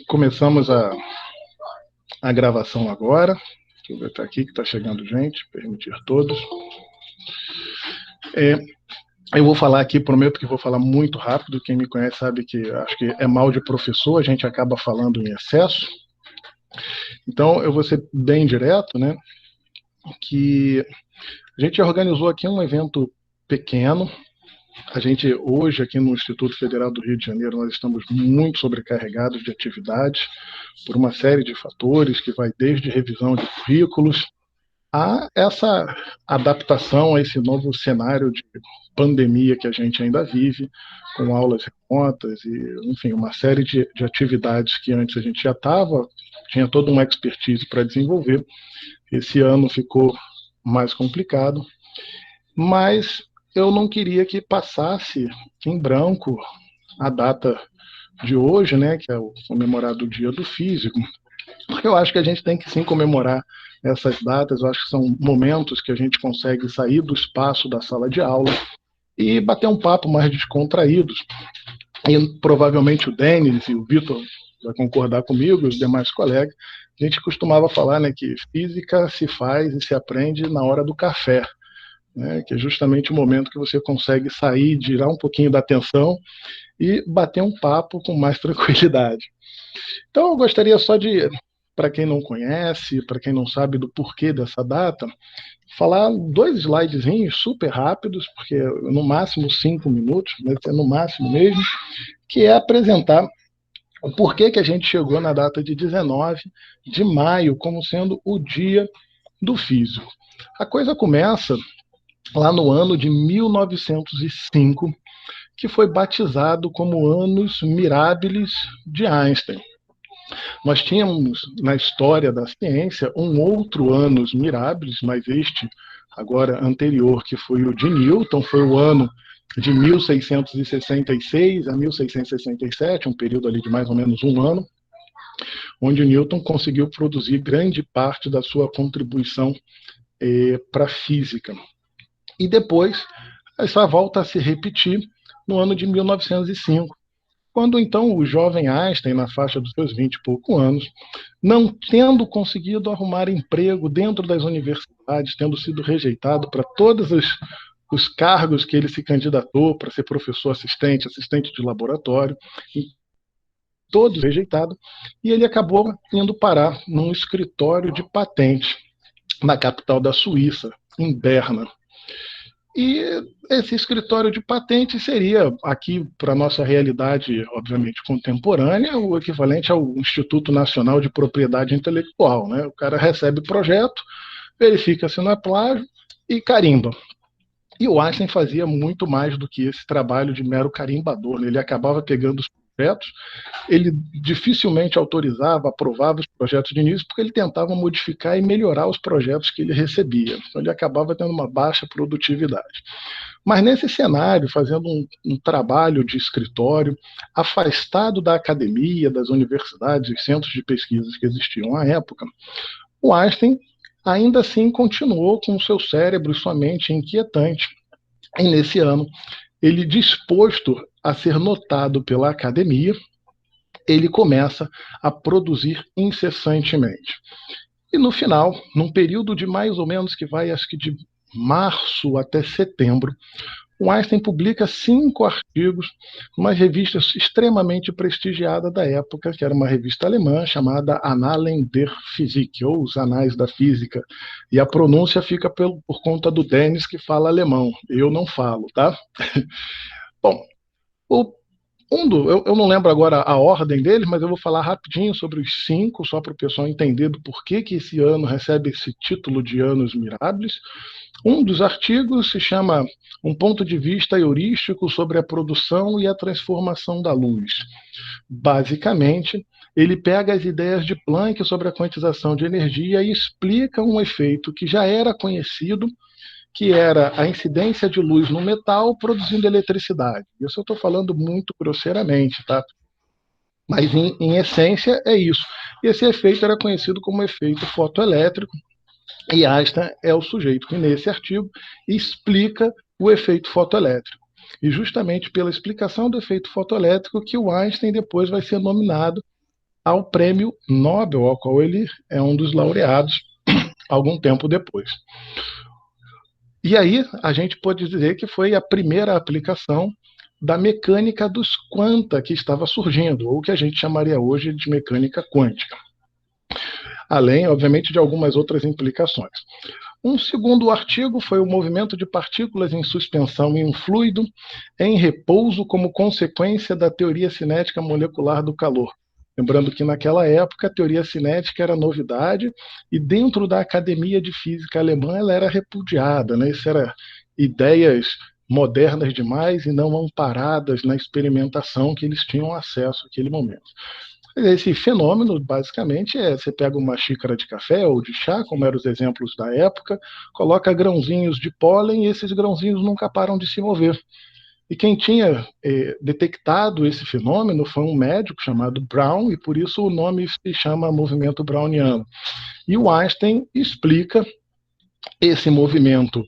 Começamos a gravação agora. Deixa eu ver até aqui que está chegando gente, permitir todos. Eu vou falar aqui, prometo que vou falar muito rápido. Quem me conhece sabe que acho que é mal de professor, a gente acaba falando em excesso. Então, eu vou ser bem direto, né? Que a gente organizou aqui um evento pequeno. A gente, hoje, aqui no Instituto Federal do Rio de Janeiro, nós estamos muito sobrecarregados de atividades por uma série de fatores, que vai desde revisão de currículos a essa adaptação a esse novo cenário de pandemia que a gente ainda vive, com aulas remotas e, enfim, uma série de atividades que antes a gente já tinha toda uma expertise para desenvolver. Esse ano ficou mais complicado, mas eu não queria que passasse em branco a data de hoje, né, que é o comemorado Dia do Físico, porque eu acho que a gente tem que sim comemorar essas datas. Eu acho que são momentos que a gente consegue sair do espaço da sala de aula e bater um papo mais descontraídos. E provavelmente o Denis e o Vitor vai concordar comigo, e os demais colegas, a gente costumava falar, né, que física se faz e se aprende na hora do café, né, que é justamente o momento que você consegue sair, tirar um pouquinho da atenção e bater um papo com mais tranquilidade. Então eu gostaria só de, para quem não conhece, para quem não sabe do porquê dessa data, falar 2 slidezinhos super rápidos, porque no máximo 5 minutos, mas é no máximo mesmo, que é apresentar o porquê que a gente chegou na data de 19 de maio como sendo o Dia do Físico. A coisa começa lá no ano de 1905, que foi batizado como Annus Mirabilis de Einstein. Nós tínhamos na história da ciência um outro Annus Mirabilis, mas este agora anterior, que foi o de Newton, foi o ano de 1666 a 1667, um período ali de mais ou menos um ano, onde Newton conseguiu produzir grande parte da sua contribuição para a física. E depois, essa volta a se repetir no ano de 1905, quando então o jovem Einstein, na faixa dos seus 20 e poucos anos, não tendo conseguido arrumar emprego dentro das universidades, tendo sido rejeitado para todos os cargos que ele se candidatou, para ser professor assistente, assistente de laboratório, e todos rejeitados, e ele acabou indo parar num escritório de patente na capital da Suíça, em Berna. E esse escritório de patente seria, aqui para a nossa realidade, obviamente, contemporânea, o equivalente ao Instituto Nacional de Propriedade Intelectual, né? O cara recebe o projeto, verifica se não é plágio e carimba. E o Einstein fazia muito mais do que esse trabalho de mero carimbador, né? Ele acabava pegando os projetos, ele dificilmente autorizava, aprovava os projetos de início, porque ele tentava modificar e melhorar os projetos que ele recebia. Então ele acabava tendo uma baixa produtividade. Mas nesse cenário, fazendo um trabalho de escritório, afastado da academia, das universidades e centros de pesquisas que existiam à época, o Einstein ainda assim continuou com o seu cérebro e sua mente inquietante. E nesse ano, ele disposto a ser notado pela academia, ele começa a produzir incessantemente. E no final, num período de mais ou menos que vai, acho que de março até setembro, o Einstein publica 5 artigos numa revista extremamente prestigiada da época, que era uma revista alemã chamada Annalen der Physik, ou Os Anais da Física. E a pronúncia fica por conta do Denis, que fala alemão. Eu não falo, tá? Bom, eu não lembro agora a ordem deles, mas eu vou falar rapidinho sobre os 5, só para o pessoal entender do porquê que esse ano recebe esse título de Annus Mirabilis. Um dos artigos se chama Um ponto de vista heurístico sobre a produção e a transformação da luz. Basicamente, ele pega as ideias de Planck sobre a quantização de energia e explica um efeito que já era conhecido, que era a incidência de luz no metal produzindo eletricidade. Isso eu estou falando muito grosseiramente, tá? Mas, em essência, é isso. Esse efeito era conhecido como efeito fotoelétrico, e Einstein é o sujeito que, nesse artigo, explica o efeito fotoelétrico. e justamente pela explicação do efeito fotoelétrico que o Einstein depois vai ser nominado ao prêmio Nobel, ao qual ele é um dos laureados algum tempo depois. E aí a gente pode dizer que foi a primeira aplicação da mecânica dos quanta que estava surgindo, ou que a gente chamaria hoje de mecânica quântica. Além, obviamente, de algumas outras implicações. Um segundo artigo foi o movimento de partículas em suspensão em um fluido em repouso como consequência da teoria cinética molecular do calor. Lembrando que naquela época a teoria cinética era novidade e dentro da Academia de Física Alemã ela era repudiada, né? Isso era ideias modernas demais e não amparadas na experimentação que eles tinham acesso naquele momento. Esse fenômeno, basicamente, você pega uma xícara de café ou de chá, como eram os exemplos da época, coloca grãozinhos de pólen e esses grãozinhos nunca param de se mover. E quem tinha detectado esse fenômeno foi um médico chamado Brown, e por isso o nome se chama movimento browniano. E o Einstein explica esse movimento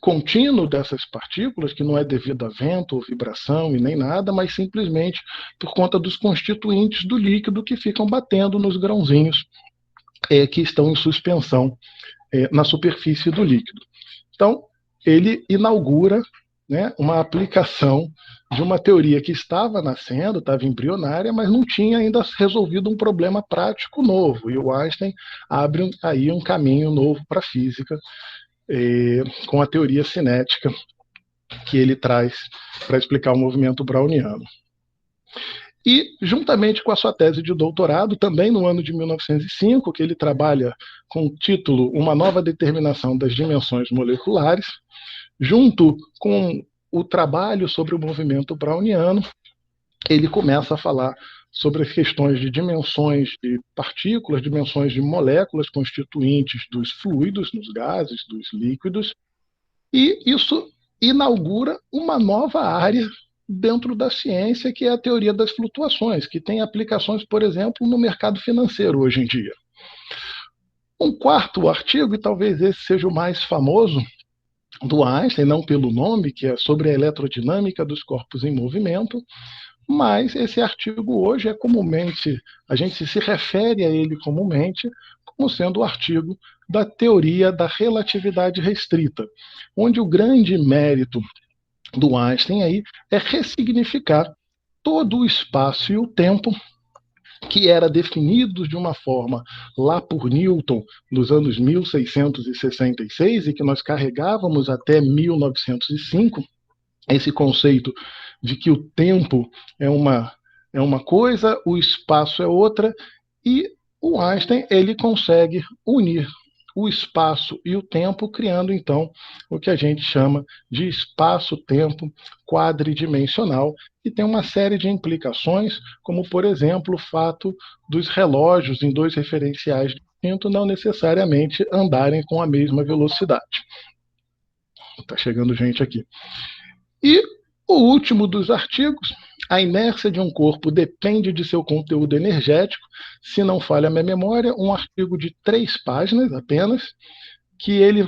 contínuo dessas partículas, que não é devido a vento ou vibração e nem nada, mas simplesmente por conta dos constituintes do líquido que ficam batendo nos grãozinhos que estão em suspensão na superfície do líquido. Então, ele inaugura, né, uma aplicação de uma teoria que estava nascendo, estava embrionária, mas não tinha ainda resolvido um problema prático novo. E o Einstein abre aí um caminho novo para a física, com a teoria cinética que ele traz para explicar o movimento browniano. E, juntamente com a sua tese de doutorado, também no ano de 1905, que ele trabalha com o título Uma Nova Determinação das Dimensões Moleculares, junto com o trabalho sobre o movimento browniano, ele começa a falar sobre as questões de dimensões de partículas, dimensões de moléculas constituintes dos fluidos, dos gases, dos líquidos, e isso inaugura uma nova área dentro da ciência, que é a teoria das flutuações, que tem aplicações, por exemplo, no mercado financeiro hoje em dia. Um quarto artigo, e talvez esse seja o mais famoso, do Einstein, não pelo nome, que é sobre a eletrodinâmica dos corpos em movimento, mas esse artigo hoje é comumente, a gente se refere a ele comumente como sendo o artigo da teoria da relatividade restrita, onde o grande mérito do Einstein aí é ressignificar todo o espaço e o tempo que era definido de uma forma lá por Newton nos anos 1666 e que nós carregávamos até 1905, esse conceito de que o tempo é uma coisa, o espaço é outra, e o Einstein ele consegue unir o espaço e o tempo, criando então o que a gente chama de espaço-tempo quadridimensional, que tem uma série de implicações, como por exemplo o fato dos relógios em dois referenciais distintos não necessariamente andarem com a mesma velocidade. Está chegando gente aqui. E o último dos artigos, a inércia de um corpo depende de seu conteúdo energético, se não falha a minha memória, um artigo de 3 páginas apenas, que ele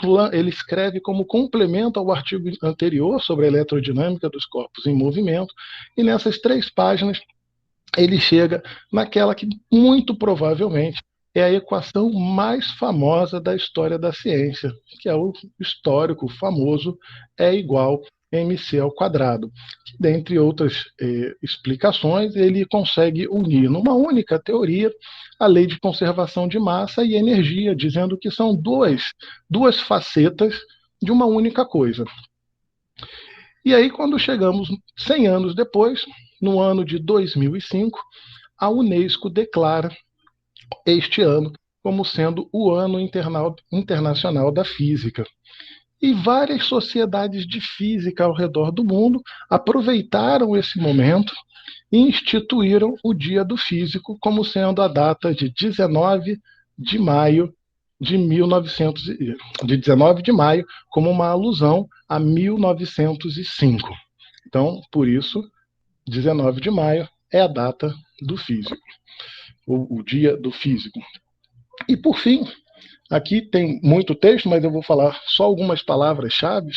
escreve como complemento ao artigo anterior sobre a eletrodinâmica dos corpos em movimento, e nessas 3 páginas ele chega naquela que muito provavelmente é a equação mais famosa da história da ciência, que é o histórico famoso E igual mc ao quadrado, que, dentre outras explicações, ele consegue unir numa única teoria a lei de conservação de massa e energia, dizendo que são duas facetas de uma única coisa. E aí, quando chegamos 100 anos depois, no ano de 2005, a Unesco declara este ano como sendo o Ano Internacional da Física. E várias sociedades de física ao redor do mundo aproveitaram esse momento e instituíram o Dia do Físico como sendo a data de 19 de maio de 19 de maio, como uma alusão a 1905. Então, por isso, 19 de maio é a data do físico, o Dia do Físico. E, por fim, aqui tem muito texto, mas eu vou falar só algumas palavras-chave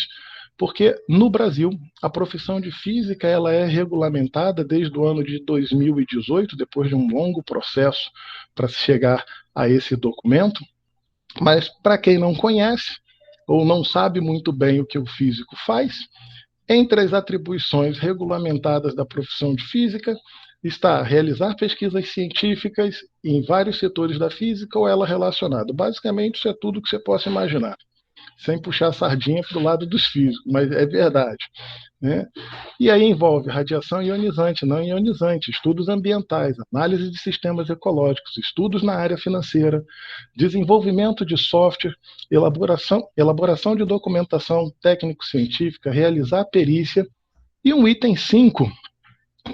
Porque no Brasil, a profissão de física ela é regulamentada desde o ano de 2018, depois de um longo processo para se chegar a esse documento. Mas para quem não conhece ou não sabe muito bem o que o físico faz, entre as atribuições regulamentadas da profissão de física está realizar pesquisas científicas em vários setores da física ou ela relacionada. Basicamente, isso é tudo que você possa imaginar, sem puxar a sardinha para o lado dos físicos, mas é verdade. Né? E aí envolve radiação ionizante, não ionizante, estudos ambientais, análise de sistemas ecológicos, estudos na área financeira, desenvolvimento de software, elaboração de documentação técnico-científica, realizar perícia, e um item 5,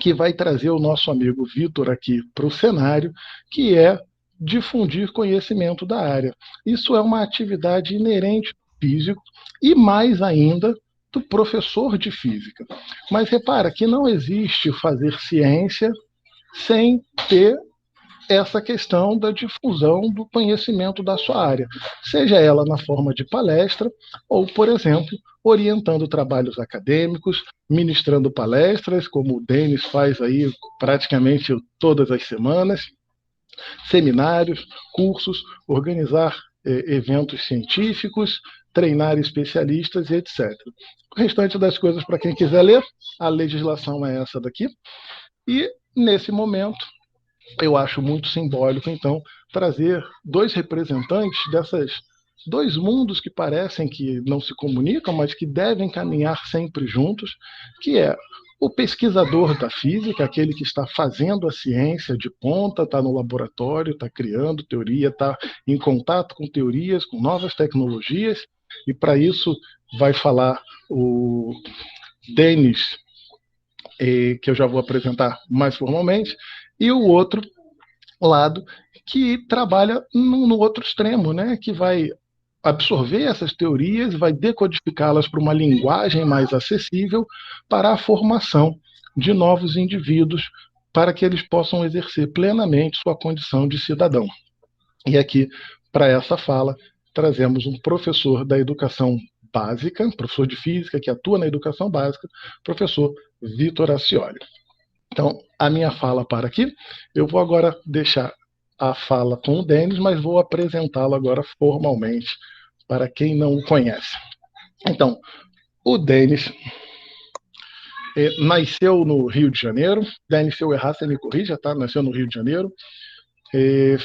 que vai trazer o nosso amigo Vitor aqui para o cenário, que é difundir conhecimento da área. Isso é uma atividade inerente ao físico e mais ainda do professor de física. Mas repara que não existe fazer ciência sem ter essa questão da difusão do conhecimento da sua área, seja ela na forma de palestra ou, por exemplo, orientando trabalhos acadêmicos, ministrando palestras, como o Denis faz aí praticamente todas as semanas, seminários, cursos, organizar eventos científicos, treinar especialistas e etc. O restante das coisas, para quem quiser ler, a legislação é essa daqui. E, nesse momento, eu acho muito simbólico, então, trazer dois representantes dessas dois mundos que parecem que não se comunicam, mas que devem caminhar sempre juntos, que é o pesquisador da física, aquele que está fazendo a ciência de ponta, está no laboratório, está criando teoria, está em contato com teorias, com novas tecnologias, e para isso vai falar o Denis, que eu já vou apresentar mais formalmente, e o outro lado que trabalha no outro extremo, né, que vai absorver essas teorias, vai decodificá-las para uma linguagem mais acessível para a formação de novos indivíduos, para que eles possam exercer plenamente sua condição de cidadão. E aqui, para essa fala, trazemos um professor da educação básica, professor de física que atua na educação básica, professor Vitor Ascioli. Então, a minha fala para aqui. Eu vou agora deixar a fala com o Denis, mas vou apresentá-lo agora formalmente para quem não o conhece. Então, o Denis nasceu no Rio de Janeiro. Denis, se eu errar, você me corrija, tá? Nasceu no Rio de Janeiro.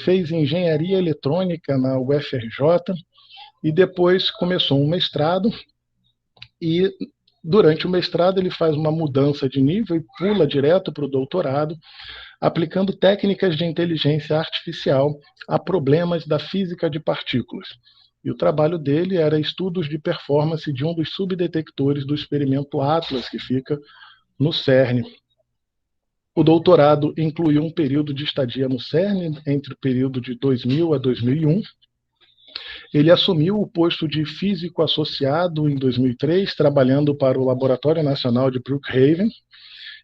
Fez engenharia eletrônica na UFRJ e depois começou um mestrado e durante o mestrado ele faz uma mudança de nível e pula direto para o doutorado, aplicando técnicas de inteligência artificial a problemas da física de partículas. E o trabalho dele era estudos de performance de um dos subdetectores do experimento Atlas, que fica no CERN. O doutorado incluiu um período de estadia no CERN, entre o período de 2000 a 2001. Ele assumiu o posto de físico associado em 2003, trabalhando para o Laboratório Nacional de Brookhaven,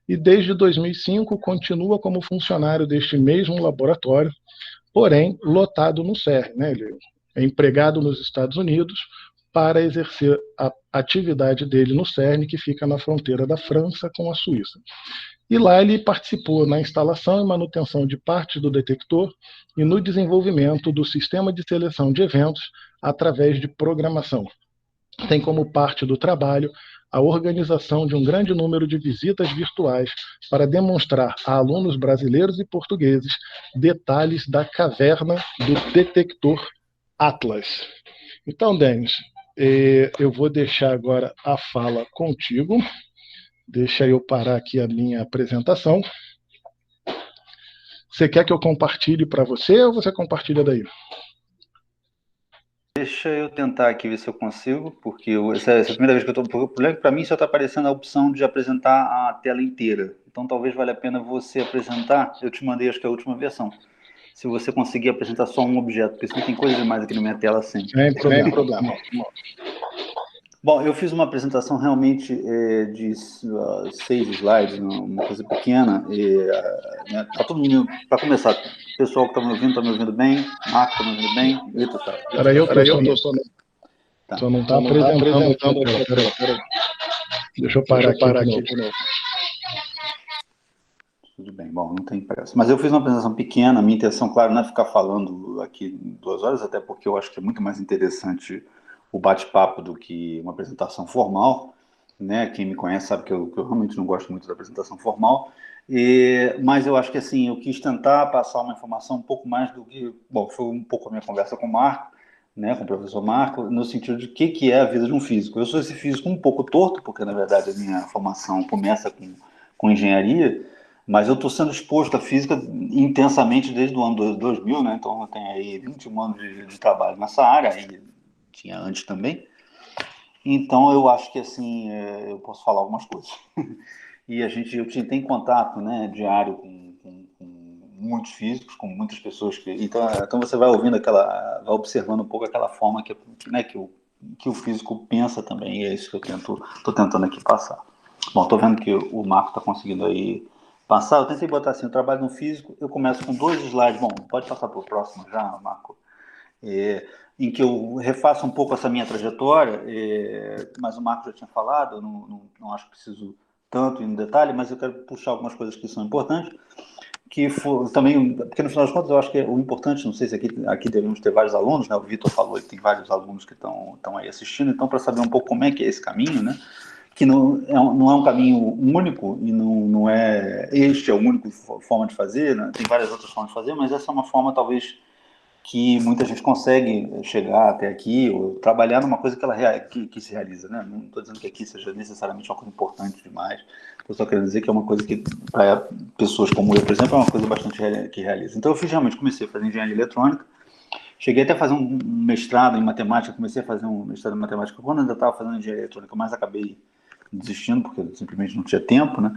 e desde 2005 continua como funcionário deste mesmo laboratório, porém lotado no CERN, né? Ele é empregado nos Estados Unidos para exercer a atividade dele no CERN, que fica na fronteira da França com a Suíça. E lá ele participou na instalação e manutenção de partes do detector e no desenvolvimento do sistema de seleção de eventos através de programação. Tem como parte do trabalho a organização de um grande número de visitas virtuais para demonstrar a alunos brasileiros e portugueses detalhes da caverna do detector Atlas. Então, Denis, eu vou deixar agora a fala contigo. Deixa eu parar aqui a minha apresentação. Você quer que eu compartilhe para você ou você compartilha daí? Deixa eu tentar aqui ver se eu consigo, porque essa é a primeira vez que eu estou... O problema é que para mim só está aparecendo a opção de apresentar a tela inteira. Então talvez valha a pena você apresentar. Eu te mandei, acho que a última versão. Se você conseguir apresentar só um objeto, porque senão tem coisa demais aqui na minha tela assim. Sem problema. Bom, eu fiz uma apresentação realmente de 6 slides, uma coisa pequena. Né, tá todo mundo, para começar, o pessoal que está me ouvindo bem? Marco está me ouvindo bem? Vitor, tá. Peraí, eu estou só Tá. Só não está apresentando aqui a tela. Peraí. Deixa eu parar aqui de novo. Tudo bem, bom, não tem pressa. Mas eu fiz uma apresentação pequena, a minha intenção, claro, não é ficar falando aqui 2 horas, até porque eu acho que é muito mais interessante o bate-papo do que uma apresentação formal, né? Quem me conhece sabe que eu realmente não gosto muito da apresentação formal, mas eu acho que, assim, eu quis tentar passar uma informação um pouco mais do que... Bom, foi um pouco a minha conversa com o Marco, né, com o professor Marco, no sentido de o que é a vida de um físico. Eu sou esse físico um pouco torto, porque, na verdade, a minha formação começa com engenharia, mas eu estou sendo exposto à física intensamente desde o ano 2000, né? Então eu tenho aí 21 anos de trabalho nessa área, e tinha antes também. Então eu acho que, assim, eu posso falar algumas coisas. E eu tenho contato, né, diário com muitos físicos, com muitas pessoas que... Então você vai ouvindo vai observando um pouco aquela forma né, que o físico pensa também, e é isso que eu estou tentando aqui passar. Bom, estou vendo que o Marco está conseguindo aí passar. Eu tentei botar assim, eu trabalho no físico, eu começo com 2 slides. Bom, pode passar para o próximo já, Marco. Em que eu refaço um pouco essa minha trajetória, mas o Marco já tinha falado, eu não acho que preciso tanto ir no detalhe, mas eu quero puxar algumas coisas que são importantes, que também, porque no final das contas eu acho que o importante, não sei se aqui devemos ter vários alunos, né? O Vitor falou que tem vários alunos que estão aí assistindo, então para saber um pouco como é que é esse caminho, né? Que não é um caminho único e não é este é o único forma de fazer, né? Tem várias outras formas de fazer, mas essa é uma forma talvez que muita gente consegue chegar até aqui ou trabalhar numa coisa que se realiza, né? Não estou dizendo que aqui seja necessariamente uma coisa importante demais, estou só querendo dizer que é uma coisa que para pessoas como eu, por exemplo, é uma coisa bastante que realiza. Então eu realmente comecei a fazer engenharia eletrônica, cheguei até a fazer um mestrado em matemática, comecei a fazer um mestrado em matemática quando eu ainda estava fazendo engenharia eletrônica, mas acabei desistindo porque eu simplesmente não tinha tempo, né?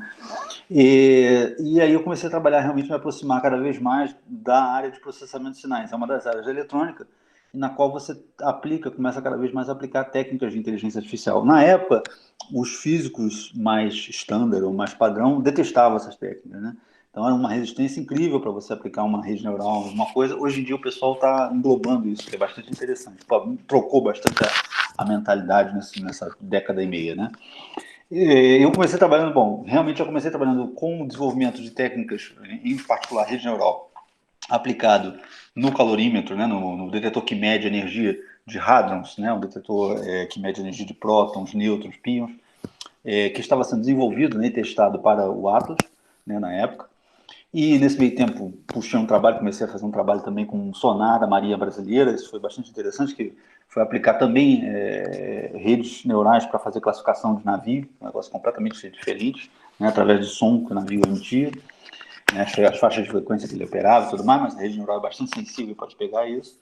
E aí eu comecei a trabalhar, realmente me aproximar cada vez mais da área de processamento de sinais. É uma das áreas da eletrônica na qual você começa cada vez mais a aplicar técnicas de inteligência artificial. Na época, os físicos mais standard ou mais padrão detestavam essas técnicas, né? Então era uma resistência incrível para você aplicar uma rede neural, uma coisa. Hoje em dia o pessoal está englobando isso, que é bastante interessante. Trocou bastante a mentalidade nessa década e meia, né? Eu comecei trabalhando, realmente eu comecei trabalhando com o desenvolvimento de técnicas, em particular rede neural, aplicado no calorímetro, né, no detetor que mede energia de hadrons, né, um detetor que mede energia de prótons, nêutrons, píons, que estava sendo desenvolvido, né, e testado para o Atlas, né, na época. E nesse meio tempo puxei um trabalho, comecei a fazer um trabalho também com um sonar da Marinha Brasileira, isso foi bastante interessante, que foi aplicar também redes neurais para fazer classificação de navio, um negócio completamente diferente, né, através de som que o navio emitia, né, as faixas de frequência que ele operava e tudo mais, mas a rede neural é bastante sensível para pegar isso.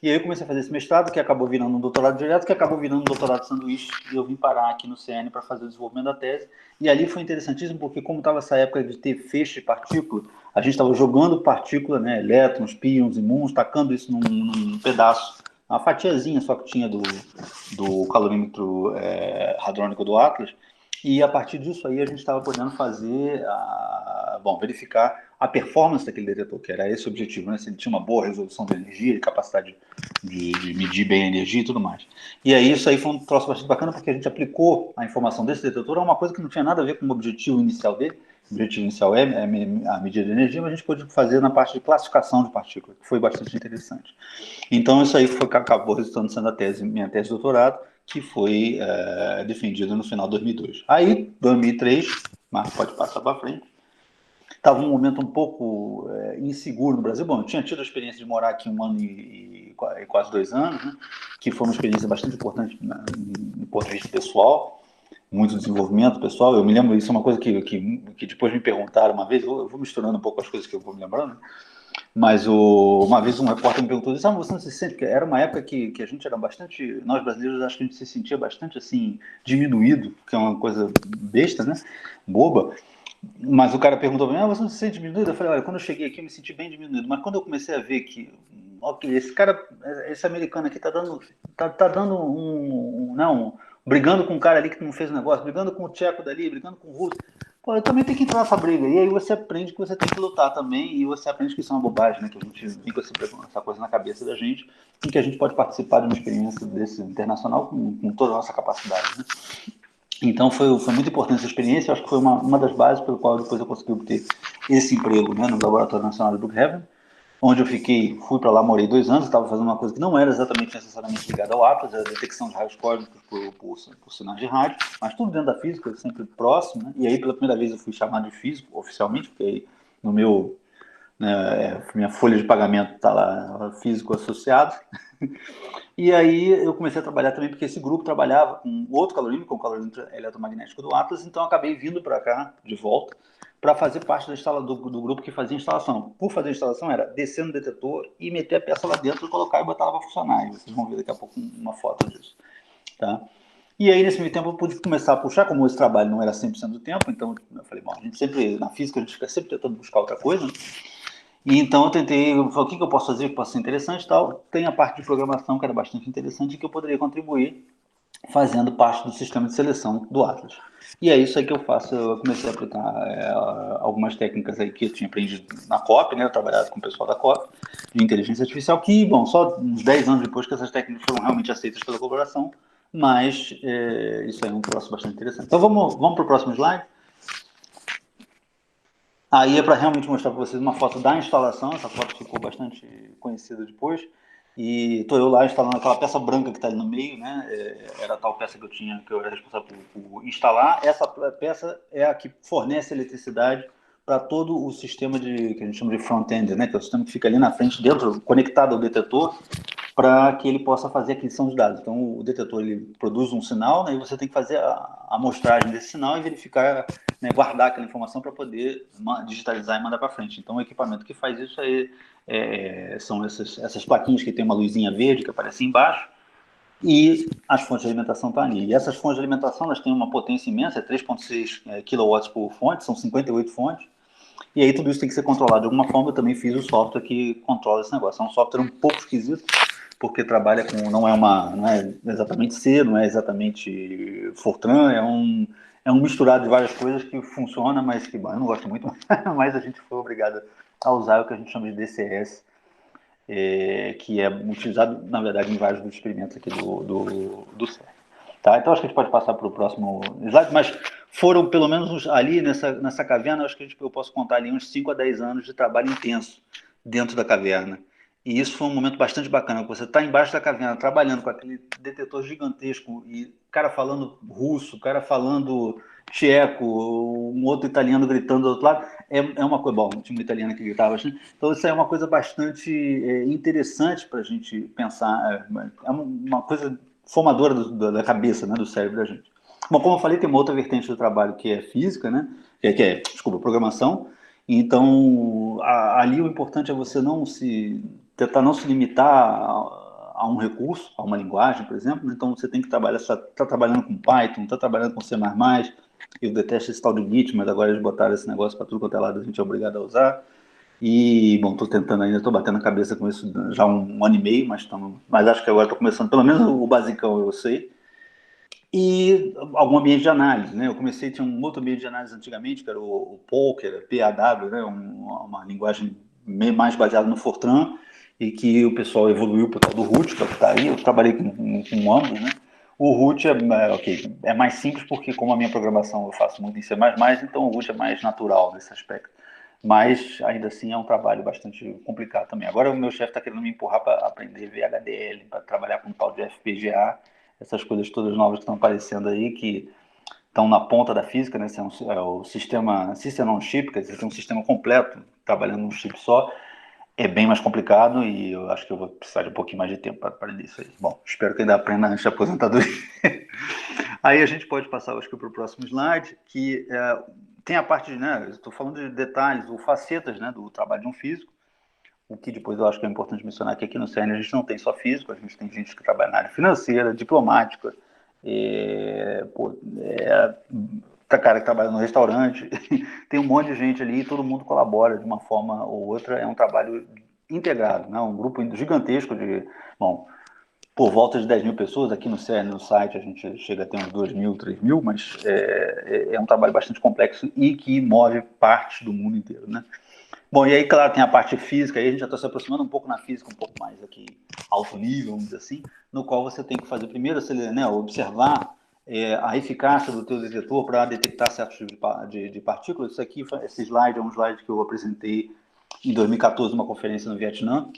E aí eu comecei a fazer esse mestrado, que acabou virando um doutorado direto, que acabou virando um doutorado de sanduíche, e eu vim parar aqui no CN para fazer o desenvolvimento da tese. E ali foi interessantíssimo, porque como estava essa época de ter feixe de partícula, a gente estava jogando partícula, né, elétrons, píons, imons, tacando isso num pedaço, uma fatiazinha só que tinha do calorímetro hadrônico do Atlas, e a partir disso aí a gente estava podendo fazer, verificar a performance daquele detetor, que era esse o objetivo, né? Se ele tinha uma boa resolução de energia, capacidade de medir bem a energia e tudo mais. E aí isso aí foi um troço bastante bacana, porque a gente aplicou a informação desse detetor a uma coisa que não tinha nada a ver com o objetivo inicial dele. O objetivo inicial é a medida de energia, mas a gente pôde fazer na parte de classificação de partículas, que foi bastante interessante. Então isso aí foi que acabou resultando sendo minha tese de doutorado, que foi defendida no final de 2002. Aí, 2003, Marco pode passar para frente, estava um momento um pouco inseguro no Brasil. Bom, eu tinha tido a experiência de morar aqui 1 ano e quase 2 anos, né, que foi uma experiência bastante importante do ponto de vista pessoal, muito desenvolvimento pessoal. Eu me lembro, isso é uma coisa que depois me perguntaram uma vez, eu vou misturando um pouco as coisas que eu vou me lembrando, mas uma vez um repórter me perguntou isso, você não se sente, porque era uma época que a gente era bastante, nós brasileiros, acho que a gente se sentia bastante assim, diminuído, que é uma coisa besta, né, boba. Mas o cara perguntou para mim, você não se sente diminuído? Eu falei, olha, quando eu cheguei aqui eu me senti bem diminuído, mas quando eu comecei a ver que, ok, esse americano aqui tá dando brigando com um cara ali que não fez o negócio, brigando com o tcheco dali, brigando com o russo, Pô, eu também tenho que entrar nessa briga. E aí você aprende que você tem que lutar também, e você aprende que isso é uma bobagem, né? Que a gente fica essa coisa na cabeça da gente, e que a gente pode participar de uma experiência desse internacional com toda a nossa capacidade, né? Então foi muito importante essa experiência, eu acho que foi uma das bases pelo qual depois eu consegui obter esse emprego, né, no Laboratório Nacional de Brookhaven, onde eu fui para lá, morei 2 anos, estava fazendo uma coisa que não era exatamente necessariamente ligada ao Atlas, era a detecção de raios cósmicos por sinais de rádio, mas tudo dentro da física, sempre próximo, né? E aí pela primeira vez eu fui chamado de físico oficialmente, porque aí no meu, né, minha folha de pagamento está lá, físico associado. E aí eu comecei a trabalhar também, porque esse grupo trabalhava com outro calorímetro, com o calorímetro eletromagnético do Atlas, então eu acabei vindo para cá, de volta, para fazer parte do grupo que fazia instalação. Por fazer a instalação era descer no detetor e meter a peça lá dentro, colocar e botar ela para funcionar. E vocês vão ver daqui a pouco uma foto disso. Tá? E aí, nesse meio tempo, eu pude começar a puxar, como esse trabalho não era 100% do tempo, então eu falei, bom, a gente sempre, na física, a gente fica sempre tentando buscar outra coisa, né? E então eu tentei, eu falei, o que eu posso fazer que possa ser interessante e tal. Tem a parte de programação que era bastante interessante e que eu poderia contribuir fazendo parte do sistema de seleção do Atlas. E é isso aí que eu faço, eu comecei a aplicar algumas técnicas aí que eu tinha aprendido na COP, né, eu trabalhava com o pessoal da COP, de inteligência artificial, que, bom, só uns 10 anos depois que essas técnicas foram realmente aceitas pela corporação, mas isso aí é um troço bastante interessante. Então vamos para o próximo slide. Aí é para realmente mostrar para vocês uma foto da instalação, essa foto ficou bastante conhecida depois, e estou eu lá instalando aquela peça branca que está ali no meio, né? Era a tal peça que eu era responsável por instalar. Essa peça é a que fornece eletricidade para todo o sistema que a gente chama de front-end, né? Que é o sistema que fica ali na frente, dentro, conectado ao detetor, para que ele possa fazer a aquisição de dados. Então, o detetor ele produz um sinal, né, e você tem que fazer a amostragem desse sinal e verificar, né, guardar aquela informação para poder digitalizar e mandar para frente. Então, o equipamento que faz isso aí são essas plaquinhas que tem uma luzinha verde que aparece embaixo, e as fontes de alimentação estão ali. E essas fontes de alimentação elas têm uma potência imensa, é 3,6 kW por fonte, são 58 fontes, e aí tudo isso tem que ser controlado de alguma forma. Eu também fiz o software que controla esse negócio. É um software um pouco esquisito, porque trabalha com, não é exatamente C, não é exatamente Fortran, é um misturado de várias coisas que funciona, mas que, bom, eu não gosto muito, mas a gente foi obrigado a usar o que a gente chama de DCS, que é utilizado, na verdade, em vários dos experimentos aqui do CERN. Tá? Então, acho que a gente pode passar para o próximo slide, mas foram pelo menos ali nessa caverna, acho que eu posso contar ali uns 5 a 10 anos de trabalho intenso dentro da caverna. E isso foi um momento bastante bacana, você está embaixo da caverna, trabalhando com aquele detetor gigantesco, e cara falando russo, cara falando tcheco, um outro italiano gritando do outro lado, é uma coisa, bom, tinha uma italiana que gritava bastante, então isso é uma coisa bastante interessante para a gente pensar, é uma coisa formadora da cabeça, né, do cérebro da gente. Bom, como eu falei, tem uma outra vertente do trabalho que é física, né, desculpa, programação. Então, ali o importante é você tentar não se limitar a um recurso, a uma linguagem, por exemplo. Então, você tem que trabalhar, está trabalhando com Python, está trabalhando com C++. Eu detesto esse tal de Git, mas agora eles botaram esse negócio para tudo quanto é lado, a gente é obrigado a usar. E, bom, estou tentando ainda, estou batendo a cabeça com isso já há um ano e meio, mas acho que agora estou começando, pelo menos o basicão eu sei. E algum ambiente de análise, né? Eu tinha um outro ambiente de análise antigamente, que era o Poker, PAW, né? Uma linguagem mais baseada no Fortran, e que o pessoal evoluiu para o tal do Root, que é o que está aí. Eu trabalhei com ambos, né? O Root é mais simples, porque como a minha programação eu faço muito em C++, então o Root é mais natural nesse aspecto. Mas, ainda assim, é um trabalho bastante complicado também. Agora o meu chefe está querendo me empurrar para aprender VHDL, para trabalhar com um tal de FPGA, essas coisas todas novas que estão aparecendo aí, que estão na ponta da física, né? É o sistema System on Chip, quer dizer, tem um sistema completo trabalhando num chip só. É bem mais complicado e eu acho que eu vou precisar de um pouquinho mais de tempo para aprender isso aí. Bom, espero que ainda aprenda antes da aposentadoria. Aí a gente pode passar, acho que, para o próximo slide, que tem a parte, né? Estou falando de detalhes ou facetas, né, do trabalho de um físico. O que depois eu acho que é importante mencionar que aqui no CERN a gente não tem só físico, a gente tem gente que trabalha na área financeira, diplomática, cara que trabalha no restaurante, tem um monte de gente ali e todo mundo colabora de uma forma ou outra, é um trabalho integrado, né? Um grupo gigantesco bom, por volta de 10 mil pessoas. Aqui no CERN, no site, a gente chega a ter uns 2 mil, 3 mil, mas é um trabalho bastante complexo e que move partes do mundo inteiro, né? Bom, e aí, claro, tem a parte física, aí a gente já está se aproximando um pouco na física, um pouco mais aqui alto nível, vamos dizer assim, no qual você tem que fazer primeiro, né, observar a eficácia do teu detetor para detectar certos tipos de partículas. Isso aqui, esse slide é um slide que eu apresentei em 2014 numa conferência no Vietnã,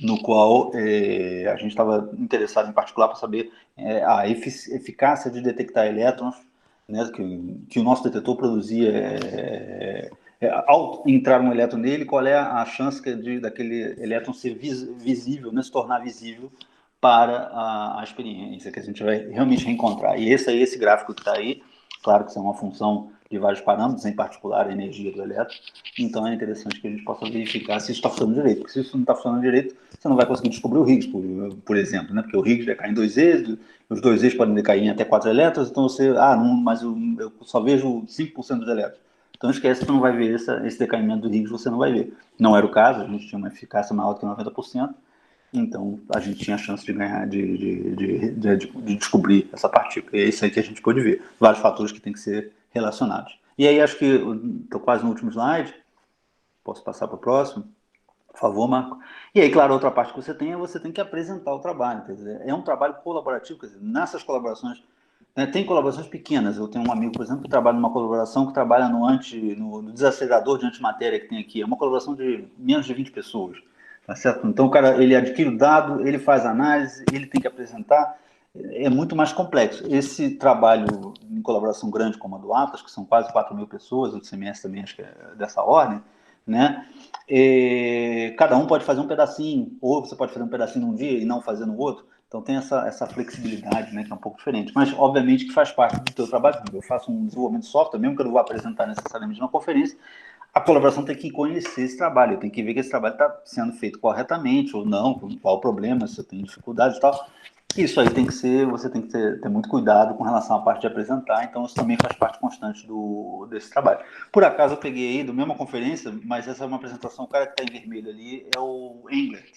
no qual a gente estava interessado em particular para saber a eficácia de detectar elétrons, né, que o nosso detetor produzia ao entrar um elétron nele, qual é a chance daquele elétron ser visível, né, se tornar visível para a experiência que a gente vai realmente reencontrar. E esse gráfico que está aí, claro que isso é uma função de vários parâmetros, em particular a energia do elétron, então é interessante que a gente possa verificar se isso está funcionando direito, porque se isso não está funcionando direito, você não vai conseguir descobrir o Higgs, por exemplo, né? Porque o Higgs decai em 2 os 2 podem decair em até 4 elétrons, então você, mas eu só vejo 5% dos elétrons. Então esquece que você não vai ver esse decaimento do Higgs, você não vai ver. Não era o caso, a gente tinha uma eficácia maior que 90%, então a gente tinha a chance de ganhar, de descobrir essa partícula. E é isso aí que a gente pôde ver. Vários fatores que têm que ser relacionados. E aí acho que estou quase no último slide, posso passar para o próximo? Por favor, Marco. E aí, claro, outra parte que você tem que apresentar o trabalho. Quer dizer, é um trabalho colaborativo, quer dizer, nessas colaborações, né, tem colaborações pequenas. Eu tenho um amigo, por exemplo, que trabalha numa colaboração que trabalha no desacelerador de antimatéria que tem aqui. É uma colaboração de menos de 20 pessoas. Tá certo? Então, o cara, ele adquire o dado, ele faz análise, ele tem que apresentar. É muito mais complexo. Esse trabalho em colaboração grande como a do Atlas, que são quase 4 mil pessoas, o CMS também acho que é dessa ordem, né? Cada um pode fazer um pedacinho, ou você pode fazer um pedacinho num dia e não fazer no outro. Então tem essa flexibilidade, né, que é um pouco diferente. Mas, obviamente, que faz parte do teu trabalho. Eu faço um desenvolvimento de software, mesmo que eu não vou apresentar necessariamente na conferência, a colaboração tem que conhecer esse trabalho, tem que ver que esse trabalho está sendo feito corretamente ou não, qual o problema, se tem dificuldade e tal. Isso aí tem que ser, você tem que ter muito cuidado com relação à parte de apresentar, então isso também faz parte constante desse trabalho. Por acaso eu peguei aí, do mesma conferência, mas essa é uma apresentação, o cara que está em vermelho ali é o Englert,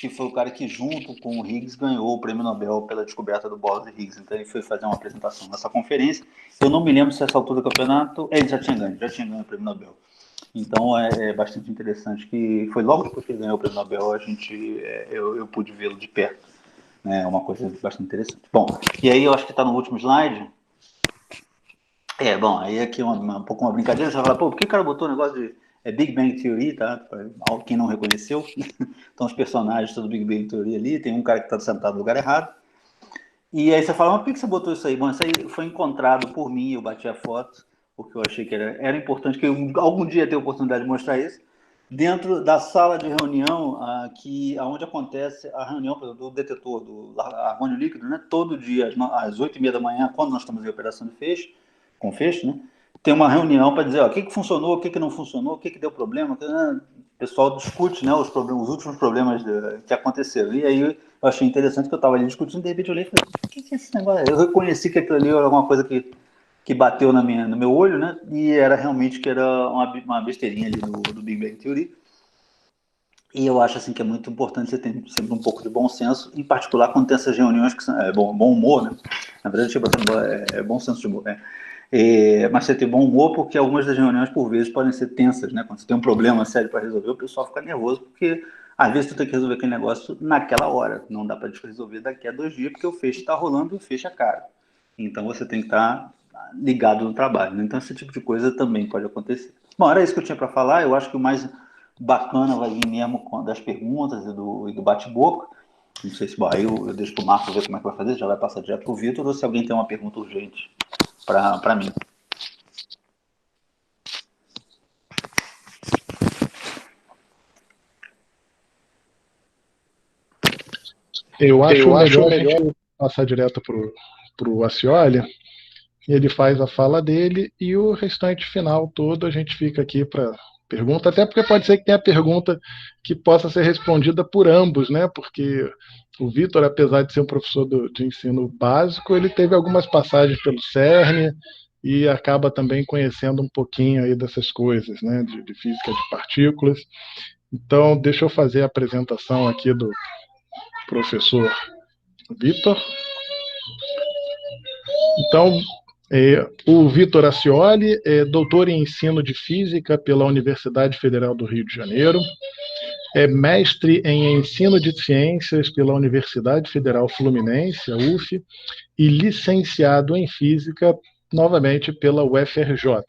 que foi o cara que junto com o Higgs ganhou o prêmio Nobel pela descoberta do bóson de Higgs, então ele foi fazer uma apresentação nessa conferência, eu não me lembro se essa altura do campeonato, ele já tinha ganho o prêmio Nobel. Então é bastante interessante que foi logo depois que ele ganhou o prêmio Nobel, eu pude vê-lo de perto. É uma coisa bastante interessante. Bom, e aí eu acho que está no último slide. Bom, aí aqui um pouco uma brincadeira, você vai falar, por que o cara botou o negócio de Big Bang Theory, tá? Quem não reconheceu. Então os personagens do Big Bang Theory ali, tem um cara que está sentado no lugar errado. E aí você fala, mas por que você botou isso aí? Bom, isso aí foi encontrado por mim, eu bati a foto, porque eu achei que era importante, que eu algum dia ter a oportunidade de mostrar isso, dentro da sala de reunião, onde acontece a reunião do detetor do argônio líquido, né? Todo dia, às 8h30 da manhã, quando nós estamos em operação de feixe, com feixe, né? Tem uma reunião para dizer o que funcionou, o que não funcionou, o que deu problema. O pessoal discute, né, os últimos problemas que aconteceram. E aí eu achei interessante que eu estava ali discutindo, de repente eu olhei e falei, o que é esse negócio? Eu reconheci que aquilo ali era alguma coisa que bateu no meu olho, né? E era realmente que era uma besteirinha ali do Big Bang Theory. E eu acho assim que é muito importante você ter sempre um pouco de bom senso, em particular quando tem essas reuniões que são bom humor, né? Na verdade, tipo, bom senso de humor, né? Mas você ter bom humor porque algumas das reuniões por vezes podem ser tensas, né? Quando você tem um problema sério para resolver, o pessoal fica nervoso porque às vezes tu tem que resolver aquele negócio naquela hora, não dá para resolver daqui a 2 dias porque o fecho está rolando e o fecho é caro. Então você tem que estar ligado no trabalho, né? Então esse tipo de coisa também pode acontecer. Bom, era isso que eu tinha para falar. Eu acho que o mais bacana vai vir mesmo das perguntas e do bate-boca. Não sei se aí eu deixo para o Marco ver como é que vai fazer, já vai passar direto para o Vitor, ou se alguém tem uma pergunta urgente para mim. Eu acho melhor a gente passar direto para o Acioli, e ele faz a fala dele, e o restante final todo a gente fica aqui para pergunta, até porque pode ser que tenha pergunta que possa ser respondida por ambos, né? Porque o Vitor, apesar de ser um professor de ensino básico, ele teve algumas passagens pelo CERN e acaba também conhecendo um pouquinho aí dessas coisas, né? De física de partículas. Então, deixa eu fazer a apresentação aqui do professor Vitor. Então, o Vitor Acioli é doutor em ensino de física pela Universidade Federal do Rio de Janeiro, é mestre em ensino de ciências pela Universidade Federal Fluminense, a UF, e licenciado em física, novamente, pela UFRJ.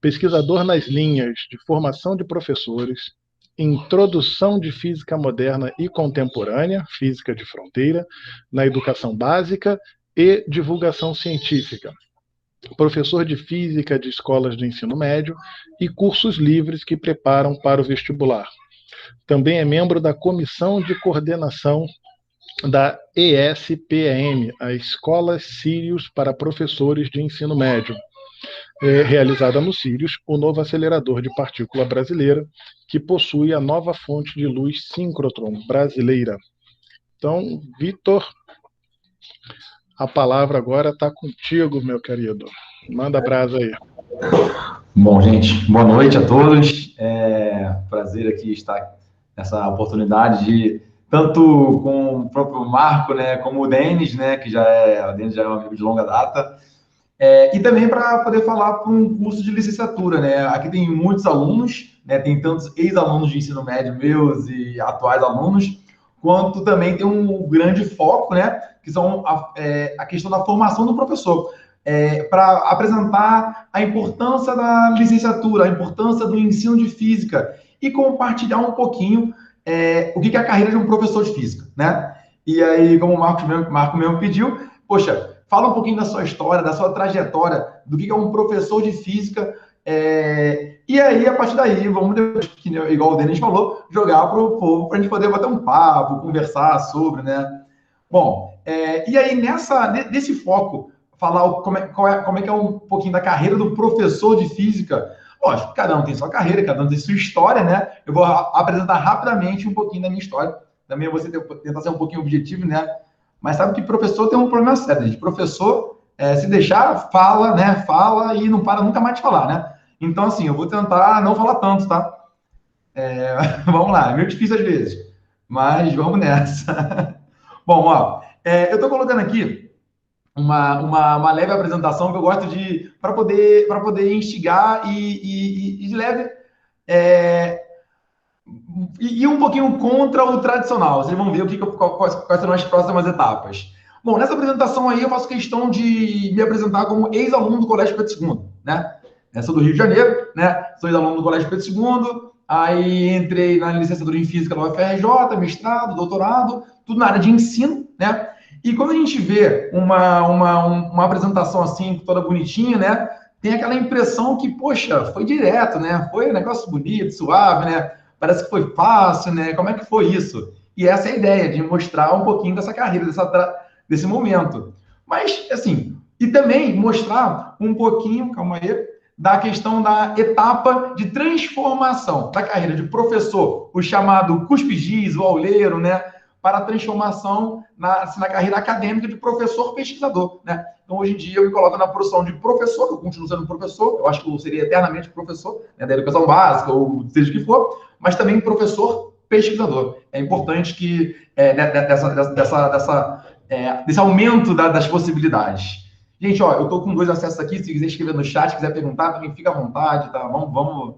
Pesquisador nas linhas de formação de professores, introdução de física moderna e contemporânea, física de fronteira, na educação básica e divulgação científica. Professor de física de escolas de ensino médio e cursos livres que preparam para o vestibular. Também é membro da comissão de coordenação da ESPM, a Escola Sirius para Professores de Ensino Médio, realizada no Sirius, o novo acelerador de partícula brasileira, que possui a nova fonte de luz síncrotron brasileira. Então, Vitor, a palavra agora está contigo, meu querido. Manda brasa aí. Bom, gente, boa noite a todos. Prazer aqui estar nessa oportunidade de, tanto com o próprio Marco, né, como o Denis, né, o Denis já é um amigo de longa data, e também para poder falar para um curso de licenciatura, né? Aqui tem muitos alunos, né, tem tantos ex-alunos de ensino médio meus e atuais alunos, quanto também tem um grande foco, né, que são a questão da formação do professor, para apresentar a importância da licenciatura, a importância do ensino de física e compartilhar um pouquinho o que é a carreira de um professor de física, né? E aí, como o Marco mesmo pediu, poxa, fala um pouquinho da sua história, da sua trajetória, do que é um professor de física, e aí, a partir daí, vamos, igual o Denis falou, jogar para o povo, para a gente poder bater um papo, conversar sobre, né? Bom, e aí, nesse foco, falar como é que é um pouquinho da carreira do professor de física. Lógico, cada um tem sua carreira, cada um tem sua história, né? Eu vou apresentar rapidamente um pouquinho da minha história. Também eu vou tentar ser um pouquinho objetivo, né? Mas sabe que professor tem um problema sério, gente. Professor, se deixar, fala, né? Fala e não para nunca mais de falar, né? Então, assim, eu vou tentar não falar tanto, tá? Vamos lá, é meio difícil às vezes, mas vamos nessa. Bom, ó, eu tô colocando aqui uma leve apresentação que eu gosto de, para poder instigar e de leve, e um pouquinho contra o tradicional. Vocês vão ver quais serão as próximas etapas. Bom, nessa apresentação aí eu faço questão de me apresentar como ex-aluno do Colégio Pedro II, né? Sou do Rio de Janeiro, né? Sou ex-aluno do Colégio Pedro II, aí entrei na licenciatura em Física da UFRJ, mestrado, doutorado, tudo na área de ensino, né? E quando a gente vê uma apresentação assim, toda bonitinha, né? Tem aquela impressão que, poxa, foi direto, né? Foi um negócio bonito, suave, né? Parece que foi fácil, né? Como é que foi isso? E essa é a ideia, de mostrar um pouquinho dessa carreira, desse momento. Mas, assim, e também mostrar um pouquinho, calma aí, da questão da etapa de transformação da carreira de professor, o chamado cuspigis, o auleiro, né? Para a transformação na carreira acadêmica de professor-pesquisador, né? Então, hoje em dia, eu me coloco na posição de professor, eu continuo sendo professor, eu acho que eu seria eternamente professor, né, da educação básica, ou seja o que for, mas também professor-pesquisador. É importante que, desse aumento das possibilidades. Gente, ó, eu estou com 2 acessos aqui, se quiser escrever no chat, quiser perguntar, também fica à vontade, tá? Vamos.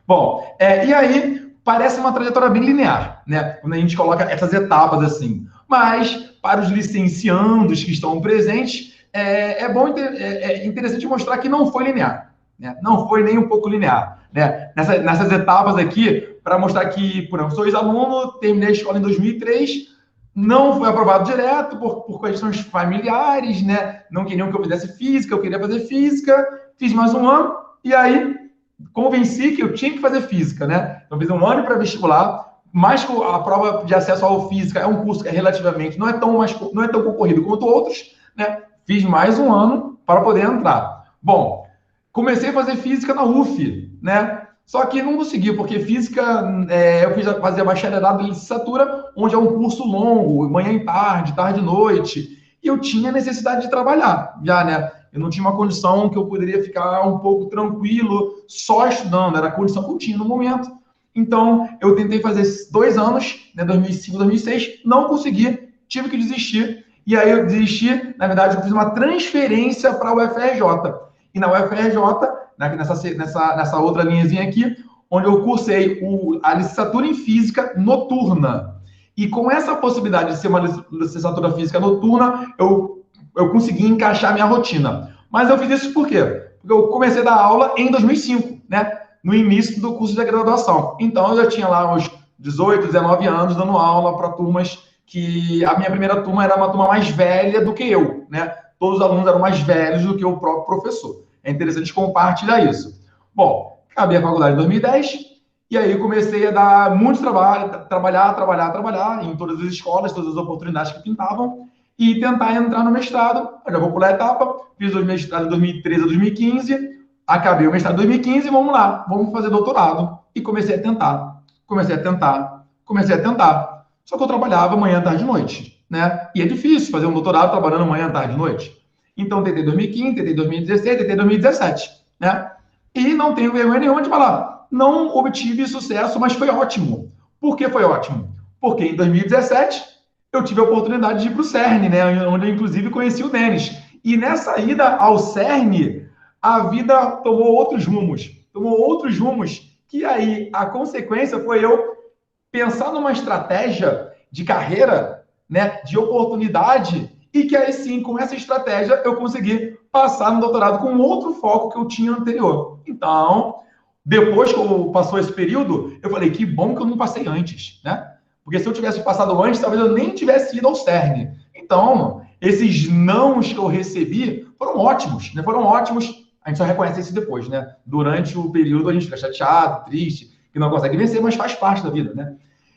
Bom, e aí, parece uma trajetória bem linear, né? Quando a gente coloca essas etapas assim. Mas, para os licenciandos que estão presentes, é interessante mostrar que não foi linear, né? Não foi nem um pouco linear, né? Nessas etapas aqui, para mostrar que, por exemplo, sou ex-aluno, terminei a escola em 2003, não fui aprovado direto por questões familiares, né? Não queriam que eu fizesse física, eu queria fazer física, fiz mais um ano, e aí convenci que eu tinha que fazer física, né? Então, fiz um ano para vestibular, mas a prova de acesso ao física é um curso que relativamente não é tão concorrido quanto outros, né? Fiz mais um ano para poder entrar. Bom, comecei a fazer física na UF, né? Só que não consegui, porque física, eu fazia bacharelado em licenciatura, onde é um curso longo, manhã e tarde e noite, e eu tinha necessidade de trabalhar, já, né? Eu não tinha uma condição que eu poderia ficar um pouco tranquilo só estudando, era a condição que eu tinha no momento. Então, eu tentei fazer 2 anos, né, 2005, 2006, não consegui, tive que desistir. E aí eu desisti, na verdade, eu fiz uma transferência para a UFRJ. E na UFRJ, nessa outra linhazinha aqui, onde eu cursei a licenciatura em Física noturna. E com essa possibilidade de ser uma licenciatura física noturna, eu consegui encaixar a minha rotina. Mas eu fiz isso por quê? Porque eu comecei a dar aula em 2005, né? No início do curso de graduação. Então, eu já tinha lá uns 18, 19 anos dando aula para turmas que... A minha primeira turma era uma turma mais velha do que eu, né? Todos os alunos eram mais velhos do que o próprio professor. É interessante compartilhar isso. Bom, acabei a faculdade em 2010... E aí comecei a dar muito trabalho, trabalhar em todas as escolas, todas as oportunidades que pintavam e tentar entrar no mestrado. Eu já vou pular a etapa, fiz o mestrado de 2013 a 2015, acabei o mestrado em 2015 e vamos lá, vamos fazer doutorado. E comecei a tentar. Só que eu trabalhava manhã, tarde e noite, né? E é difícil fazer um doutorado trabalhando manhã, tarde e noite. Então, tentei 2015, tentei 2016, tentei 2017, né? E não tenho vergonha nenhuma de falar. Não obtive sucesso, mas foi ótimo. Por que foi ótimo? Porque em 2017 eu tive a oportunidade de ir para o CERN, né? Onde eu inclusive conheci o Denis. E nessa ida ao CERN, a vida tomou outros rumos. Que aí a consequência foi eu pensar numa estratégia de carreira, né? De oportunidade, e que aí sim, com essa estratégia, eu consegui passar no doutorado com outro foco que eu tinha anterior. Então... Depois que passou esse período, eu falei, que bom que eu não passei antes, né? Porque se eu tivesse passado antes, talvez eu nem tivesse ido ao CERN. Então, esses nãos que eu recebi foram ótimos, né? Foram ótimos. A gente só reconhece isso depois, né? Durante o período a gente fica chateado, triste, que não consegue vencer, mas faz parte da vida, né?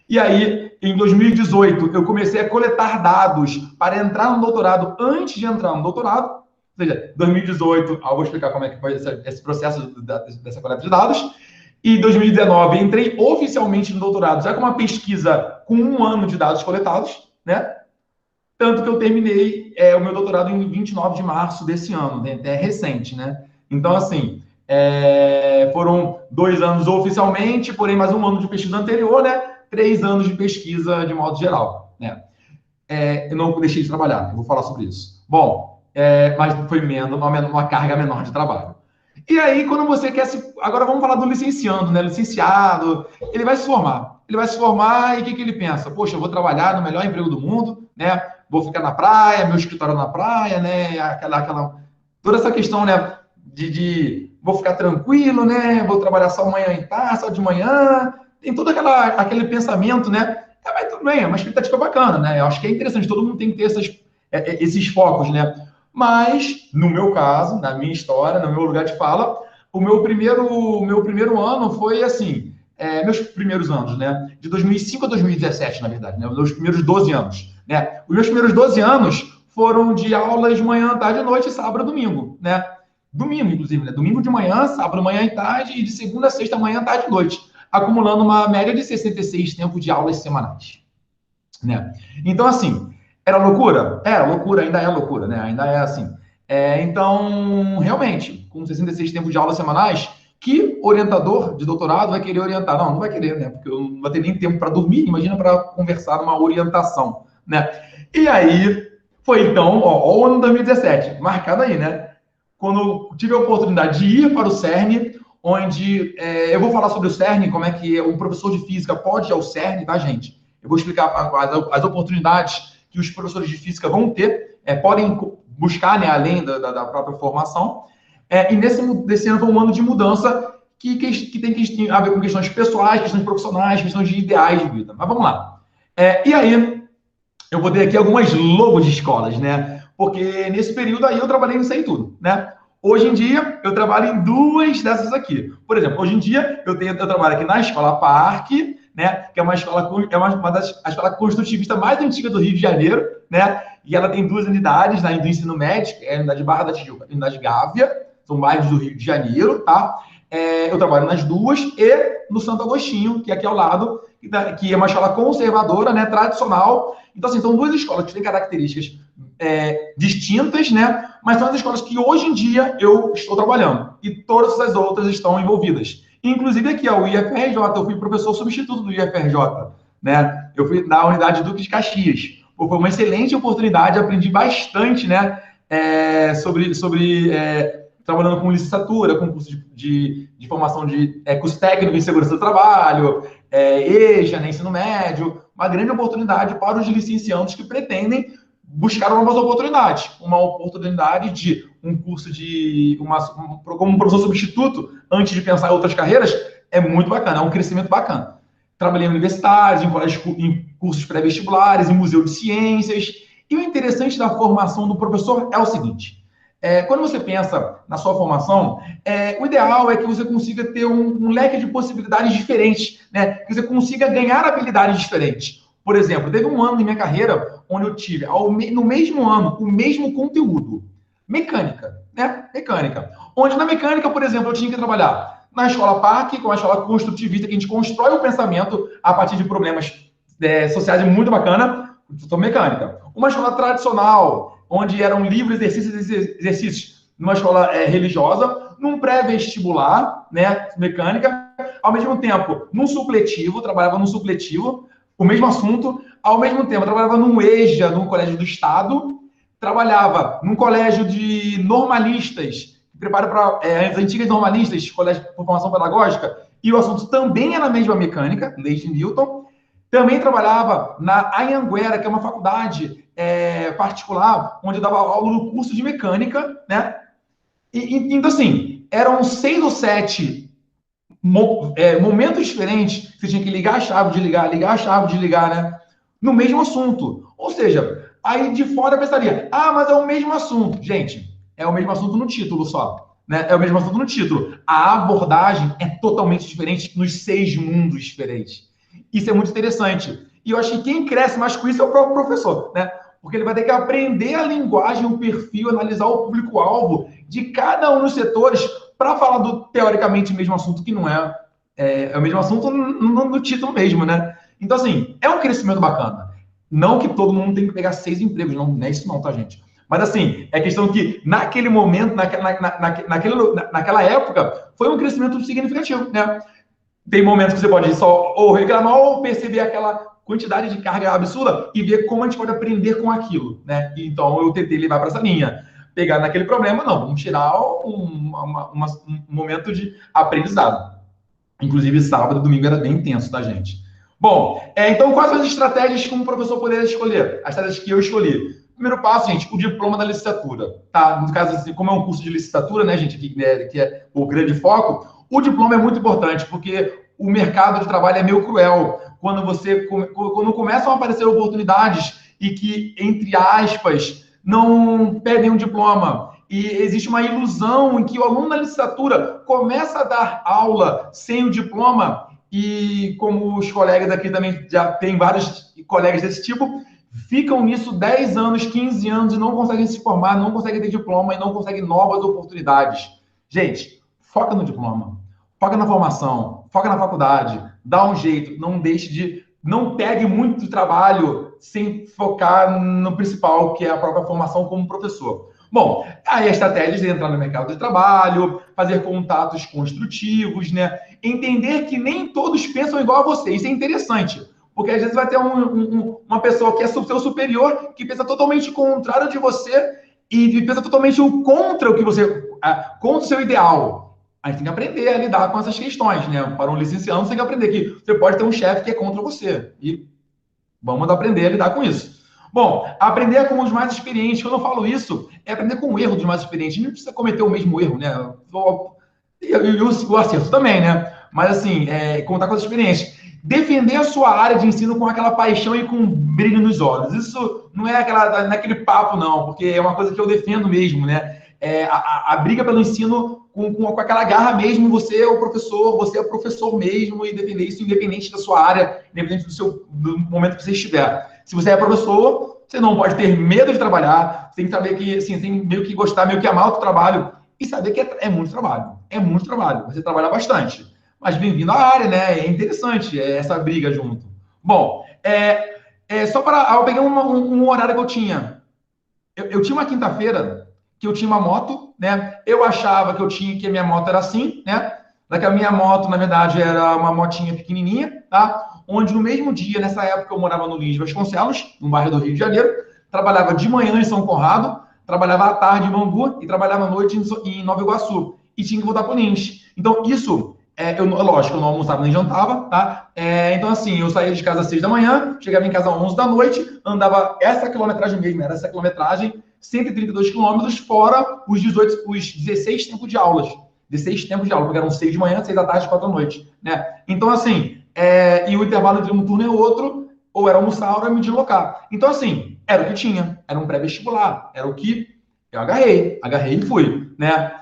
E aí, em 2018, eu comecei a coletar dados para entrar no doutorado antes de entrar no doutorado. Ou seja, 2018, eu vou explicar como é que foi esse processo dessa coleta de dados. E em 2019, entrei oficialmente no doutorado, já com uma pesquisa com 1 ano de dados coletados, né? Tanto que eu terminei o meu doutorado em 29 de março desse ano, né? É recente, né? Então, assim, foram 2 anos oficialmente, porém mais 1 ano de pesquisa anterior, né? 3 anos de pesquisa de modo geral, né? Eu não deixei de trabalhar, eu vou falar sobre isso. Bom, mas foi uma carga menor de trabalho. E aí, quando você quer se... Agora vamos falar do licenciando, né? Licenciado, ele vai se formar. Ele vai se formar e o que ele pensa? Poxa, eu vou trabalhar no melhor emprego do mundo, né? Vou ficar na praia, meu escritório na praia, né? Toda essa questão, né? Vou ficar tranquilo, né? Vou trabalhar só amanhã em tarde, só de manhã. Tem todo aquele pensamento, né? Mas tudo bem, é uma expectativa bacana, né? Eu acho que é interessante, todo mundo tem que ter esses focos, né? Mas, no meu caso, na minha história, no meu lugar de fala, o meu primeiro ano foi assim, meus primeiros anos, né? De 2005 a 2017, na verdade, né? Os meus primeiros 12 anos, né? Os meus primeiros 12 anos foram de aulas de manhã, tarde e noite, sábado e domingo, né? Domingo, inclusive, né? Domingo de manhã, sábado, manhã e tarde, e de segunda a sexta, manhã, tarde e noite, acumulando uma média de 66 tempos de aulas semanais, né? Então, assim, era loucura? Era loucura, ainda é loucura, né? Ainda é assim. Então, realmente, com 66 tempos de aulas semanais, que orientador de doutorado vai querer orientar? Não vai querer, né? Porque eu não vai ter nem tempo para dormir, imagina para conversar numa orientação, né? E aí, foi então, o ano 2017, marcado aí, né? Quando eu tive a oportunidade de ir para o CERN, onde eu vou falar sobre o CERN, como é que um professor de física pode ir ao CERN, tá, gente? Eu vou explicar as oportunidades que os professores de física vão ter, podem buscar, né, além da própria formação. E nesse ano foi um ano de mudança que tem a ver com questões pessoais, questões profissionais, questões de ideais de vida. Mas vamos lá. E aí, eu botei aqui algumas logos de escolas, né? Porque nesse período aí eu trabalhei nisso aí tudo, né? Hoje em dia, eu trabalho em 2 dessas aqui. Por exemplo, hoje em dia, eu trabalho aqui na Escola Parque, né? Que é uma escola, a escola construtivista mais antiga do Rio de Janeiro, né? E ela tem 2 unidades do ensino médio, a unidade Barra da Tijuca e a unidade Gávea, são bairros do Rio de Janeiro, tá? Eu trabalho nas 2 e no Santo Agostinho, que é aqui ao lado, que é uma escola conservadora, né? Tradicional. Então, assim, são 2 escolas que têm características distintas, né? Mas são as escolas que hoje em dia eu estou trabalhando. E todas as outras estão envolvidas. Inclusive aqui, o IFRJ, eu fui professor substituto do IFRJ, né? Eu fui na unidade Duque de Caxias. foi uma excelente oportunidade, aprendi bastante, né, sobre trabalhando com licenciatura, com curso de formação de curso técnico em segurança do trabalho, EJA, né, ensino médio, uma grande oportunidade para os licenciandos que pretendem buscar novas oportunidades. Uma oportunidade de um curso como um professor substituto, antes de pensar em outras carreiras, é muito bacana, é um crescimento bacana. Trabalhei em universidades, em cursos pré-vestibulares, em museu de ciências. E o interessante da formação do professor é o seguinte: quando você pensa na sua formação, o ideal é que você consiga ter um leque de possibilidades diferentes, né? Que você consiga ganhar habilidades diferentes. Por exemplo, teve um ano em minha carreira onde eu tive, no mesmo ano, o mesmo conteúdo. Mecânica, né? Mecânica. Onde na mecânica, por exemplo, eu tinha que trabalhar na escola PAC, com a escola construtivista, que a gente constrói o pensamento a partir de problemas sociais muito bacana, professor mecânica. Uma escola tradicional, onde eram livros, exercícios numa escola religiosa, num pré-vestibular, né, mecânica, ao mesmo tempo, num supletivo, trabalhava num supletivo, o mesmo assunto, ao mesmo tempo, trabalhava num EJA, num colégio do Estado, trabalhava num colégio de normalistas, preparo para as antigas normalistas, colégio de formação pedagógica, e o assunto também é na mesma mecânica, Leigh de Newton. Também trabalhava na Anhanguera, que é uma faculdade particular, onde eu dava aula no curso de mecânica, né? Então, assim, eram 6 ou 7 momentos diferentes, você tinha que ligar a chave de ligar a chave de ligar, né? No mesmo assunto. Ou seja, aí de fora eu pensaria, mas é o mesmo assunto. Gente, é o mesmo assunto no título só, né? É o mesmo assunto no título. A abordagem é totalmente diferente nos 6 mundos diferentes. Isso é muito interessante. E eu acho que quem cresce mais com isso é o próprio professor, né? Porque ele vai ter que aprender a linguagem, o perfil, analisar o público-alvo de cada um dos setores para falar do, teoricamente, mesmo assunto, que não é o mesmo assunto no título mesmo, né? Então, assim, é um crescimento bacana. Não que todo mundo tem que pegar 6 empregos, não é isso não, tá, gente? Mas, assim, é questão que, naquele momento, naquela época, foi um crescimento significativo, né? Tem momentos que você pode só ou reclamar ou perceber aquela quantidade de carga absurda e ver como a gente pode aprender com aquilo, né? Então, eu tentei levar para essa linha. Pegar naquele problema, não. Vamos tirar um momento de aprendizado. Inclusive, sábado e domingo era bem intenso, tá, gente? Bom, então, quais são as estratégias que um professor poderia escolher? As estratégias que eu escolhi. Primeiro passo, gente, o diploma da licenciatura, tá? No caso, assim, como é um curso de licenciatura, né, gente, que é o grande foco, o diploma é muito importante, porque o mercado de trabalho é meio cruel. Quando começam a aparecer oportunidades e que, entre aspas, não pedem um diploma. E existe uma ilusão em que o aluno da licenciatura começa a dar aula sem o diploma, e como os colegas aqui também já tem vários colegas desse tipo, ficam nisso 10 anos, 15 anos e não conseguem se formar, não conseguem ter diploma e não conseguem novas oportunidades. Gente, foca no diploma, foca na formação, foca na faculdade, dá um jeito, não pegue muito trabalho sem focar no principal, que é a própria formação como professor. Bom, aí a estratégia de entrar no mercado de trabalho, fazer contatos construtivos, né? Entender que nem todos pensam igual a você. Isso é interessante, porque às vezes vai ter uma pessoa que é seu superior, que pensa totalmente contrário de você e pensa totalmente contra contra o seu ideal. A gente tem que aprender a lidar com essas questões, né? Para um licenciado, você tem que aprender que você pode ter um chefe que é contra você. E vamos aprender a lidar com isso. Bom, aprender com os mais experientes. Quando eu falo isso, é aprender com o erro dos mais experientes. Não precisa cometer o mesmo erro, né? E o acerto também, né? Mas, assim, contar com as experiências. Defender a sua área de ensino com aquela paixão e com brilho nos olhos. Isso não é aquele papo, não, porque é uma coisa que eu defendo mesmo, né? A briga pelo ensino com aquela garra mesmo, você é o professor, você é o professor mesmo, e defender isso independente da sua área, independente do momento que você estiver. Se você é professor, você não pode ter medo de trabalhar, você tem que saber que, assim, tem meio que gostar, meio que amar o trabalho, e saber que é muito trabalho. É muito trabalho, você trabalha bastante. Mas bem-vindo à área, né? É interessante essa briga junto. Bom, só para... Eu peguei um horário que eu tinha. Eu tinha uma quinta-feira que eu tinha uma moto, né? Eu achava que a minha moto era assim, né? Que a minha moto, na verdade, era uma motinha pequenininha, tá? onde no mesmo dia, nessa época, eu morava no Lins de Vasconcelos, no bairro do Rio de Janeiro, trabalhava de manhã em São Conrado, trabalhava à tarde em Bangu e trabalhava à noite em Nova Iguaçu. E tinha que voltar para o Lins. Então, isso, lógico, eu não almoçava nem jantava, tá? Então, assim, eu saía de casa às 6 da manhã, chegava em casa às 11 da noite, andava essa quilometragem mesmo, era essa quilometragem, 132 quilômetros, fora os 16 tempos de aulas. 16 tempos de aula, porque eram 6 de manhã, 6 da tarde, 4 da noite, né? Então, assim, e o intervalo entre um turno e outro, ou era almoçar, ou era me deslocar. Então, assim, era o que tinha, era um pré-vestibular, era o que eu agarrei e fui, né?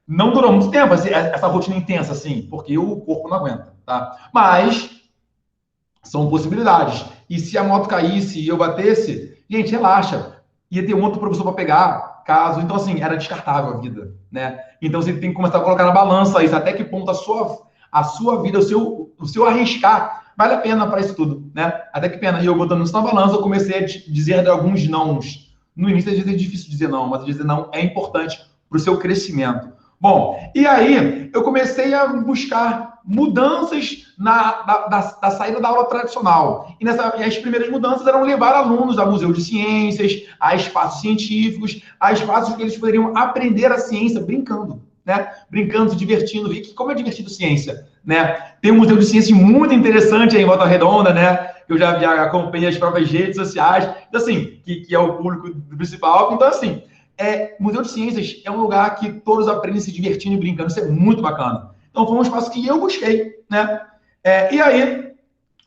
Não durou muito tempo essa rotina intensa, assim, porque o corpo não aguenta, tá? Mas são possibilidades. E se a moto caísse e eu batesse, gente, relaxa. Ia ter um outro professor para pegar, caso. Então, assim, era descartável a vida, né? Então, você tem que começar a colocar na balança isso, até que ponto a sua vida, o seu arriscar, vale a pena para isso tudo, né? Até que pena. E eu botando isso na balança, eu comecei a dizer alguns nãos. No início, às vezes é difícil dizer não, mas dizer não é importante para o seu crescimento. Bom, e aí eu comecei a buscar mudanças da saída da aula tradicional. E as primeiras mudanças eram levar alunos a museu de ciências, a espaços científicos, a espaços que eles poderiam aprender a ciência brincando, né? Brincando, se divertindo. E como é divertido ciência, né? Tem um museu de ciências muito interessante aí em Volta Redonda, né? Eu já acompanhei as próprias redes sociais, então, assim, que é o público principal. Então, assim, Museu de Ciências é um lugar que todos aprendem se divertindo e brincando. Isso é muito bacana. Então, foi um espaço que eu busquei, né? E aí,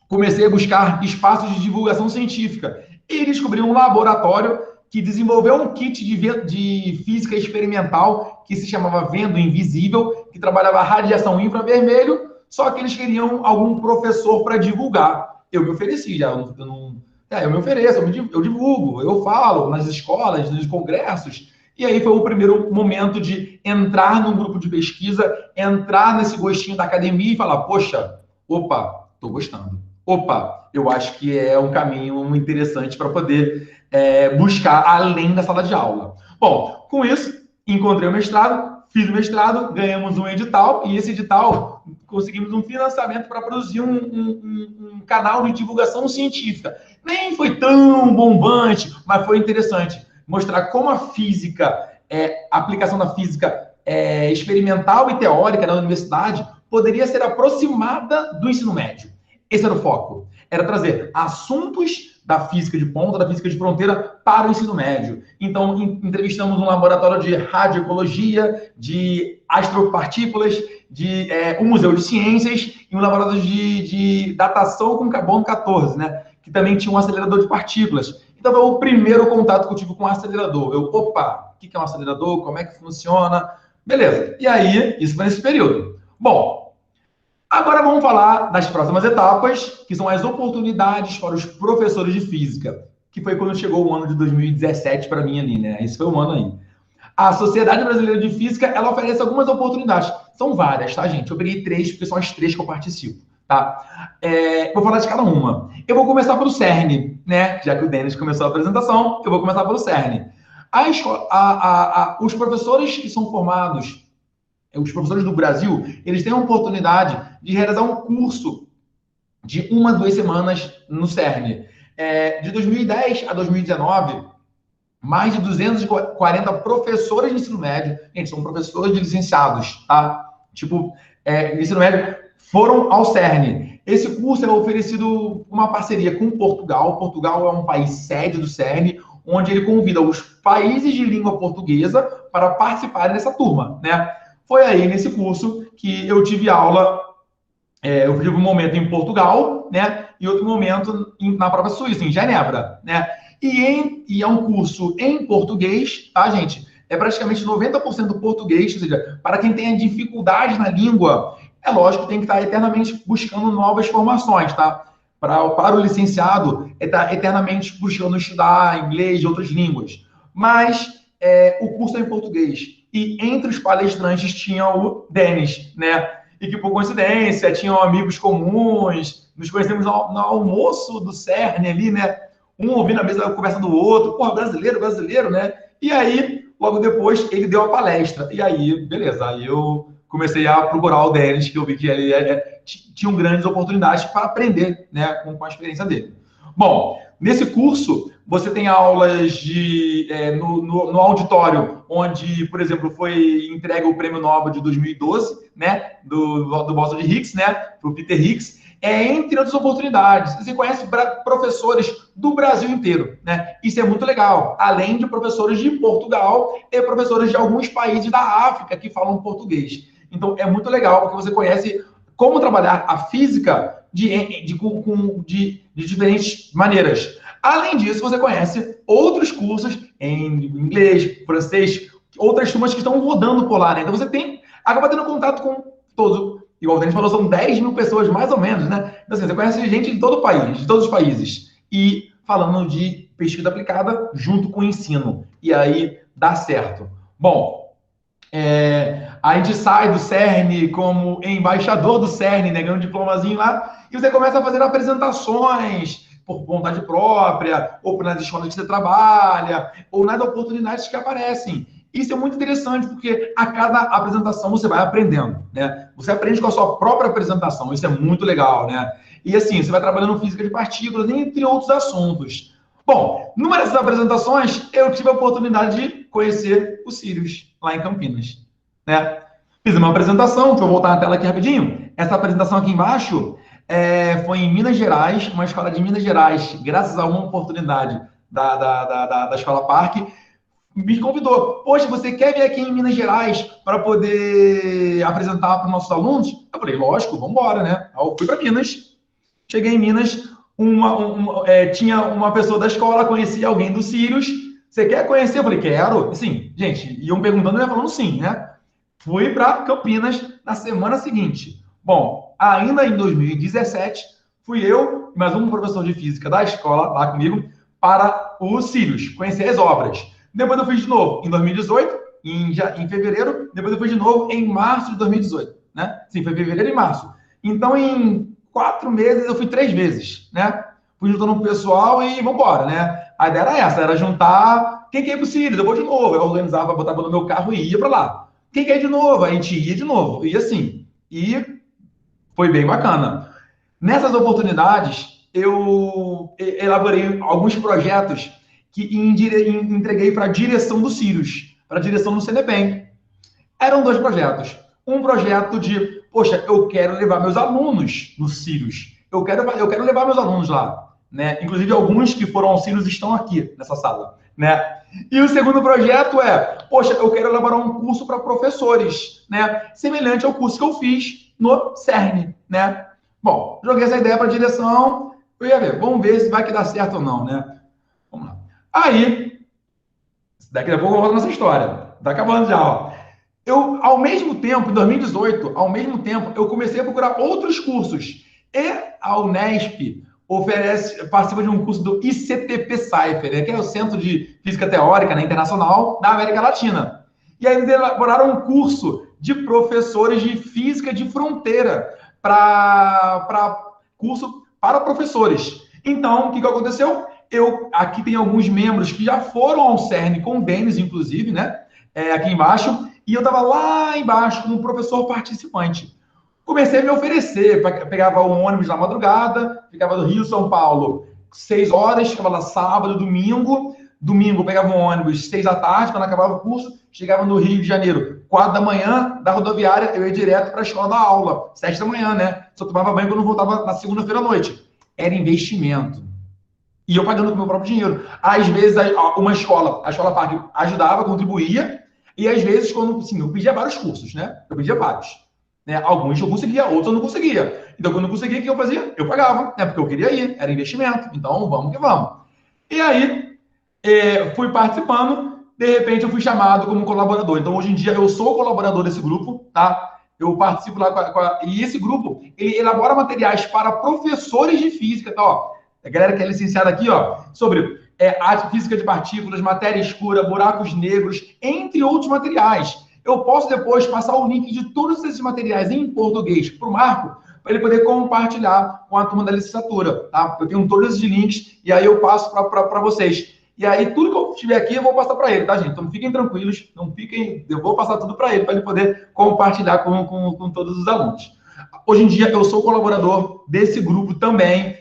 comecei a buscar espaços de divulgação científica. E descobri um laboratório que desenvolveu um kit de física experimental que se chamava Vendo Invisível, que trabalhava radiação infravermelho, só que eles queriam algum professor para divulgar. Eu me ofereci já, eu me ofereço, eu divulgo, eu falo nas escolas, nos congressos. E aí foi o primeiro momento de entrar num grupo de pesquisa, entrar nesse gostinho da academia e falar, poxa, opa, estou gostando. Opa, eu acho que é um caminho interessante para poder buscar além da sala de aula. Bom, com isso, encontrei o mestrado, fiz o mestrado, ganhamos um edital, e esse edital conseguimos um financiamento para produzir um canal de divulgação científica. Nem foi tão bombante, mas foi interessante mostrar como a física, a aplicação da física experimental e teórica na universidade poderia ser aproximada do ensino médio. Esse era o foco. Era trazer assuntos da física de ponta, da física de fronteira para o ensino médio. Então, entrevistamos um laboratório de radioecologia, de astropartículas, de um museu de ciências e um laboratório de datação com carbono 14, né? Que também tinha um acelerador de partículas. Então, foi o primeiro contato que eu tive com o acelerador. Opa, o que é um acelerador? Como é que funciona? Beleza. E aí, isso foi nesse período. Bom, agora vamos falar das próximas etapas, que são as oportunidades para os professores de física, que foi quando chegou o ano de 2017 para mim ali, né? Esse foi o ano aí. A Sociedade Brasileira de Física, ela oferece algumas oportunidades. São várias, tá, gente? Eu peguei 3, porque são as 3 que eu participo, tá? Vou falar de cada uma. Eu vou começar pelo CERN, né? Já que o Denis começou a apresentação, eu vou começar pelo CERN. Os professores que são formados, os professores do Brasil, eles têm a oportunidade de realizar um curso de 1 a 2 semanas no CERN. De 2010 a 2019, mais de 240 professores de ensino médio, gente, são professores de licenciados, tá? Tipo, de ensino médio, foram ao CERN. Esse curso é oferecido uma parceria com Portugal. Portugal é um país sede do CERN, onde ele convida os países de língua portuguesa para participarem dessa turma, né? Foi aí, nesse curso, que eu tive aula, eu tive um momento em Portugal, né? E outro momento na própria Suíça, em Genebra, né? E é um curso em português, tá, gente? É praticamente 90% português, ou seja, para quem tem dificuldade na língua, é lógico que tem que estar eternamente buscando novas formações, tá? Para o licenciado, estar eternamente buscando estudar inglês e outras línguas. Mas o curso é em português. E entre os palestrantes tinha o Denis, né? E que, por coincidência, tinham amigos comuns, nos conhecemos no almoço do CERN ali, né? Um ouvindo a mesa conversa do outro, porra, brasileiro, né? E aí, logo depois, ele deu a palestra. E aí, beleza, aí eu comecei a procurar o Denis, que eu vi que ele tinha grandes oportunidades para aprender, né, com a experiência dele. Bom, nesse curso, você tem aulas no auditório, onde, por exemplo, foi entregue o Prêmio Nobel de 2012, né, do Boston de Hicks, né, para o Peter Hicks, entre outras oportunidades. Você conhece professores do Brasil inteiro, né? Isso é muito legal. Além de professores de Portugal e professores de alguns países da África que falam português. Então, é muito legal, porque você conhece como trabalhar a física de diferentes maneiras. Além disso, você conhece outros cursos em inglês, francês, outras turmas que estão rodando por lá, né? Então, você acaba tendo contato com todos. Igual a gente falou, são 10 mil pessoas, mais ou menos, né? Então, assim, você conhece gente de todo o país, de todos os países. E falando de pesquisa aplicada junto com o ensino. E aí, dá certo. Bom, a gente sai do CERN como embaixador do CERN, né? Ganha um diplomazinho lá. E você começa a fazer apresentações por vontade própria, ou nas escolas que você trabalha, ou nas oportunidades que aparecem. Isso é muito interessante, porque a cada apresentação você vai aprendendo, né? Você aprende com a sua própria apresentação, isso é muito legal, né? E assim, você vai trabalhando física de partículas, entre outros assuntos. Bom, numa dessas apresentações, eu tive a oportunidade de conhecer o Sirius, lá em Campinas, né? Fiz uma apresentação, deixa eu voltar na tela aqui rapidinho. Essa apresentação aqui embaixo foi em Minas Gerais, uma escola de Minas Gerais, graças a uma oportunidade da Escola Parque, me convidou. Poxa, você quer vir aqui em Minas Gerais para poder apresentar para os nossos alunos? Eu falei, lógico, vamos embora, né? Aí eu fui para Minas. Cheguei em Minas, tinha uma pessoa da escola, conhecia alguém do Sirius. Você quer conhecer? Eu falei, quero. Assim, gente, iam perguntando, eu ia falando sim, né? Fui para Campinas na semana seguinte. Bom, ainda em 2017, fui eu e mais um professor de física da escola lá comigo para o Sirius, conhecer as obras. Depois eu fiz de novo em 2018, em fevereiro. Depois eu fiz de novo em março de 2018, né? Sim, foi fevereiro e março. Então, em 4 meses, eu fui 3 vezes, né? Fui juntando o pessoal e vamos embora, né? A ideia era essa, era juntar quem quer ir pro Sirius, eu vou de novo. Eu organizava, botava no meu carro e ia para lá. Quem quer ir de novo? A gente ia de novo. E assim, e foi bem bacana. Nessas oportunidades, eu elaborei alguns projetos que entreguei para a direção do Sirius, para a direção do CNPEM. Eram 2 projetos. Um projeto de, poxa, eu quero levar meus alunos no Sirius. Eu quero levar meus alunos lá, né? Inclusive, alguns que foram ao Sirius estão aqui, nessa sala, né? E o segundo projeto poxa, eu quero elaborar um curso para professores, né? Semelhante ao curso que eu fiz no CERN, né? Bom, joguei essa ideia para a direção, eu ia ver, vamos ver se vai que dá certo ou não, né? Vamos lá. Aí, daqui a pouco eu volto nessa história. Tá acabando já, ó. Eu, ao mesmo tempo, em 2018, eu comecei a procurar outros cursos. E a Unesp participa de um curso do ICTP-Cypher, né, que é o Centro de Física Teórica, né, Internacional da América Latina. E aí eles elaboraram um curso de professores de Física de Fronteira para curso para professores. Então, o que aconteceu? Aqui tem alguns membros que já foram ao CERN com o Denis, inclusive, né? Aqui embaixo. E eu estava lá embaixo como professor participante. Comecei a me oferecer, pegava um ônibus na madrugada, ficava do Rio, São Paulo, 6 horas, ficava lá sábado, domingo. Domingo pegava um ônibus 6 da tarde, quando acabava o curso, chegava no Rio de Janeiro, 4 da manhã, da rodoviária, eu ia direto para a escola da aula, 7 da manhã, né? Só tomava banho quando voltava na segunda-feira à noite. Era investimento. E eu pagando com o meu próprio dinheiro. Às vezes, a escola Parque ajudava, contribuía, e às vezes, quando, assim, eu pedia vários cursos, né? Eu pedia vários. Né? Alguns eu conseguia, outros eu não conseguia. Então, quando eu conseguia, o que eu fazia? Eu pagava, né? Porque eu queria ir, era investimento. Então, vamos que vamos. E aí, fui participando, de repente eu fui chamado como colaborador. Então, hoje em dia, eu sou colaborador desse grupo, tá? Eu participo lá e esse grupo, ele elabora materiais para professores de física, tá? Ó, a galera que é licenciada aqui, ó, sobre a física de partículas, matéria escura, buracos negros, entre outros materiais. Eu posso depois passar o link de todos esses materiais em português para o Marco, para ele poder compartilhar com a turma da licenciatura, tá? Eu tenho todos esses links e aí eu passo para vocês. E aí, tudo que eu tiver aqui, eu vou passar para ele, tá, gente? Então, fiquem tranquilos, não fiquem... Eu vou passar tudo para ele poder compartilhar com todos os alunos. Hoje em dia, eu sou colaborador desse grupo também,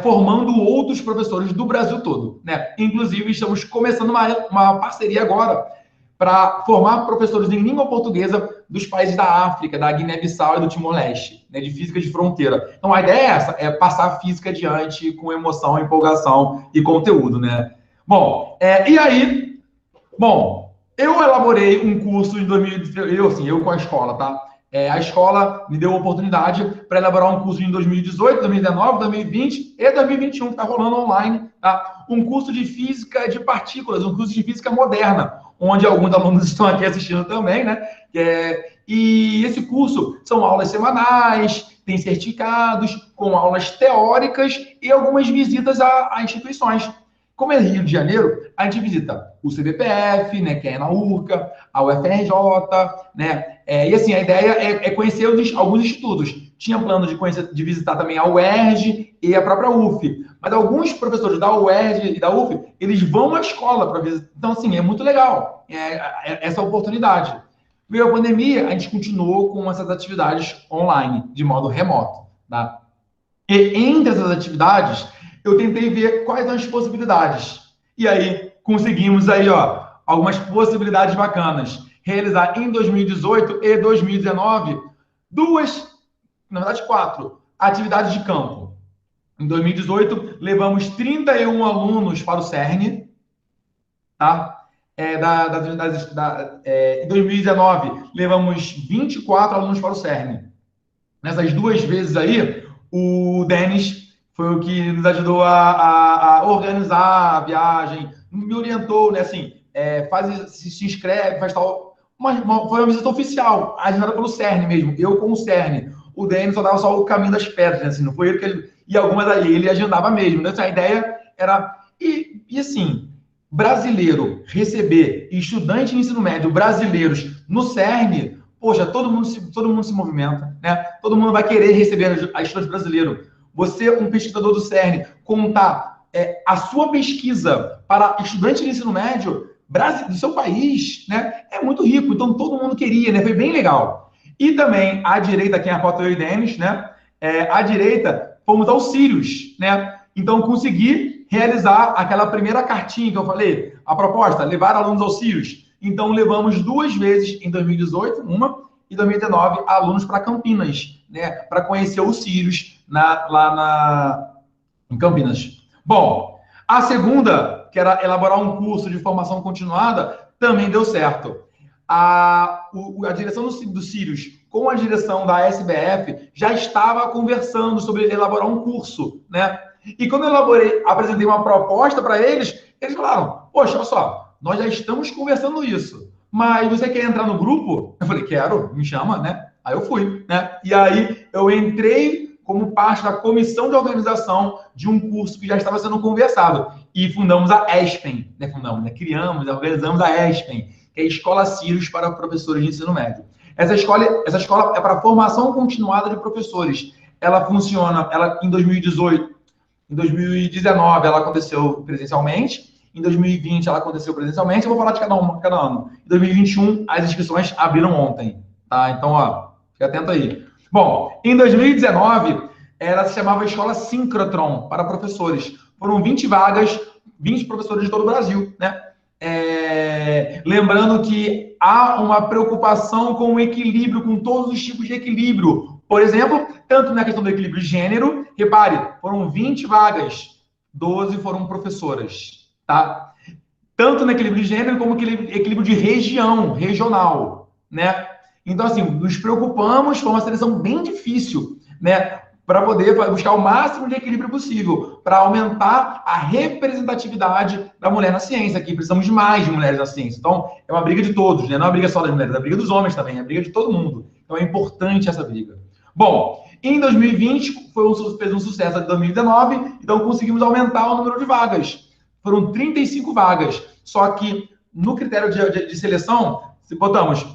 formando outros professores do Brasil todo, né? Inclusive, estamos começando uma parceria agora para formar professores em língua portuguesa dos países da África, da Guiné-Bissau e do Timor-Leste, né, de física de fronteira. Então, a ideia é essa, é passar a física adiante com emoção, empolgação e conteúdo, né? Bom, e aí, eu elaborei um curso em 2000, eu com a escola, tá? A escola me deu a oportunidade para elaborar um curso em 2018, 2019, 2020 e 2021, que está rolando online, tá? Um curso de física de partículas, um curso de física moderna, onde alguns alunos estão aqui assistindo também, né? E esse curso são aulas semanais, tem certificados, com aulas teóricas e algumas visitas a instituições. Como é Rio de Janeiro, a gente visita o CBPF, né, que é na URCA, a UFRJ, né? E assim, a ideia é conhecer alguns institutos. Tinha plano de visitar também a UERJ e a própria UF. Mas alguns professores da UERJ e da UF, eles vão à escola para visitar. Então, assim, é muito legal essa oportunidade. Veio a pandemia, a gente continuou com essas atividades online, de modo remoto, tá? E entre essas atividades, eu tentei ver quais são as possibilidades. E aí, conseguimos aí, ó, algumas possibilidades bacanas. Realizar em 2018 e 2019 na verdade 4, atividades de campo. Em 2018, levamos 31 alunos para o CERN, tá? Em 2019, levamos 24 alunos para o CERN. Nessas 2 vezes aí, o Denis foi o que nos ajudou a organizar a viagem, me orientou, né, assim, se inscreve, faz tal... foi uma visita oficial, agendada pelo CERN mesmo, eu com o CERN. O Denis só dava só o caminho das pedras, né, assim, não foi ele que ele... E algumas aí ele agendava mesmo, né? Então, a ideia era... E assim, brasileiro receber estudante de ensino médio brasileiros no CERN, poxa, todo mundo se movimenta, né? Todo mundo vai querer receber a estudante brasileiro. Você, um pesquisador do CERN, contar a sua pesquisa para estudante de ensino médio do seu país, né? É muito rico. Então, todo mundo queria, né? Foi bem legal. E também, à direita, aqui a foto eu e Denis, né? À direita, fomos ao Sirius, né? Então, consegui realizar aquela primeira cartinha que eu falei, a proposta, levar alunos ao Sirius. Então, levamos 2 vezes em 2018, uma, e 2019, alunos para Campinas, né? Para conhecer o Sirius em Campinas. Bom, a segunda, que era elaborar um curso de formação continuada, também deu certo. A direção do Sirius com a direção da SBF já estava conversando sobre elaborar um curso, né? E quando eu apresentei uma proposta para eles falaram, poxa, olha só, nós já estamos conversando isso, mas você quer entrar no grupo? Eu falei, quero, me chama, né? Aí eu fui, né? E aí eu entrei como parte da comissão de organização de um curso que já estava sendo conversado. E fundamos a ESPEN, né? Criamos, organizamos a ESPEN, que é a Escola Sirius para Professores de Ensino Médio. Essa escola é para formação continuada de professores. Ela funciona, em 2018, em 2019 ela aconteceu presencialmente, em 2020 ela aconteceu presencialmente, eu vou falar de cada ano. Em 2021, as inscrições abriram ontem, tá? Então, ó, fica atento aí. Bom, em 2019, ela se chamava Escola Synchrotron para professores. Foram 20 vagas, 20 professores de todo o Brasil, né? Lembrando que há uma preocupação com o equilíbrio, com todos os tipos de equilíbrio. Por exemplo, tanto na questão do equilíbrio de gênero, repare, foram 20 vagas, 12 foram professoras, tá? Tanto no equilíbrio de gênero como no equilíbrio de regional, né? Então, assim, nos preocupamos, foi uma seleção bem difícil, né? Para poder buscar o máximo de equilíbrio possível, para aumentar a representatividade da mulher na ciência, que precisamos de mais de mulheres na ciência. Então, é uma briga de todos, né? Não é uma briga só das mulheres, é uma briga dos homens também, é uma briga de todo mundo. Então, é importante essa briga. Bom, em 2020, fez um sucesso de 2019, então conseguimos aumentar o número de vagas. Foram 35 vagas, só que no critério de seleção,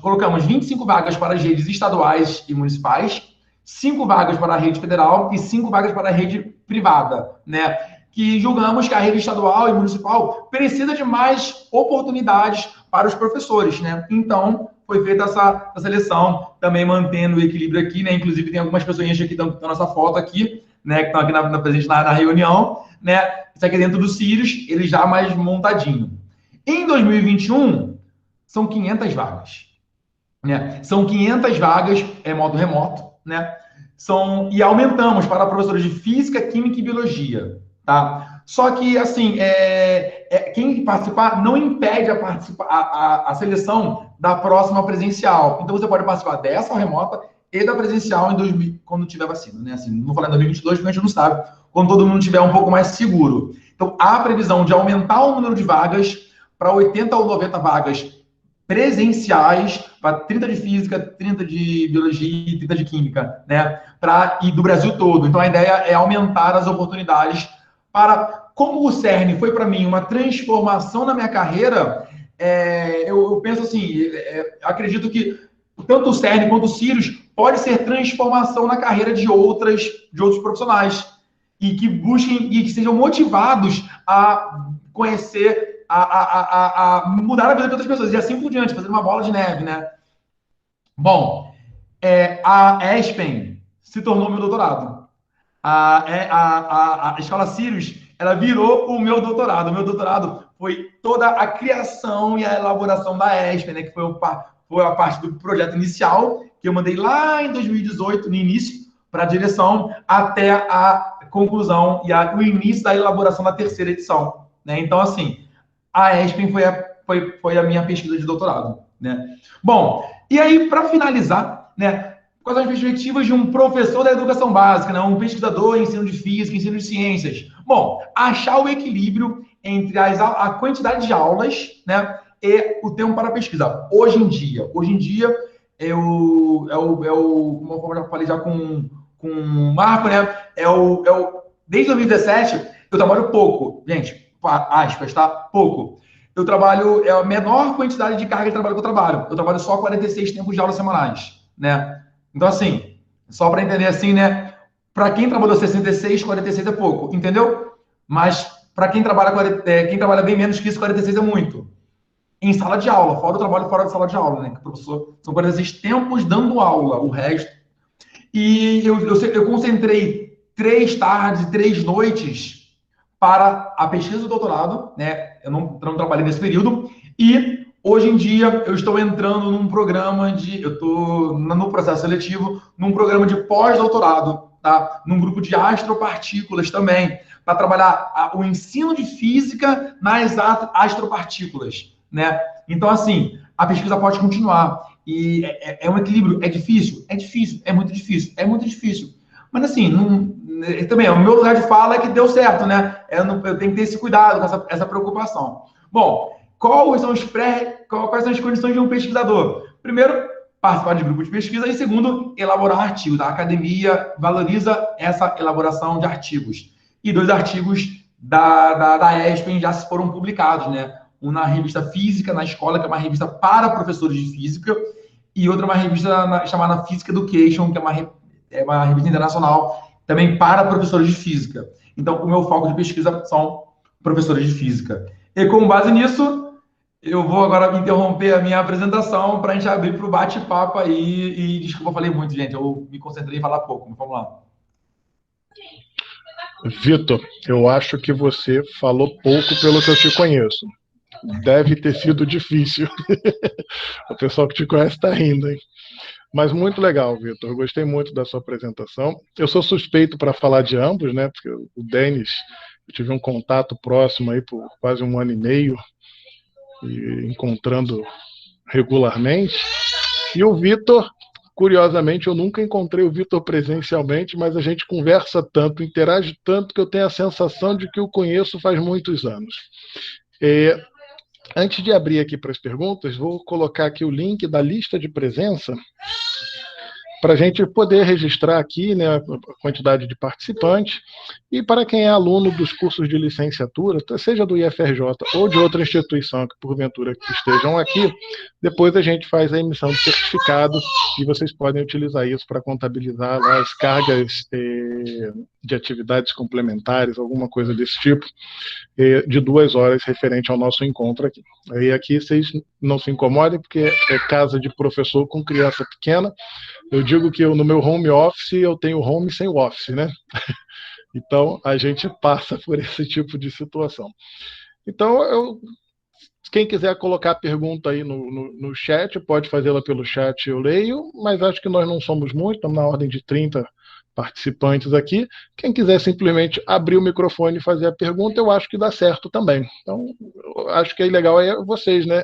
colocamos 25 vagas para as redes estaduais e municipais, 5 vagas para a rede federal e 5 vagas para a rede privada, né? que julgamos que a rede estadual e municipal precisa de mais oportunidades para os professores, né? Então, foi feita essa seleção, também mantendo o equilíbrio aqui, né? Inclusive, tem algumas pessoas aqui que estão na nossa foto aqui, né? Que estão aqui presente na reunião, né? Isso aqui dentro do Sirius, ele já mais montadinho. Em 2021, são 500 vagas, né? São 500 vagas, modo remoto, né? E aumentamos para professores de Física, Química e Biologia, tá? Só que, assim, quem participar não impede a seleção da próxima presencial. Então, você pode participar dessa remota e da presencial em 2000, quando tiver vacina, né? Assim, não vou falar em 2022, porque a gente não sabe, quando todo mundo estiver um pouco mais seguro. Então, há a previsão de aumentar o número de vagas para 80 ou 90 vagas presenciais, para 30 de Física, 30 de Biologia e 30 de Química, né? E do Brasil todo. Então, a ideia é aumentar as oportunidades para... Como o CERN foi, para mim, uma transformação na minha carreira, eu penso assim, acredito que tanto o CERN quanto o Sirius pode ser transformação na carreira de outros profissionais e que busquem e que sejam motivados a conhecer, a mudar a vida de outras pessoas e assim por diante, fazendo uma bola de neve, né? Bom, a ESPEN se tornou meu doutorado. A Escola Sirius, ela virou o meu doutorado. O meu doutorado foi toda a criação e a elaboração da ESPEN, né? Que foi a parte do projeto inicial, que eu mandei lá em 2018, no início, para a direção, até a conclusão e o início da elaboração da terceira edição, né? Então, assim, a ESPEN foi a minha pesquisa de doutorado, né? Bom, e aí, para finalizar, né? Quais são as perspectivas de um professor da educação básica, né? Um pesquisador em ensino de física, ensino de ciências? Bom, achar o equilíbrio entre a quantidade de aulas, né? E o tempo para pesquisa. Hoje em dia, como eu já falei já com o Marco, né? Desde 2017, eu trabalho pouco. Gente, aspas, tá? Pouco. Eu trabalho, a menor quantidade de carga de trabalho que eu trabalho. Eu trabalho só 46 tempos de aulas semanais, né? Então, assim, só para entender assim, né? Para quem trabalhou 66, 46 é pouco, entendeu? Mas para quem trabalha bem menos que isso, 46 é muito. Em sala de aula, fora o trabalho fora de sala de aula, né? Que o professor são 46 tempos dando aula, o resto. E eu concentrei 3 tardes, 3 noites para a pesquisa do doutorado, né? Eu não trabalhei nesse período. E hoje em dia eu estou entrando num programa eu estou no processo seletivo, num programa de pós-doutorado, tá? Num grupo de astropartículas também, para trabalhar o ensino de física nas astropartículas, né? Então, assim, a pesquisa pode continuar. E é um equilíbrio. É difícil? É difícil. É muito difícil. É muito difícil. Mas, assim, também, o meu lugar de fala é que deu certo, né? Eu tenho que ter esse cuidado, com essa preocupação. Bom, quais são as condições de um pesquisador? Primeiro, participar de grupo de pesquisa. E segundo, elaborar artigos. A academia valoriza essa elaboração de artigos. E 2 artigos da ESPEN já foram publicados, né? Um na revista Física na Escola, que é uma revista para professores de física, e outra uma revista chamada Physics Education, que é uma revista internacional também para professores de física. Então, o meu foco de pesquisa são professores de física. E com base nisso, eu vou agora interromper a minha apresentação para a gente abrir para o bate-papo aí. E desculpa, eu falei muito, gente. Eu me concentrei em falar pouco, mas vamos lá. Vitor, eu acho que você falou pouco pelo que eu te conheço. Deve ter sido difícil. O pessoal que te conhece está rindo, hein? Mas muito legal, Vitor. Eu gostei muito da sua apresentação. Eu sou suspeito para falar de ambos, né? Porque o Denis, eu tive um contato próximo aí por quase 1 ano e meio, e encontrando regularmente. E o Vitor, curiosamente, eu nunca encontrei o Vitor presencialmente, mas a gente conversa tanto, interage tanto, que eu tenho a sensação de que o conheço faz muitos anos. Antes de abrir aqui para as perguntas, vou colocar aqui o link da lista de presença para a gente poder registrar aqui, né, a quantidade de participantes, e para quem é aluno dos cursos de licenciatura, seja do IFRJ ou de outra instituição que porventura que estejam aqui, depois a gente faz a emissão de certificado e vocês podem utilizar isso para contabilizar lá as cargas de atividades complementares, alguma coisa desse tipo, de 2 horas referente ao nosso encontro aqui. Aí aqui vocês não se incomodem, porque é casa de professor com criança pequena. Eu digo que no meu home office eu tenho home sem office, né? Então a gente passa por esse tipo de situação. Então, quem quiser colocar pergunta aí no chat, pode fazê-la pelo chat, eu leio, mas acho que nós não somos muitos, estamos na ordem de 30 participantes aqui. Quem quiser simplesmente abrir o microfone e fazer a pergunta, eu acho que dá certo também. Então, eu acho que é legal é vocês, né?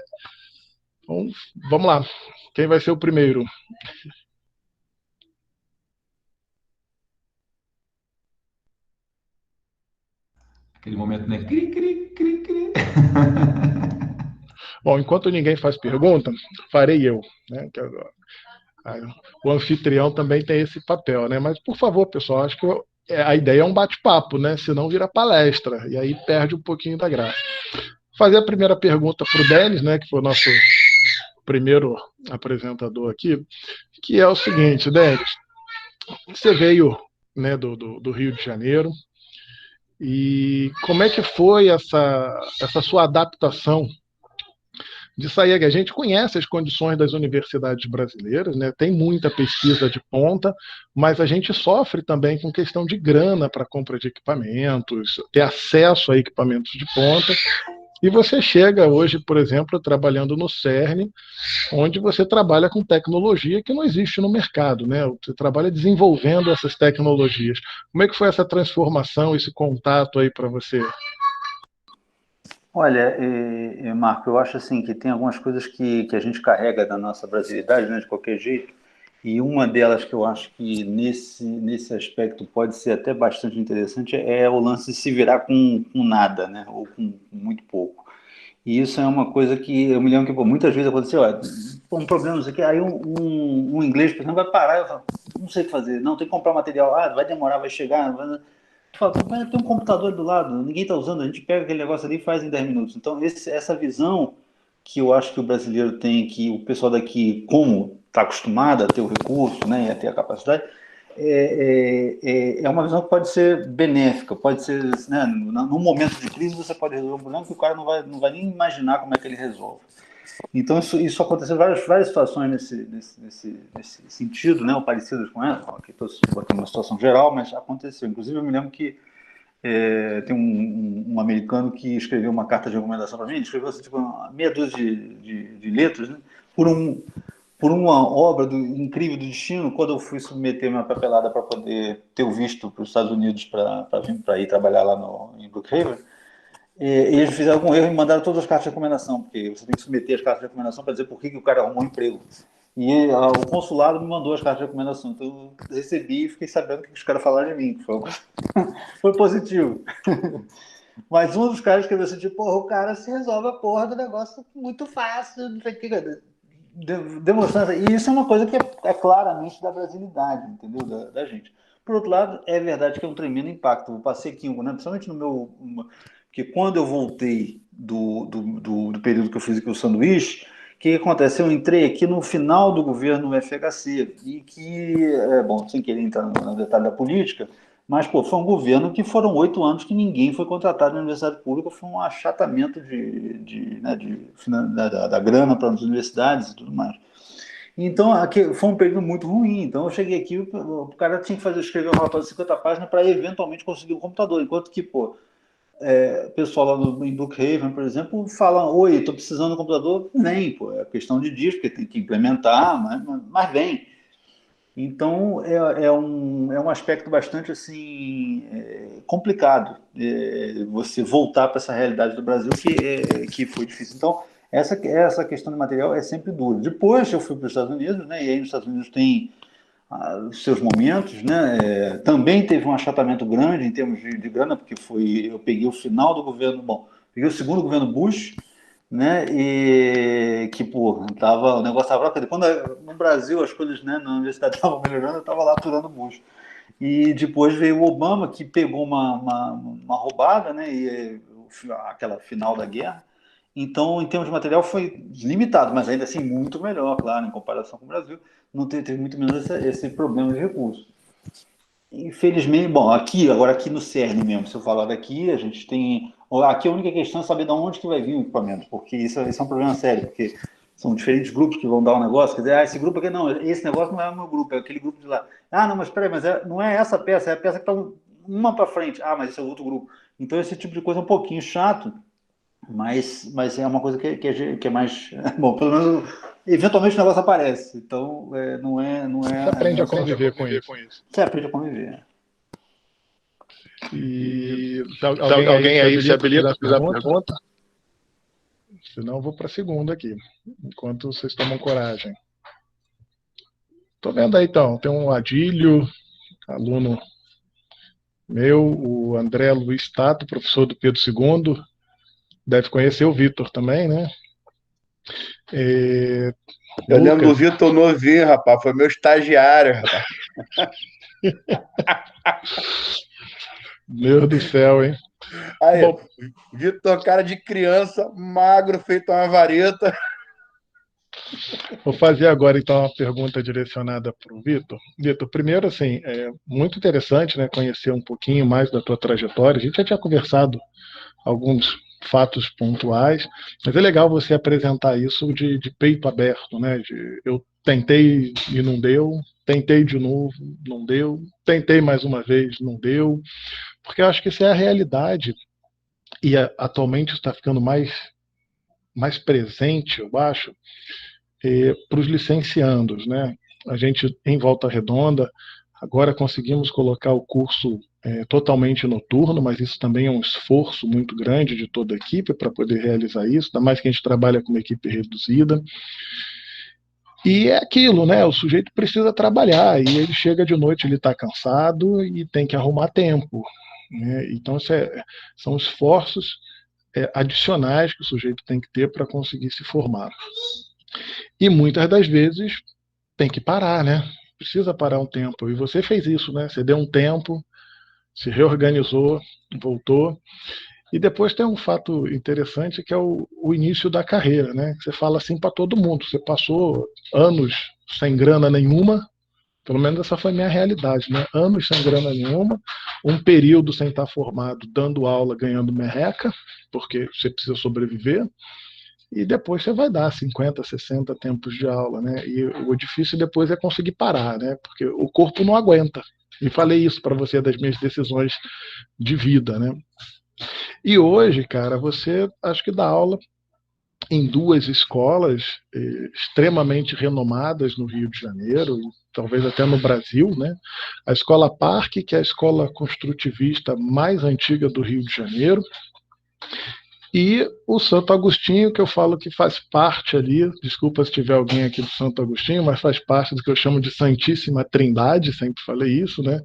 Então, vamos lá. Quem vai ser o primeiro? Aquele momento, né? Cri, cri, cri, cri. Bom, enquanto ninguém faz pergunta, farei eu, né? O anfitrião também tem esse papel, né? Mas, por favor, pessoal, acho que a ideia é um bate-papo, né? Senão vira palestra, e aí perde um pouquinho da graça. Fazer a primeira pergunta para o Denis, né? Que foi o nosso primeiro apresentador aqui, que é o seguinte, Denis, você veio, né, do Rio de Janeiro, e como é que foi essa sua adaptação de sair? A gente conhece as condições das universidades brasileiras, né? Tem muita pesquisa de ponta, mas a gente sofre também com questão de grana para compra de equipamentos, ter acesso a equipamentos de ponta. E você chega hoje, por exemplo, trabalhando no CERN, onde você trabalha com tecnologia que não existe no mercado, né? Você trabalha desenvolvendo essas tecnologias. Como é que foi essa transformação, esse contato aí para você? Olha, Marco, eu acho assim que tem algumas coisas que a gente carrega da nossa brasilidade, né, de qualquer jeito, e uma delas que eu acho que nesse aspecto pode ser até bastante interessante é o lance de se virar com nada, né, ou com muito pouco. E isso é uma coisa que eu me lembro que muitas vezes aconteceu, um problema, não sei o que, aí um inglês, por exemplo, vai parar e eu falo, não sei o que fazer, não, tem que comprar material, vai demorar, vai chegar, tu fala, mas tem um computador do lado, ninguém está usando, a gente pega aquele negócio ali e faz em 10 minutos. Então, essa visão que eu acho que o brasileiro tem, que o pessoal daqui, como está acostumado a ter o recurso, né, e a ter a capacidade, é uma visão que pode ser benéfica, pode ser, né, num momento de crise você pode resolver um problema que o cara não vai nem imaginar como é que ele resolve. Então, isso aconteceu em várias situações nesse sentido, né, ou parecidas com essa. Aqui estou botando uma situação geral, mas aconteceu. Inclusive, eu me lembro que tem um americano que escreveu uma carta de recomendação para mim, ele escreveu assim, tipo, meia dúzia de letras, né, por uma obra incrível do destino. Quando eu fui submeter minha papelada para poder ter o visto para os Estados Unidos para ir trabalhar lá em Brookhaven, eles fizeram algum erro e me mandaram todas as cartas de recomendação, porque você tem que submeter as cartas de recomendação para dizer por que o cara arrumou um emprego. E o consulado me mandou as cartas de recomendação, então eu recebi e fiquei sabendo o que os caras falaram de mim. Foi positivo. Mas um dos caras escreveu assim, tipo, porra, o cara se resolve a porra do negócio muito fácil, não sei o que, demonstrando. E isso é uma coisa que é claramente da brasilidade, entendeu? Da gente. Por outro lado, é verdade que é um tremendo impacto. Eu passei aqui, né, principalmente no meu... Porque quando eu voltei do período que eu fiz aqui o sanduíche, o que acontece? Eu entrei aqui no final do governo FHC, e que, bom, sem querer entrar no detalhe da política, mas, pô, foi um governo que foram 8 anos que ninguém foi contratado na universidade pública, foi um achatamento da grana para as universidades e tudo mais. Então, aqui foi um período muito ruim. Então, eu cheguei aqui, o cara tinha que escrever um relatório de 50 páginas para eventualmente conseguir um computador, enquanto que, pô, o pessoal lá em Brookhaven, por exemplo, fala, oi, estou precisando de um computador. Nem, pô, é questão de dias, porque tem que implementar, mas vem. Então, é um aspecto bastante assim, complicado, você voltar para essa realidade do Brasil que foi difícil. Então, essa questão de material é sempre dura. Depois eu fui para os Estados Unidos, né, e aí nos Estados Unidos tem os seus momentos, né? Também teve um achatamento grande em termos de grana, porque eu peguei o final do governo, peguei o segundo governo Bush, né? E que, pô, o negócio tava... Quando no Brasil as coisas, né, na universidade estavam melhorando, eu estava lá aturando Bush. E depois veio o Obama, que pegou uma roubada, né? E aquela final da guerra. Então, em termos de material, foi limitado, mas ainda assim muito melhor, claro, em comparação com o Brasil. Não teve muito menos esse problema de recursos. Infelizmente, bom, agora aqui no CERN mesmo, se eu falar daqui, a gente tem... Aqui a única questão é saber de onde que vai vir o equipamento, porque isso é um problema sério, porque são diferentes grupos que vão dar um negócio, quer dizer, esse grupo aqui, não, esse negócio não é o meu grupo, é aquele grupo de lá. Ah, não, mas peraí, mas não é essa peça, é a peça que está uma para frente. Ah, mas esse é outro grupo. Então esse tipo de coisa é um pouquinho chato, mas é uma coisa que é mais... Bom, pelo menos, eventualmente o negócio aparece, então não é... Você aprende a conviver com isso. Você aprende a conviver. E alguém aí se habilita para fazer a pergunta? Senão eu vou para a segunda aqui, enquanto vocês tomam coragem. Estou vendo aí, então, tem um Adílio, aluno meu, o André Luiz Tato, professor do Pedro II, deve conhecer o Vitor também, né? Eu lembro do Vitor novinho, rapaz, foi meu estagiário, rapaz. Meu Deus do céu, hein? Aí, bom, Vitor, cara de criança, magro, feito uma vareta. Vou fazer agora, então, uma pergunta direcionada para o Vitor. Vitor, primeiro, assim, é muito interessante, né, conhecer um pouquinho mais da tua trajetória. A gente já tinha conversado alguns fatos pontuais, mas é legal você apresentar isso de peito aberto, né? Eu tentei e não deu, tentei de novo, não deu, tentei mais uma vez, não deu, porque eu acho que isso é a realidade e atualmente está ficando mais presente, eu acho, para os licenciandos, né? A gente, em Volta Redonda, agora conseguimos colocar o curso totalmente noturno, mas isso também é um esforço muito grande de toda a equipe para poder realizar isso, ainda mais que a gente trabalha com uma equipe reduzida. E é aquilo, né? O sujeito precisa trabalhar, e ele chega de noite, ele está cansado e tem que arrumar tempo, né? Então, são esforços adicionais que o sujeito tem que ter para conseguir se formar. E muitas das vezes tem que parar, né? Precisa parar um tempo. E você fez isso, né? Você deu um tempo, se reorganizou, voltou. E depois tem um fato interessante que é o início da carreira, né? Você fala assim para todo mundo. Você passou anos sem grana nenhuma, pelo menos essa foi a minha realidade, né? Anos sem grana nenhuma, um período sem estar formado, dando aula, ganhando merreca, porque você precisa sobreviver. E depois você vai dar 50, 60 tempos de aula, né? E o difícil depois é conseguir parar, né? Porque o corpo não aguenta. E falei isso para você das minhas decisões de vida, né? E hoje, cara, você acho que dá aula em duas escolas extremamente renomadas no Rio de Janeiro, e talvez até no Brasil, né? A Escola Parque, que é a escola construtivista mais antiga do Rio de Janeiro, e o Santo Agostinho, que eu falo que faz parte ali, desculpa se tiver alguém aqui do Santo Agostinho, mas faz parte do que eu chamo de Santíssima Trindade, sempre falei isso, né?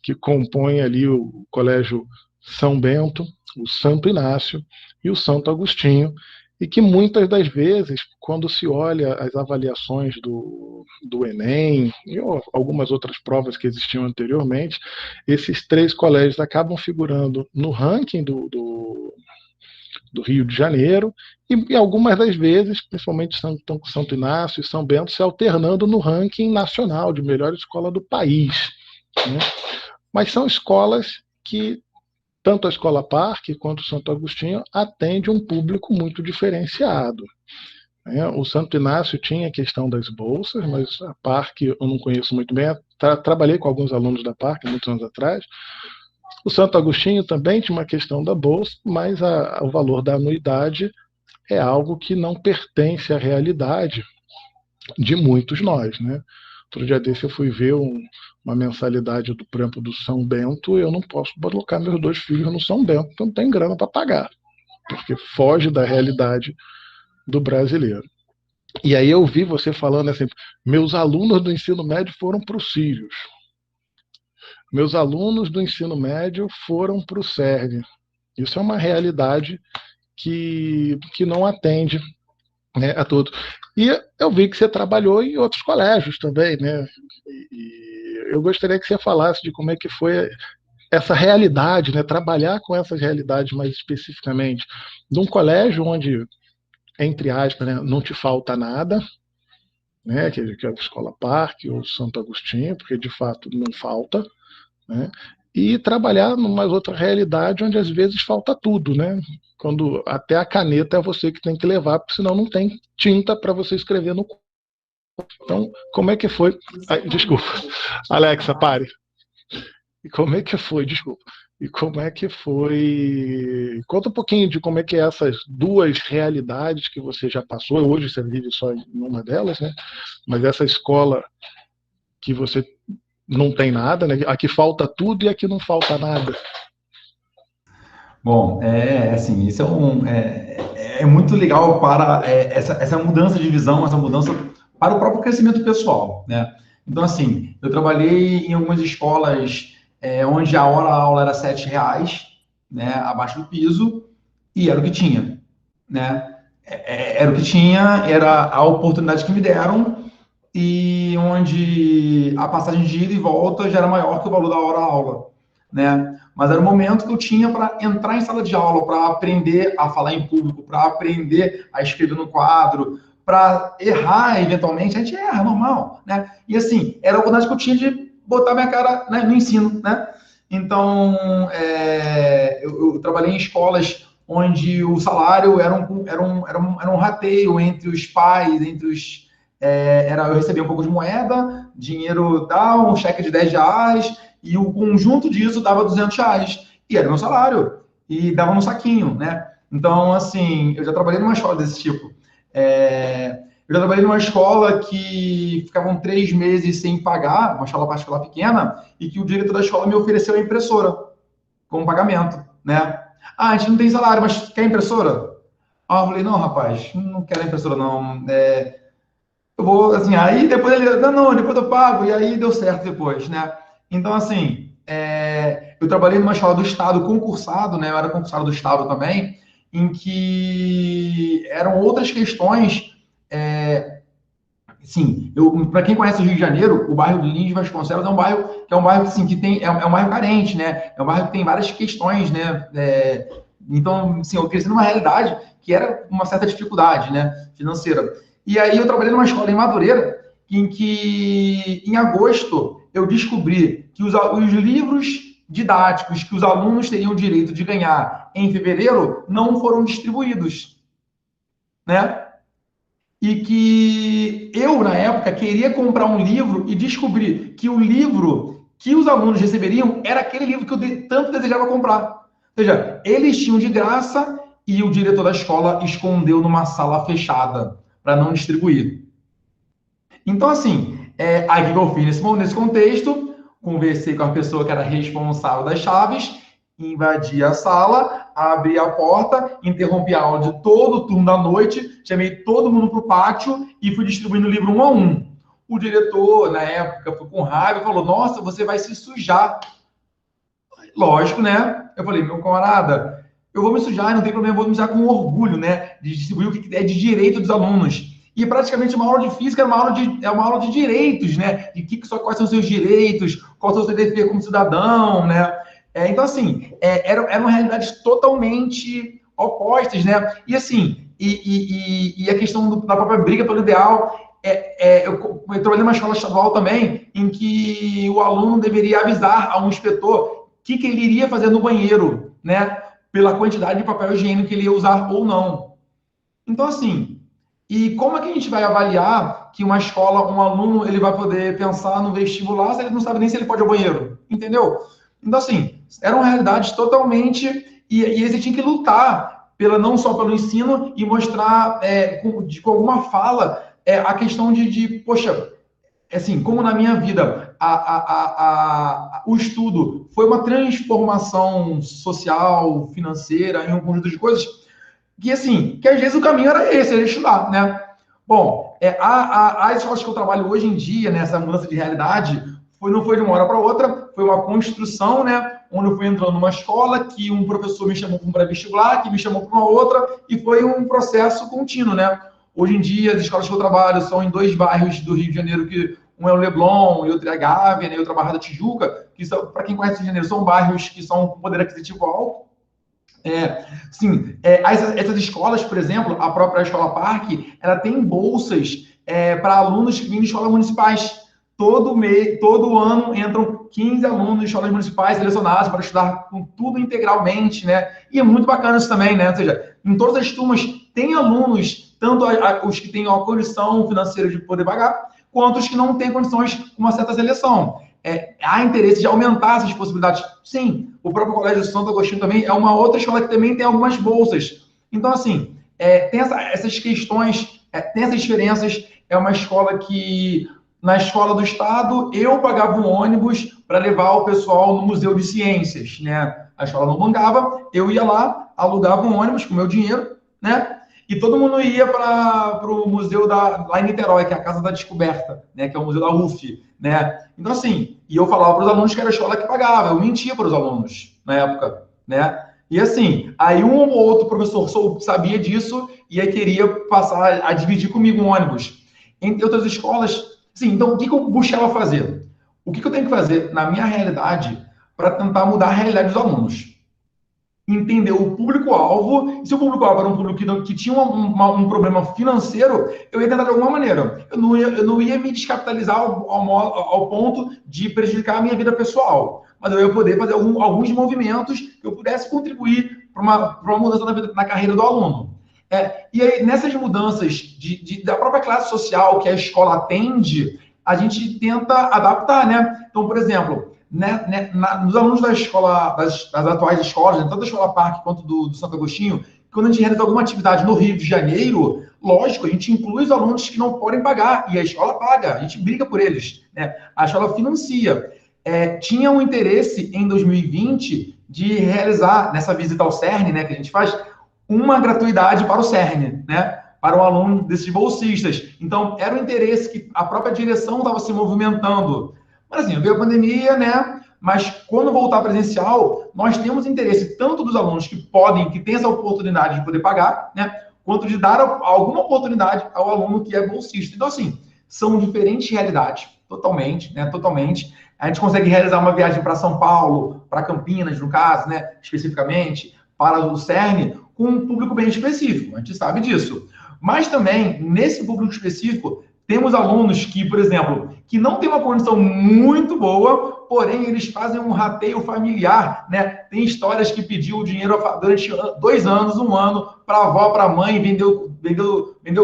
Que compõe ali o Colégio São Bento, o Santo Inácio e o Santo Agostinho, e que muitas das vezes, quando se olha as avaliações do Enem e algumas outras provas que existiam anteriormente, esses três colégios acabam figurando no ranking do Rio de Janeiro, e algumas das vezes, principalmente Santo Inácio e São Bento, se alternando no ranking nacional de melhor escola do país, né? Mas são escolas que, tanto a Escola Parque quanto o Santo Agostinho, atende um público muito diferenciado. O Santo Inácio tinha a questão das bolsas, mas a Parque eu não conheço muito bem. Trabalhei com alguns alunos da Parque muitos anos atrás. O Santo Agostinho também tinha uma questão da bolsa, mas o valor da anuidade é algo que não pertence à realidade de muitos nós, né? Outro dia desse eu fui ver uma mensalidade, por exemplo, do São Bento, eu não posso colocar meus dois filhos no São Bento, então não tem grana para pagar, porque foge da realidade do brasileiro. E aí eu vi você falando assim, meus alunos do ensino médio foram para os Sírios. Meus alunos do ensino médio foram para o CERN. Isso é uma realidade que não atende, né, a todos. E eu vi que você trabalhou em outros colégios também, né? E eu gostaria que você falasse de como é que foi essa realidade, né? Trabalhar com essas realidades mais especificamente, de um colégio onde, entre aspas, né, não te falta nada, né? Que é a Escola Parque ou Santo Agostinho, porque de fato não falta, né? E trabalhar numa outra realidade onde às vezes falta tudo, né? Quando até a caneta é você que tem que levar, porque senão não tem tinta para você escrever no. Então, como é que foi? Ai, desculpa, Alexa, pare. E como é que foi? Desculpa. E como é que foi? Conta um pouquinho de como é que é essas duas realidades que você já passou. Hoje você vive só em uma delas, né? Mas essa escola que você não tem nada, né? Aqui falta tudo e aqui não falta nada. Bom, assim, isso é muito legal para essa mudança de visão, essa mudança para o próprio crescimento pessoal, né? Então, assim, eu trabalhei em algumas escolas onde a hora-aula era R$ 7, né, abaixo do piso, e era o que tinha, né? Era o que tinha, era a oportunidade que me deram, e onde a passagem de ida e volta já era maior que o valor da hora-aula, né? Mas era o momento que eu tinha para entrar em sala de aula, para aprender a falar em público, para aprender a escrever no quadro, para errar eventualmente. A gente erra, normal, né? E assim, era a oportunidade que eu tinha de botar minha cara, né, no ensino, né? Então, eu trabalhei em escolas onde o salário era um rateio entre os pais, entre os eu recebia um pouco de moeda, dinheiro tal, um cheque de R$ 10, e o conjunto disso dava R$ 200, e era meu salário, e dava no saquinho, né? Então, assim, eu já trabalhei numa escola desse tipo. Eu já trabalhei numa escola que ficavam 3 meses sem pagar, uma escola particular pequena, e que o diretor da escola me ofereceu a impressora como pagamento, né? Ah, a gente não tem salário, mas quer impressora? Ah, eu falei, não, rapaz, não quero impressora, não. Eu vou, assim, aí depois ele, não, depois eu pago, e aí deu certo depois, né? Então, assim, eu trabalhei numa escola do Estado concursado, né? Eu era concursado do Estado também, em que eram outras questões, sim, para quem conhece o Rio de Janeiro, o bairro de Lins Vasconcelos é um bairro assim, que tem, é um bairro carente, né? É um bairro que tem várias questões, né? Então, assim, eu cresci numa realidade que era uma certa dificuldade, né? Financeira. E aí eu trabalhei numa escola em Madureira, em que em agosto eu descobri que os livros didáticos que os alunos teriam direito de ganhar em fevereiro não foram distribuídos, né? E que eu, na época, queria comprar um livro e descobri que o livro que os alunos receberiam era aquele livro que eu tanto desejava comprar. Ou seja, eles tinham de graça e o diretor da escola escondeu numa sala fechada para não distribuir. Então, assim, aí que eu fiz nesse contexto, conversei com a pessoa que era responsável das chaves, invadi a sala, abri a porta, interrompi a aula de todo o turno da noite, chamei todo mundo para o pátio e fui distribuindo o livro um a um. O diretor, na época, foi com raiva e falou, nossa, você vai se sujar. Lógico, né? Eu falei, meu camarada, eu vou me sujar, não tem problema, eu vou me sujar com orgulho, né? De distribuir o que é de direito dos alunos. E praticamente uma aula de física é uma aula de direitos, né? De quais são os seus direitos, quais são os seus deveres como cidadão, né? Então, assim, eram realidades totalmente opostas, né? E, assim, a questão da própria briga pelo ideal. Eu trabalhei numa escola estadual também, em que o aluno deveria avisar a um inspetor o que ele iria fazer no banheiro, né? Pela quantidade de papel higiênico que ele ia usar ou não. Então, assim, e como é que a gente vai avaliar que uma escola, um aluno, ele vai poder pensar no vestibular se ele não sabe nem se ele pode ir ao banheiro? Entendeu? Então, assim, eram realidades totalmente... E eles tinham que lutar não só pelo ensino e mostrar com alguma fala a questão poxa, assim, como na minha vida o estudo foi uma transformação social, financeira, em um conjunto de coisas, que assim, que às vezes o caminho era esse, era estudar, né? Bom, as escolas que eu trabalho hoje em dia, nessa mudança de realidade, não foi de uma hora para outra, foi uma construção, né? onde eu fui entrando numa escola que um professor me chamou para um pré-vestibular, que me chamou para uma outra, e foi um processo contínuo, né? Hoje em dia, as escolas que eu trabalho são em 2 bairros do Rio de Janeiro, que um é o Leblon e outro é a Gávea, né, e outra Barra da Tijuca, que, para quem conhece o Rio de Janeiro, são bairros que são com poder aquisitivo alto. Essas escolas, por exemplo, a própria Escola Parque, ela tem bolsas para alunos que vêm de escolas municipais. Todo ano entram 15 alunos de escolas municipais selecionados para estudar com tudo integralmente, né? E é muito bacana isso também, né? Ou seja, em todas as turmas tem alunos, tanto os que têm a condição financeira de poder pagar, quanto os que não têm condições com uma certa seleção. Há interesse de aumentar essas possibilidades? Sim. O próprio Colégio Santo Agostinho também é uma outra escola que também tem algumas bolsas. Então, assim, tem essas questões, tem essas diferenças. É uma escola que, na escola do Estado, eu pagava um ônibus para levar o pessoal no Museu de Ciências, né? A escola não bancava, eu ia lá, alugava um ônibus com meu dinheiro, né? E todo mundo ia para o museu lá em Niterói, que é a Casa da Descoberta, né? Que é o museu da UF, né? Então, assim, e eu falava para os alunos que era a escola que pagava, eu mentia para os alunos na época, né? E assim, aí um ou outro professor sabia disso e aí queria passar a dividir comigo um ônibus. Entre outras escolas, sim, então o que eu buscava fazer? O que eu tenho que fazer na minha realidade para tentar mudar a realidade dos alunos? Entender o público-alvo. Se o público-alvo era um público que tinha um problema financeiro, eu ia tentar de alguma maneira. Eu não ia me descapitalizar ao ponto de prejudicar a minha vida pessoal. Mas eu ia poder fazer alguns movimentos que eu pudesse contribuir para uma mudança na carreira do aluno. E aí, nessas mudanças da própria classe social que a escola atende, a gente tenta adaptar, né? Então, por exemplo, nos alunos da escola, das atuais escolas, tanto da Escola Parque quanto do Santo Agostinho, quando a gente realiza alguma atividade no Rio de Janeiro, lógico, a gente inclui os alunos que não podem pagar, e a escola paga, a gente briga por eles, né? A escola financia. Tinha um interesse em 2020 de realizar, nessa visita ao CERN, né, que a gente faz, uma gratuidade para o CERN, né? Para um aluno desses bolsistas. Então, era um interesse que a própria direção estava se movimentando. Mas assim, veio a pandemia, né? Mas quando voltar presencial, nós temos interesse tanto dos alunos que têm essa oportunidade de poder pagar, né? Quanto de dar alguma oportunidade ao aluno que é bolsista. Então, assim, são diferentes realidades, totalmente, né? Totalmente. A gente consegue realizar uma viagem para São Paulo, para Campinas, no caso, né? Especificamente, para o CERN, com um público bem específico. A gente sabe disso. Mas também, nesse público específico, temos alunos que, por exemplo, que não têm uma condição muito boa, porém eles fazem um rateio familiar, né? Tem histórias que pediu dinheiro durante 2 anos, 1 ano, para a avó, para a mãe, vendeu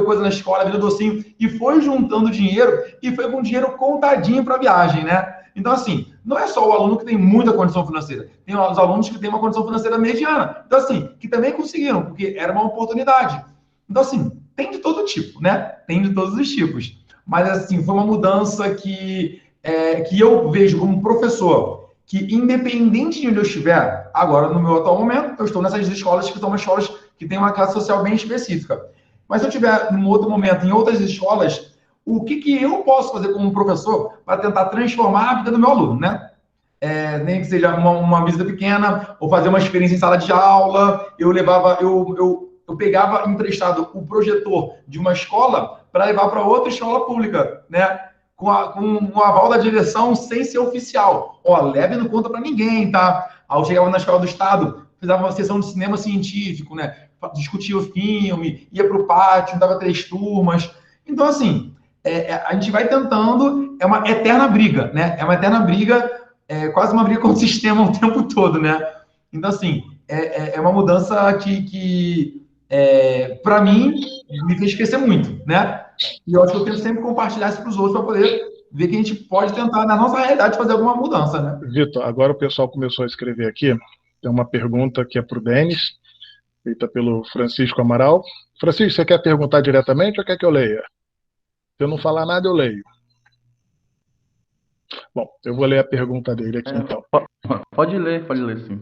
coisa na escola, vendeu docinho, e foi juntando dinheiro, e foi com dinheiro contadinho para a viagem, né? Então, assim, não é só o aluno que tem muita condição financeira, tem os alunos que têm uma condição financeira mediana, então, assim, que também conseguiram, porque era uma oportunidade. Então, assim, tem de todo tipo, né? Tem de todos os tipos. Mas, assim, foi uma mudança que eu vejo como professor, que independente de onde eu estiver, agora, no meu atual momento, eu estou nessas escolas que são escolas que têm uma classe social bem específica. Mas se eu estiver, num outro momento, em outras escolas, o que eu posso fazer como professor para tentar transformar a vida do meu aluno, né? Nem que seja uma visita pequena, ou fazer uma experiência em sala de aula, eu pegava emprestado o projetor de uma escola para levar para outra escola pública, né? Com um aval da direção sem ser oficial. Leve não conta para ninguém, tá? Aí eu chegava na escola do Estado, fazia uma sessão de cinema científico, né? Discutia o filme, ia para o pátio, dava 3 turmas. Então, assim, a gente vai tentando, é uma eterna briga, né? É uma eterna briga, quase uma briga com o sistema o tempo todo, né? Então, assim, é uma mudança que para mim, me fez crescer muito, né? E eu acho que eu tento sempre compartilhar isso para os outros para poder ver que a gente pode tentar, na nossa realidade, fazer alguma mudança, né? Vitor, agora o pessoal começou a escrever aqui. Tem uma pergunta que é para o Denis, feita pelo Francisco Amaral. Francisco, você quer perguntar diretamente ou quer que eu leia? Se eu não falar nada, eu leio. Bom, eu vou ler a pergunta dele aqui, então. Pode ler sim.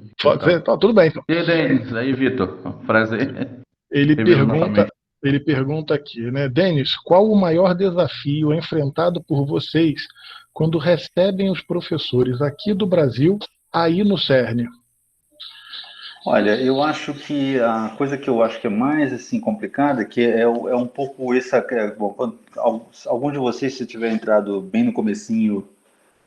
Tá, tudo bem, então. E aí, Denis? Aí, Vitor? Prazer. Ele pergunta aqui, né? Denis, qual o maior desafio enfrentado por vocês quando recebem os professores aqui do Brasil aí no CERN? Olha, eu acho que a coisa que eu acho que é mais assim complicada, que é um pouco essa, bom, alguns de vocês, se tiver entrado bem no comecinho,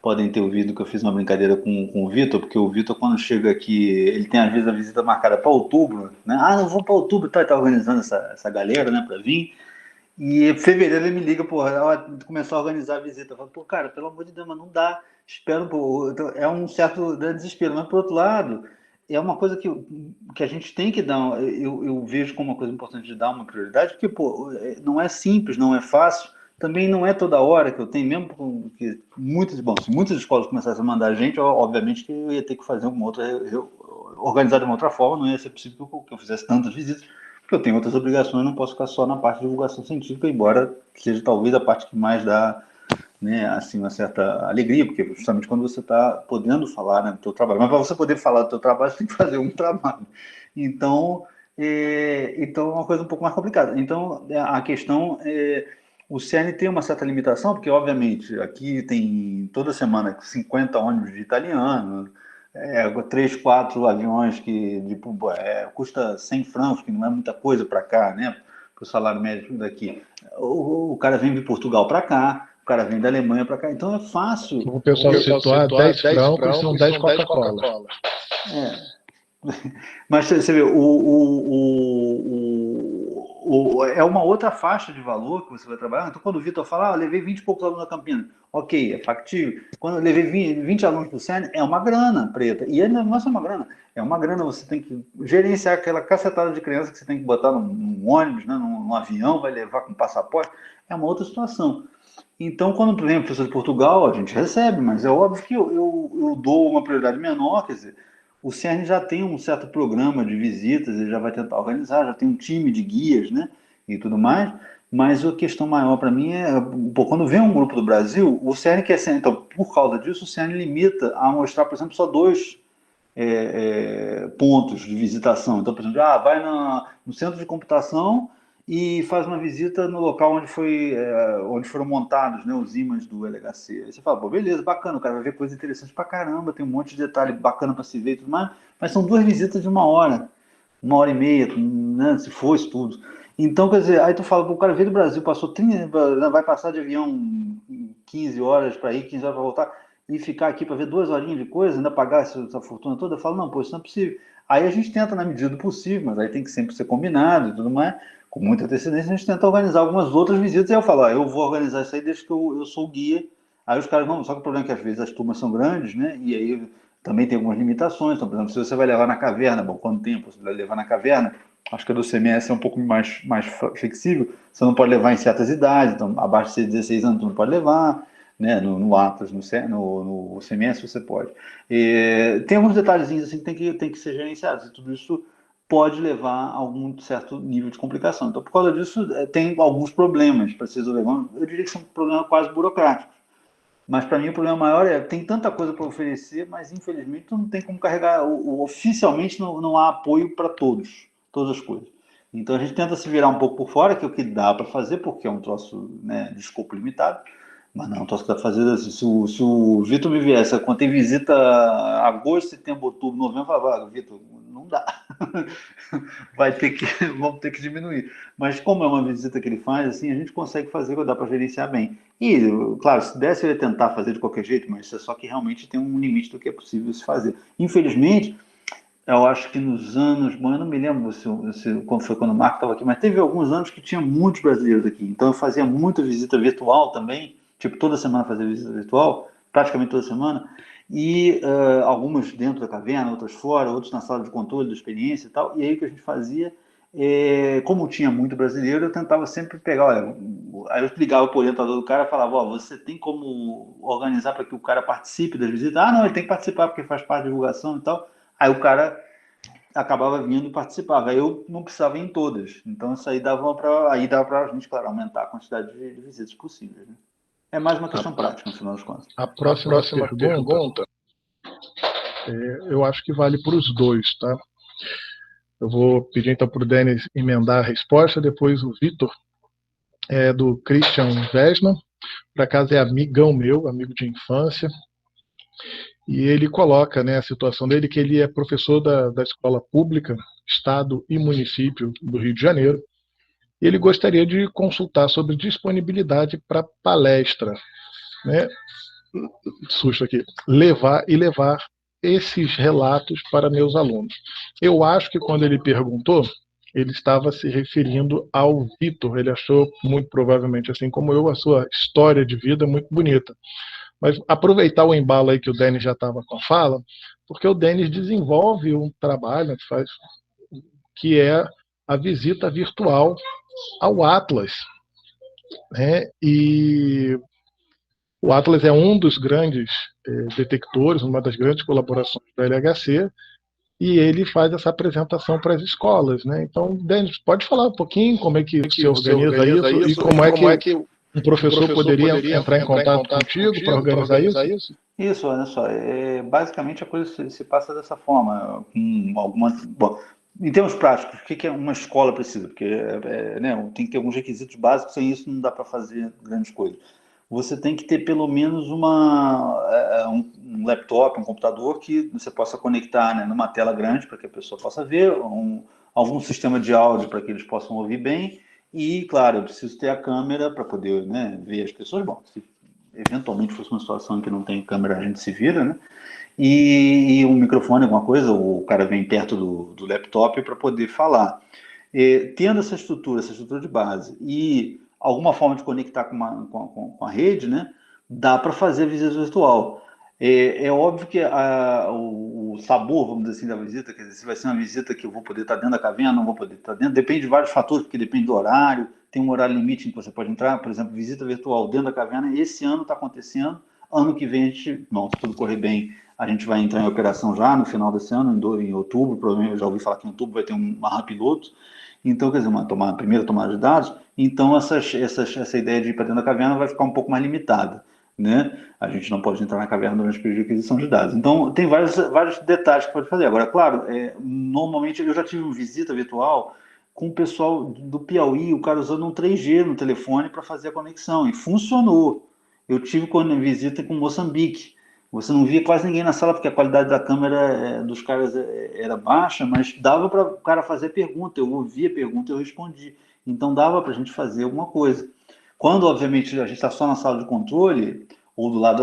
podem ter ouvido que eu fiz uma brincadeira com o Vitor, porque o Vitor, quando chega aqui, ele tem às vezes a visita marcada para outubro, né? Ah, não vou para outubro, tá, ele tá organizando essa galera, né, para vir. E em fevereiro ele me liga, porra, ela começou a organizar a visita. Eu falo, pô, cara, pelo amor de Deus, mas não dá. Espera um pouco. Então, é um certo desespero. Mas, por outro lado, é uma coisa que a gente tem que dar. Eu vejo como uma coisa importante de dar uma prioridade, porque, pô, não é simples, não é fácil. Também não é toda hora que eu tenho, mesmo porque se muitas escolas começassem a mandar a gente, obviamente que eu ia ter que fazer uma outra, organizar de uma outra forma, não ia ser possível que eu fizesse tantas visitas, porque eu tenho outras obrigações, não posso ficar só na parte de divulgação científica, embora seja talvez a parte que mais dá, né, assim, uma certa alegria, porque justamente quando você está podendo falar, né, do teu trabalho, mas para você poder falar do teu trabalho, você tem que fazer um trabalho. Então, então é uma coisa um pouco mais complicada. Então, a questão é, o CERN tem uma certa limitação, porque, obviamente, aqui tem toda semana 50 ônibus de italiano, 3, 4 aviões que custa 100 francos, que não é muita coisa para cá, né? Para o salário médio daqui. O cara vem de Portugal para cá, o cara vem da Alemanha para cá, então é fácil. O pessoal situar 10 francos são 10 Coca-Cola. Mas você vê, é uma outra faixa de valor que você vai trabalhar. Então, quando o Vitor fala, eu levei 20 e poucos alunos na Campina, ok, é factível. Quando eu levei 20 alunos para o CERN, é uma grana preta. E ainda não é só uma grana, é uma grana, você tem que gerenciar aquela cacetada de criança que você tem que botar num ônibus, né, num avião, vai levar com passaporte, é uma outra situação. Então, quando vem a professor de Portugal, a gente recebe, mas é óbvio que eu dou uma prioridade menor, quer dizer, o CERN já tem um certo programa de visitas, ele já vai tentar organizar, já tem um time de guias, né, e tudo mais, mas a questão maior para mim é, pô, quando vem um grupo do Brasil, o CERN quer ser, então, por causa disso, o CERN limita a mostrar, por exemplo, só 2 pontos de visitação. Então, por exemplo, vai no centro de computação e faz uma visita no local onde foram montados, né, os ímãs do LHC. Aí você fala, pô, beleza, bacana, o cara vai ver coisa interessante pra caramba, tem um monte de detalhe bacana para se ver e tudo mais, mas são 2 visitas de 1 hora e meia, né, se fosse tudo. Então, quer dizer, aí tu fala, o cara veio do Brasil, passou 30, vai passar de avião 15 horas para ir, 15 horas para voltar, e ficar aqui para ver 2 horinhas de coisa, ainda pagar essa fortuna toda, eu falo, não, pô, isso não é possível. Aí a gente tenta na medida do possível, mas aí tem que sempre ser combinado e tudo mais, com muita antecedência, a gente tenta organizar algumas outras visitas, e eu falo, eu vou organizar isso aí desde que eu sou o guia. Aí os caras, não, só que o problema é que às vezes as turmas são grandes, né, e aí também tem algumas limitações, então, por exemplo, se você vai levar na caverna, bom, quanto tempo você vai levar na caverna, acho que a do CMS é um pouco mais flexível, você não pode levar em certas idades, então abaixo de 16 anos você não pode levar, né, no Atlas, no CMS você pode. Tem alguns detalhezinhos assim que tem que ser gerenciados, e tudo isso pode levar a algum certo nível de complicação. Então, por causa disso, tem alguns problemas para se resolver. Eu diria que são problemas quase burocráticos. Mas para mim o problema maior tem tanta coisa para oferecer, mas infelizmente não tem como carregar. Oficialmente não há apoio para todas as coisas. Então a gente tenta se virar um pouco por fora, que é o que dá para fazer, porque é um troço, né, de escopo limitado. Mas não, posso estar fazendo assim. Se o Vitor me viesse, quando tem visita agosto, setembro, outubro, novembro, eu falava, Vitor, não dá. Vamos ter que diminuir. Mas como é uma visita que ele faz, assim, a gente consegue fazer, dá para gerenciar bem. E, claro, se desse, eu ia tentar fazer de qualquer jeito, mas é só que realmente tem um limite do que é possível se fazer. Infelizmente, eu acho que nos anos, bom, eu não me lembro quando foi quando o Marco estava aqui, mas teve alguns anos que tinha muitos brasileiros aqui. Então eu fazia muita visita virtual também, tipo toda semana fazia visita virtual, praticamente toda semana, e algumas dentro da caverna, outras fora, outros na sala de controle da experiência e tal. E aí o que a gente fazia, como tinha muito brasileiro, eu tentava sempre pegar, olha, aí eu ligava para o orientador do cara e falava, você tem como organizar para que o cara participe das visitas? Ah, não, ele tem que participar porque faz parte da divulgação e tal. Aí o cara acabava vindo e participava. Aí eu não precisava ir em todas. Então isso aí dava para a gente, claro, aumentar a quantidade de visitas possíveis. Né? É mais uma questão prática, no final das contas. A próxima pergunta eu acho que vale para os dois, tá? Eu vou pedir então para o Denis emendar a resposta, depois o Vitor, do Christian Vesman, por acaso é amigão meu, amigo de infância. e ele coloca, né, a situação dele, que ele é professor da escola pública, Estado e município do Rio de Janeiro, e ele gostaria de consultar sobre disponibilidade para palestra, né, susto aqui, levar esses relatos para meus alunos. Eu acho que quando ele perguntou, ele estava se referindo ao Vitor. Ele achou, muito provavelmente, assim como eu, a sua história de vida muito bonita. Mas aproveitar o embalo aí que o Denis já estava com a fala, porque o Denis desenvolve um trabalho que é a visita virtual ao Atlas, né? E o Atlas é um dos grandes detectores, uma das grandes colaborações do LHC, e ele faz essa apresentação para as escolas, né? Então, Denis, pode falar um pouquinho como é que você organiza isso e como é que um professor poderia entrar em contato contigo para organizar isso? Isso, olha só, basicamente a coisa se passa dessa forma, com bom, em termos práticos, o que uma escola precisa? Porque né, tem que ter alguns requisitos básicos, sem isso não dá para fazer grandes coisas. Você tem que ter pelo menos um laptop, um computador que você possa conectar, né, numa tela grande para que a pessoa possa ver, algum sistema de áudio para que eles possam ouvir bem, e, claro, eu preciso ter a câmera para poder, né, ver as pessoas. Bom, se eventualmente fosse uma situação em que não tem câmera, a gente se vira, né? E um microfone, alguma coisa, o cara vem perto do laptop para poder falar. Tendo essa estrutura de base e alguma forma de conectar com a rede, né, dá para fazer a visita virtual. É óbvio que o sabor, vamos dizer assim, da visita, quer dizer, se vai ser uma visita que eu vou poder estar dentro da caverna, não vou poder estar dentro, depende de vários fatores, porque depende do horário, tem um horário limite em que você pode entrar, por exemplo, visita virtual dentro da caverna, esse ano está acontecendo, ano que vem a gente, bom, se tudo correr bem, a gente vai entrar em operação já no final desse ano, em outubro, provavelmente eu já ouvi falar que em outubro vai ter uma RAM piloto, então, quer dizer, uma primeira tomada de dados, então essa ideia de ir para dentro da caverna vai ficar um pouco mais limitada, né? A gente não pode entrar na caverna durante o período de aquisição de dados. Então, tem vários detalhes que pode fazer. Agora, claro, normalmente eu já tive uma visita virtual com o pessoal do Piauí, o cara usando um 3G no telefone para fazer a conexão, e funcionou. Eu tive visita com Moçambique. Você não via quase ninguém na sala, porque a qualidade da câmera dos caras era baixa, mas dava para o cara fazer pergunta, eu ouvia a pergunta e eu respondi. Então dava para a gente fazer alguma coisa. Quando, obviamente, a gente está só na sala de controle, ou do lado,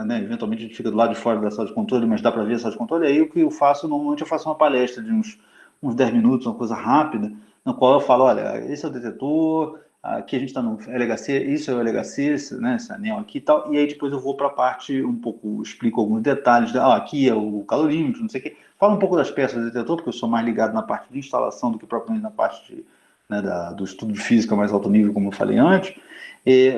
né, eventualmente a gente fica do lado de fora da sala de controle, mas dá para ver a sala de controle, aí o que eu faço, normalmente eu faço uma palestra de uns 10 minutos, uma coisa rápida, na qual eu falo, olha, esse é o detetor, aqui a gente está no LHC, isso é o LHC, né, esse anel aqui e tal, e aí depois eu vou para a parte um pouco, explico alguns detalhes, aqui é o calorímetro, não sei o quê, falo um pouco das peças do detetor, porque eu sou mais ligado na parte de instalação do que propriamente na parte né, do estudo de física mais alto nível, como eu falei antes,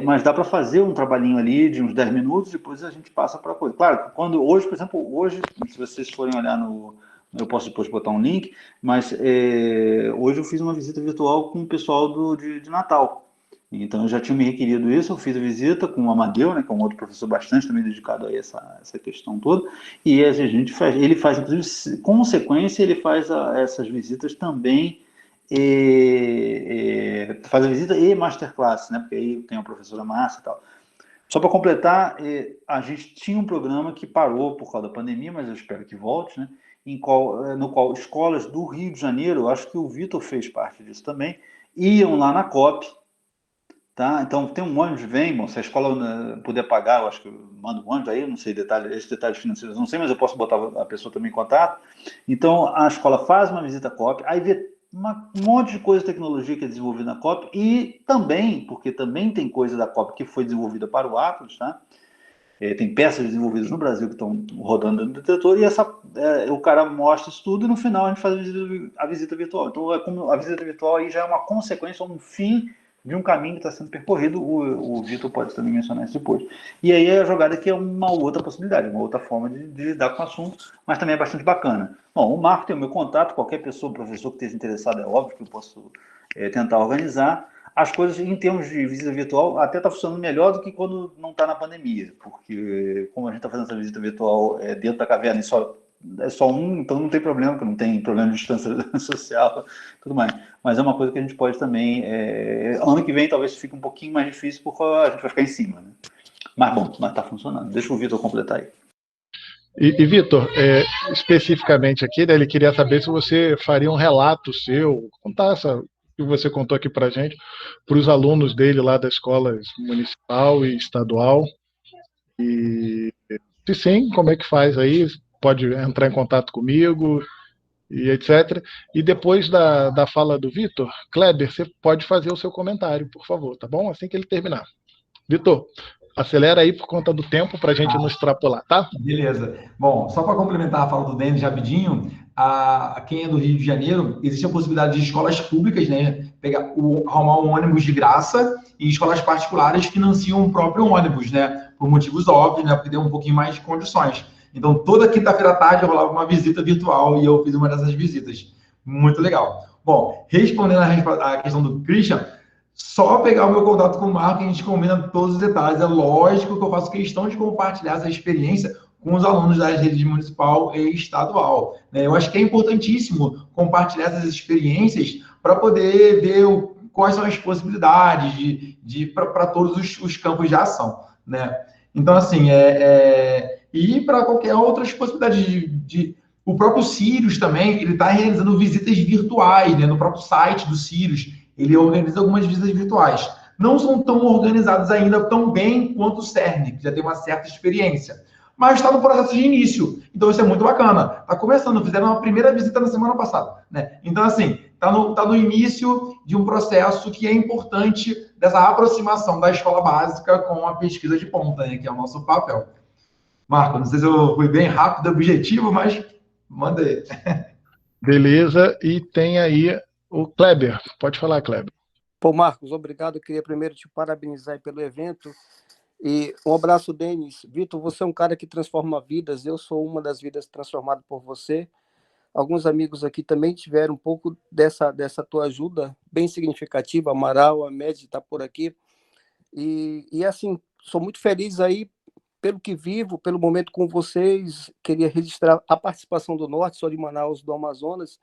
mas dá para fazer um trabalhinho ali de uns 10 minutos, depois a gente passa para a coisa. Claro, hoje, por exemplo, se vocês forem olhar eu posso depois botar um link, mas hoje eu fiz uma visita virtual com o pessoal de Natal. Então eu já tinha me requerido isso, eu fiz a visita com o Amadeu, né, que é um outro professor bastante também dedicado a essa questão toda, e a gente ele faz, inclusive, com sequência, ele faz essas visitas também, faz a visita e masterclass, né, porque aí tem a professora Márcia e tal. Só para completar, a gente tinha um programa que parou por causa da pandemia, mas eu espero que volte, né? No qual escolas do Rio de Janeiro, acho que o Vitor fez parte disso também, iam lá na COP, tá? Então tem um ônibus, bom, se a escola puder pagar, eu acho que eu mando um ônibus aí, eu não sei esses detalhes financeiros, não sei, mas eu posso botar a pessoa também em contato. Então a escola faz uma visita à COP, aí vê um monte de coisa de tecnologia que é desenvolvida na COP e também, porque também tem coisa da COP que foi desenvolvida para o Atlas, tá? Tem peças desenvolvidas no Brasil que estão rodando no detetor e o cara mostra isso tudo e no final a gente faz a visita virtual. Então a visita virtual aí já é uma consequência, um fim de um caminho que está sendo percorrido. O Vitor pode também mencionar isso depois. E aí a jogada aqui é uma outra possibilidade, uma outra forma de lidar com o assunto, mas também é bastante bacana. Bom, o Marco tem o meu contato, qualquer pessoa, professor que esteja interessado, é óbvio que eu posso tentar organizar. As coisas, em termos de visita virtual, até está funcionando melhor do que quando não está na pandemia, porque como a gente está fazendo essa visita virtual dentro da caverna e é só um, então não tem problema, porque não tem problema de distância social, tudo mais. Mas é uma coisa que a gente pode também, ano que vem talvez fique um pouquinho mais difícil, porque a gente vai ficar em cima, né? Mas bom, mas está funcionando. Deixa o Vitor completar aí. E Vitor, especificamente aqui, né, ele queria saber se você faria um relato seu, contar essa que você contou aqui para gente, para os alunos dele lá da escola municipal e estadual. E se sim, como é que faz aí? Pode entrar em contato comigo e etc. E depois da fala do Vitor, Kleber, você pode fazer o seu comentário, por favor, tá bom? Assim que ele terminar. Vitor, acelera aí por conta do tempo para a gente não extrapolar, tá? Beleza. Bom, só para complementar a fala do Denis rapidinho, quem é do Rio de Janeiro, existe a possibilidade de escolas públicas, né, arrumar um ônibus de graça e escolas particulares financiam o próprio ônibus, né, por motivos óbvios, né, porque deu um pouquinho mais de condições. Então, toda quinta-feira à tarde rolava uma visita virtual e eu fiz uma dessas visitas. Muito legal. Bom, respondendo a questão do Christian, só pegar o meu contato com o Marco e a gente combina todos os detalhes. É lógico que eu faço questão de compartilhar essa experiência com os alunos das redes municipal e estadual, né? Eu acho que é importantíssimo compartilhar essas experiências para poder ver quais são as possibilidades para todos os campos de ação, né? Então, assim, e para qualquer outras possibilidades o próprio Sirius também, ele está realizando visitas virtuais, né? No próprio site do Sirius, ele organiza algumas visitas virtuais. Não são tão organizadas ainda tão bem quanto o CERN, que já tem uma certa experiência. Mas está no processo de início. Então, isso é muito bacana. Está começando. Fizeram uma primeira visita na semana passada, né? Então, assim, está no início de um processo que é importante dessa aproximação da escola básica com a pesquisa de ponta, né? Que é o nosso papel. Marco, não sei se eu fui bem rápido e objetivo, mas manda aí. Beleza, e tem aí o Kleber. Pode falar, Kleber. Pô, Marcos, obrigado. Eu queria primeiro te parabenizar pelo evento. E um abraço, Denis. Vitor, você é um cara que transforma vidas. Eu sou uma das vidas transformadas por você. Alguns amigos aqui também tiveram um pouco dessa tua ajuda, bem significativa. Amaral, a Med está por aqui. E assim, sou muito feliz aí pelo que vivo, pelo momento com vocês. Queria registrar a participação do Norte, sou de Manaus, do Amazonas,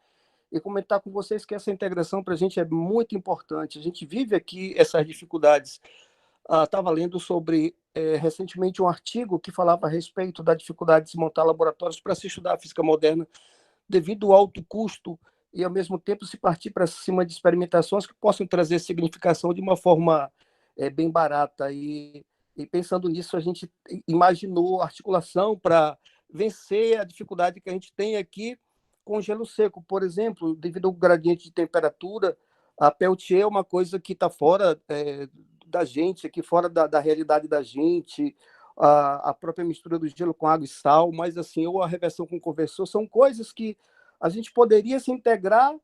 e comentar com vocês que essa integração para a gente é muito importante. A gente vive aqui essas dificuldades. Estava lendo sobre, recentemente, um artigo que falava a respeito da dificuldade de se montar laboratórios para se estudar a física moderna devido ao alto custo e, ao mesmo tempo, se partir para cima de experimentações que possam trazer significação de uma forma bem barata. E pensando nisso, a gente imaginou articulação para vencer a dificuldade que a gente tem aqui com gelo seco. Por exemplo, devido ao gradiente de temperatura, a Peltier é uma coisa que está fora da gente, aqui fora da realidade da gente, a própria mistura do gelo com água e sal, mas assim, ou a reversão com conversor, são coisas que a gente poderia se integrar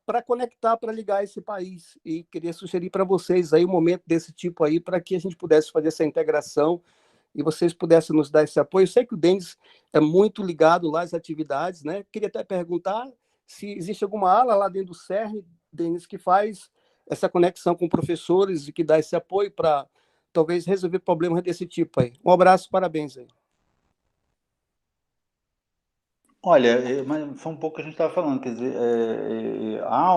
para conectar, para ligar esse país. E queria sugerir para vocês aí um momento desse tipo aí, para que a gente pudesse fazer essa integração e vocês pudessem nos dar esse apoio. Eu sei que o Denis é muito ligado lá às atividades, né? Queria até perguntar se existe alguma ala lá dentro do CERN, Denis, que faz essa conexão com professores e que dá esse apoio para talvez resolver problemas desse tipo aí. Um abraço, parabéns aí. Olha, mas foi um pouco o que a gente estava falando, quer dizer, há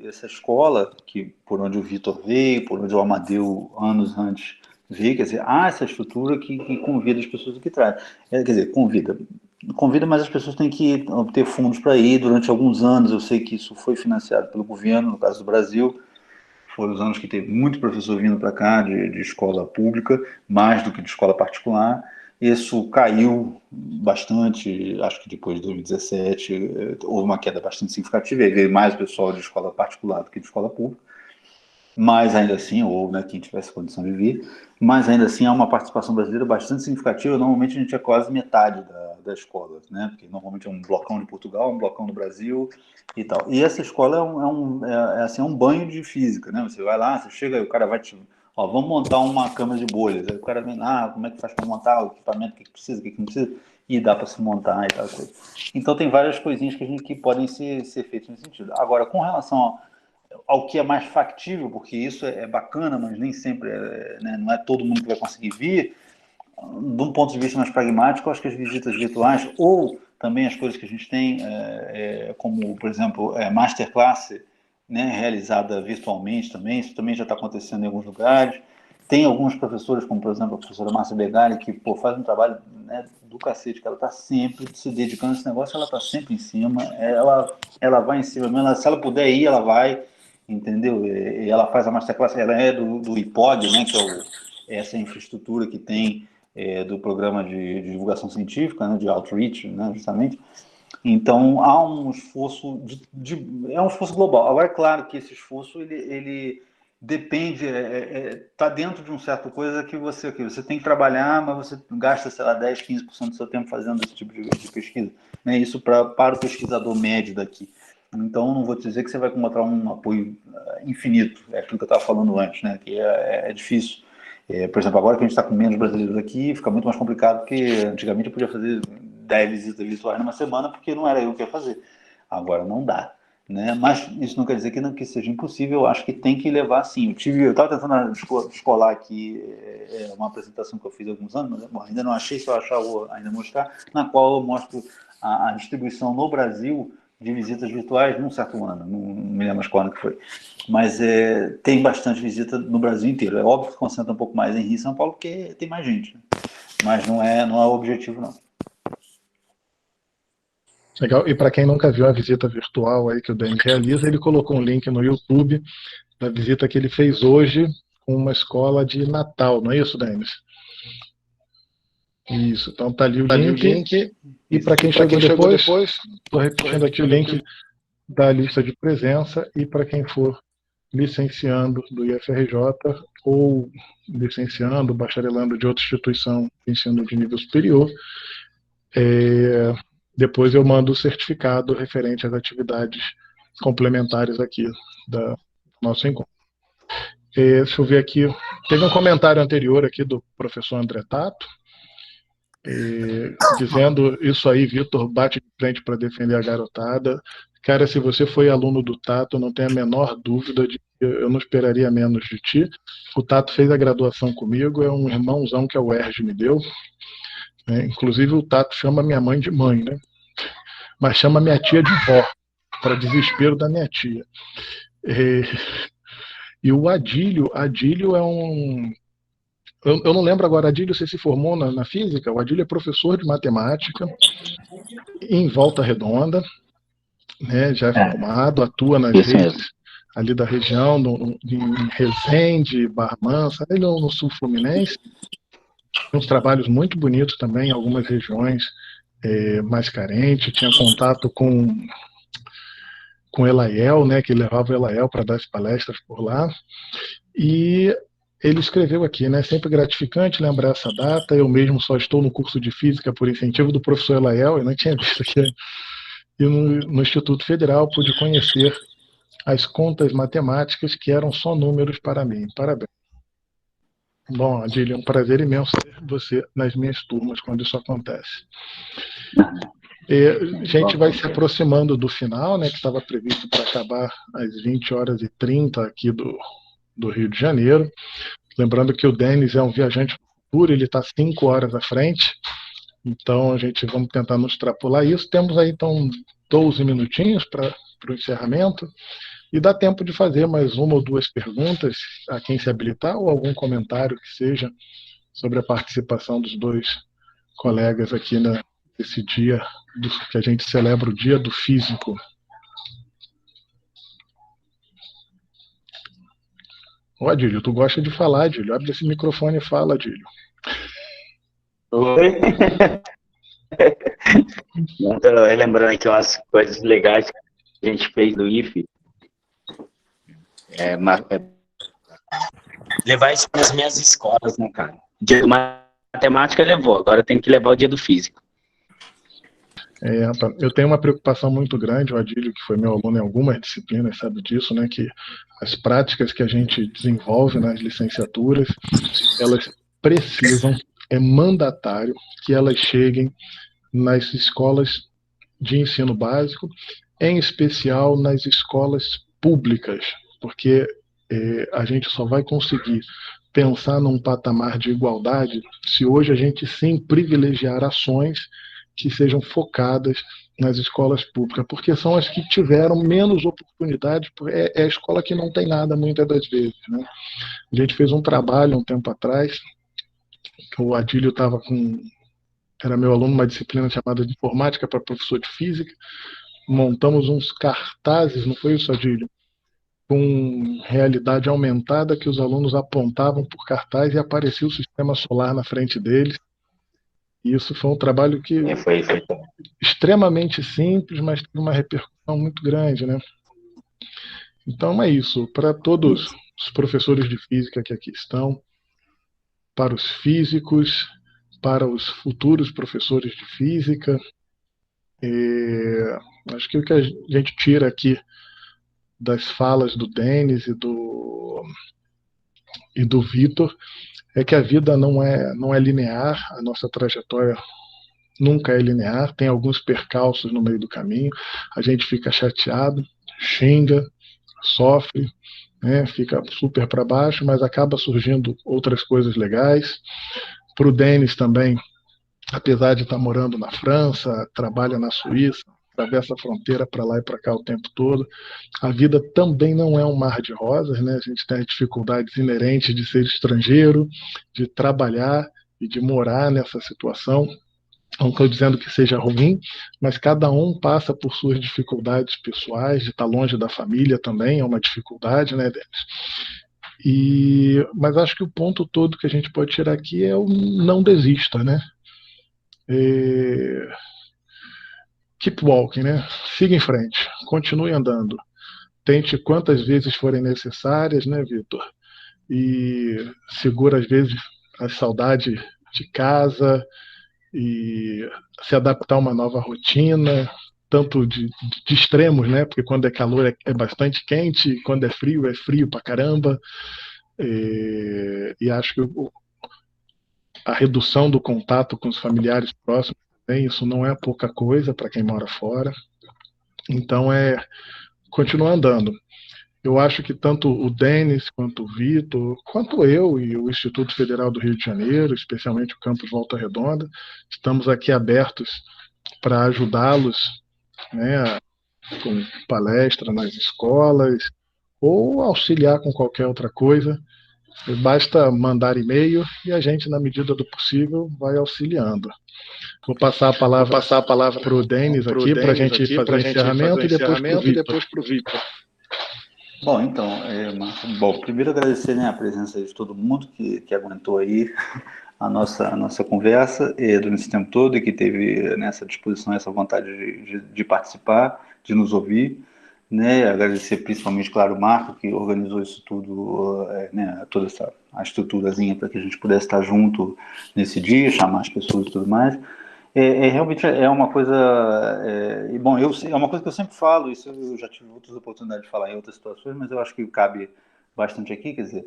essa escola, que por onde o Vitor veio, por onde o Amadeu, anos antes, veio, quer dizer, há essa estrutura que convida as pessoas que traz. Quer dizer, convida, mas as pessoas têm que obter fundos para ir durante alguns anos. Eu sei que isso foi financiado pelo governo, no caso do Brasil. Foram os anos que teve muito professor vindo para cá de escola pública, mais do que de escola particular. Isso caiu bastante, acho que depois de 2017 houve uma queda bastante significativa, e veio mais pessoal de escola particular do que de escola pública, mas ainda assim, ou né, quem tivesse condição de vir, mas ainda assim há uma participação brasileira bastante significativa. Normalmente a gente é quase metade da escola, né? Porque normalmente é um blocão de Portugal, um blocão do Brasil e tal. E essa escola é um banho de física, né? Você vai lá, você chega e o cara vai te... Ó, vamos montar uma câmara de bolhas. Aí o cara vem, como é que faz para montar o equipamento, o que precisa, o que não precisa, e dá para se montar e tal coisa. Então tem várias coisinhas que podem ser feitas nesse sentido. Agora, com relação ao que é mais factível, porque isso é bacana, mas nem sempre né, não é todo mundo que vai conseguir vir, de um ponto de vista mais pragmático, eu acho que as visitas virtuais, ou também as coisas que a gente tem, como, por exemplo, masterclass, né, realizada virtualmente também, isso também já está acontecendo em alguns lugares. tem alguns professores, como por exemplo a professora Márcia Begari, que pô, faz um trabalho, né, do cacete, que ela está sempre se dedicando a esse negócio, ela está sempre em cima, ela vai em cima mesmo, se ela puder ir, ela vai, entendeu? E ela faz a masterclass, ela é do IPOG, né, que é essa infraestrutura que tem do programa de divulgação científica, né, de outreach, né, justamente. Então, há um esforço é um esforço global. Agora, é claro que esse esforço, ele depende, está dentro de uma certa coisa que você tem que trabalhar, mas você gasta, sei lá, 10, 15% do seu tempo fazendo esse tipo de pesquisa. Né? Isso para o pesquisador médio daqui. Então, não vou dizer que você vai encontrar um apoio infinito, é aquilo que eu estava falando antes, né? Que é difícil. Por exemplo, agora que a gente está com menos brasileiros aqui, fica muito mais complicado, porque antigamente eu podia fazer 10 visitas virtuais numa semana, porque não era eu que ia fazer. Agora não dá. Né? Mas isso não quer dizer que seja impossível, eu acho que tem que levar sim. Eu estava tentando escolar aqui uma apresentação que eu fiz há alguns anos, mas bom, ainda não achei, se eu achar eu vou ainda mostrar, na qual eu mostro a distribuição no Brasil de visitas virtuais num certo ano, não me lembro mais qual ano que foi. Mas tem bastante visita no Brasil inteiro. É óbvio que concentra um pouco mais em Rio e São Paulo, porque tem mais gente. Né? Mas não é o objetivo, não. Legal. E para quem nunca viu a visita virtual aí que o Denis realiza, ele colocou um link no YouTube da visita que ele fez hoje com uma escola de Natal, não é isso, Denis? Isso. Então tá ali o link. E para quem chegou depois, estou repetindo aqui o link da lista de presença e para quem for licenciando do IFRJ ou licenciando, bacharelando de outra instituição de ensino de nível superior, depois eu mando o certificado referente às atividades complementares aqui do nosso encontro. Deixa eu ver aqui. Teve um comentário anterior aqui do professor André Tato, dizendo isso aí, Vitor, bate de frente para defender a garotada. Cara, se você foi aluno do Tato, não tenho a menor dúvida de que eu não esperaria menos de ti. O Tato fez a graduação comigo, é um irmãozão que a UERJ me deu. Inclusive o Tato chama minha mãe de mãe, né? Mas chama minha tia de vó, para desespero da minha tia. E o Adílio é um... Eu não lembro agora, Adílio, você se formou na física? O Adílio é professor de matemática em Volta Redonda, né, já é formado, atua nas redes ali da região, em Resende, Barra Mansa, ali no sul fluminense. Tem uns trabalhos muito bonitos também em algumas regiões mais carentes. Tinha contato com Elaiel, né, que levava o Elaiel para dar as palestras por lá. E ele escreveu aqui, né, sempre gratificante lembrar essa data, eu mesmo só estou no curso de Física por incentivo do professor Elaiel, eu não tinha visto aqui. E no Instituto Federal pude conhecer as contas matemáticas que eram só números para mim. Parabéns. Bom, Adílio, é um prazer imenso ter você nas minhas turmas quando isso acontece. A gente vai se aproximando do final, né, que estava previsto para acabar às 20h30 aqui do Rio de Janeiro. Lembrando que o Denis é um viajante do futuro, ele está 5 horas à frente, então a gente vamos tentar nos extrapolar isso. Temos aí então 12 minutinhos para o encerramento, e dá tempo de fazer mais uma ou duas perguntas a quem se habilitar, ou algum comentário que seja sobre a participação dos dois colegas aqui nesse dia que a gente celebra o Dia do Físico. Ó, Adílio, tu gosta de falar, Adílio. Abre esse microfone e fala, Adílio. Oi? Estou lembrando aqui umas coisas legais que a gente fez do IFE. Levar isso para as minhas escolas, né, cara? O dia do matemática levou, agora tem que levar o dia do físico. Eu tenho uma preocupação muito grande, o Adílio, que foi meu aluno em algumas disciplinas, sabe disso, né, que as práticas que a gente desenvolve nas licenciaturas, elas precisam, é mandatário que elas cheguem nas escolas de ensino básico, em especial nas escolas públicas, porque a gente só vai conseguir pensar num patamar de igualdade se hoje a gente sim privilegiar ações que sejam focadas nas escolas públicas, porque são as que tiveram menos oportunidades, é a escola que não tem nada muitas das vezes, né? A gente fez um trabalho um tempo atrás, que o Adílio era meu aluno, uma disciplina chamada de informática para professor de física, montamos uns cartazes, não foi isso, Adílio? Com realidade aumentada, que os alunos apontavam por cartaz e aparecia o sistema solar na frente deles. E isso foi um trabalho que Foi. extremamente simples, mas teve uma repercussão muito grande, né? Então é isso, para todos os professores de física que aqui estão, para os físicos, para os futuros professores de física, acho que o que a gente tira aqui das falas do Denis e do Vitor é que a vida não é linear, a nossa trajetória nunca é linear, tem alguns percalços no meio do caminho, a gente fica chateado, xinga, sofre, né, fica super para baixo, mas acaba surgindo outras coisas legais. Para o Denis também, apesar de estar morando na França, trabalha na Suíça, atravessa a fronteira para lá e para cá o tempo todo, a vida também não é um mar de rosas, né? A gente tem dificuldades inerentes de ser estrangeiro, de trabalhar e de morar nessa situação. Não estou dizendo que seja ruim, mas cada um passa por suas dificuldades pessoais, de estar longe da família também é uma dificuldade, né, Denis? Mas acho que o ponto todo que a gente pode tirar aqui é o não desista, né? Keep walking, né? Siga em frente, continue andando. Tente quantas vezes forem necessárias, né, Vitor? E segura às vezes a saudade de casa, e se adaptar a uma nova rotina, tanto de extremos, né? Porque quando é calor é bastante quente, e quando é frio pra caramba. E acho que a redução do contato com os familiares próximos também, isso não é pouca coisa para quem mora fora. Então continuar andando. Eu acho que tanto o Denis, quanto o Vitor, quanto eu e o Instituto Federal do Rio de Janeiro, especialmente o Campus Volta Redonda, estamos aqui abertos para ajudá-los, né, com palestra nas escolas ou auxiliar com qualquer outra coisa. Basta mandar e-mail e a gente, na medida do possível, vai auxiliando. Vou passar a palavra para o Denis aqui, para a gente fazer o encerramento e depois para o Vitor. Bom, então, Marco, primeiro agradecer, né, a presença de todo mundo que aguentou aí a nossa conversa durante esse tempo todo e que teve nessa disposição, essa vontade de participar, de nos ouvir, né, agradecer principalmente, claro, o Marco, que organizou isso tudo, né, toda a estruturazinha para que a gente pudesse estar junto nesse dia, chamar as pessoas e tudo mais. Realmente é uma coisa, bom, é uma coisa que eu sempre falo, isso eu já tive outras oportunidades de falar em outras situações, mas eu acho que cabe bastante aqui, quer dizer,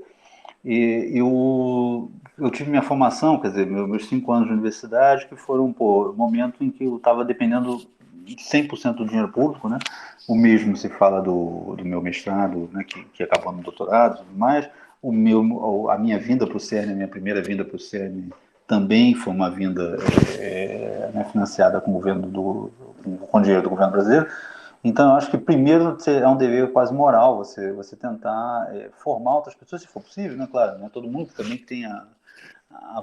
eu tive minha formação, quer dizer, meus 5 anos de universidade, que foram, o momento em que eu estava dependendo de 100% do dinheiro público, né? O mesmo se fala do meu mestrado, né, que acabou no doutorado e tudo mais, a minha vinda para o CERN, a minha primeira vinda para o CERN, também foi uma vinda né, financiada com dinheiro do governo brasileiro. Então, eu acho que primeiro é um dever quase moral você tentar formar outras pessoas, se for possível, né? Claro, não é todo mundo também que tem a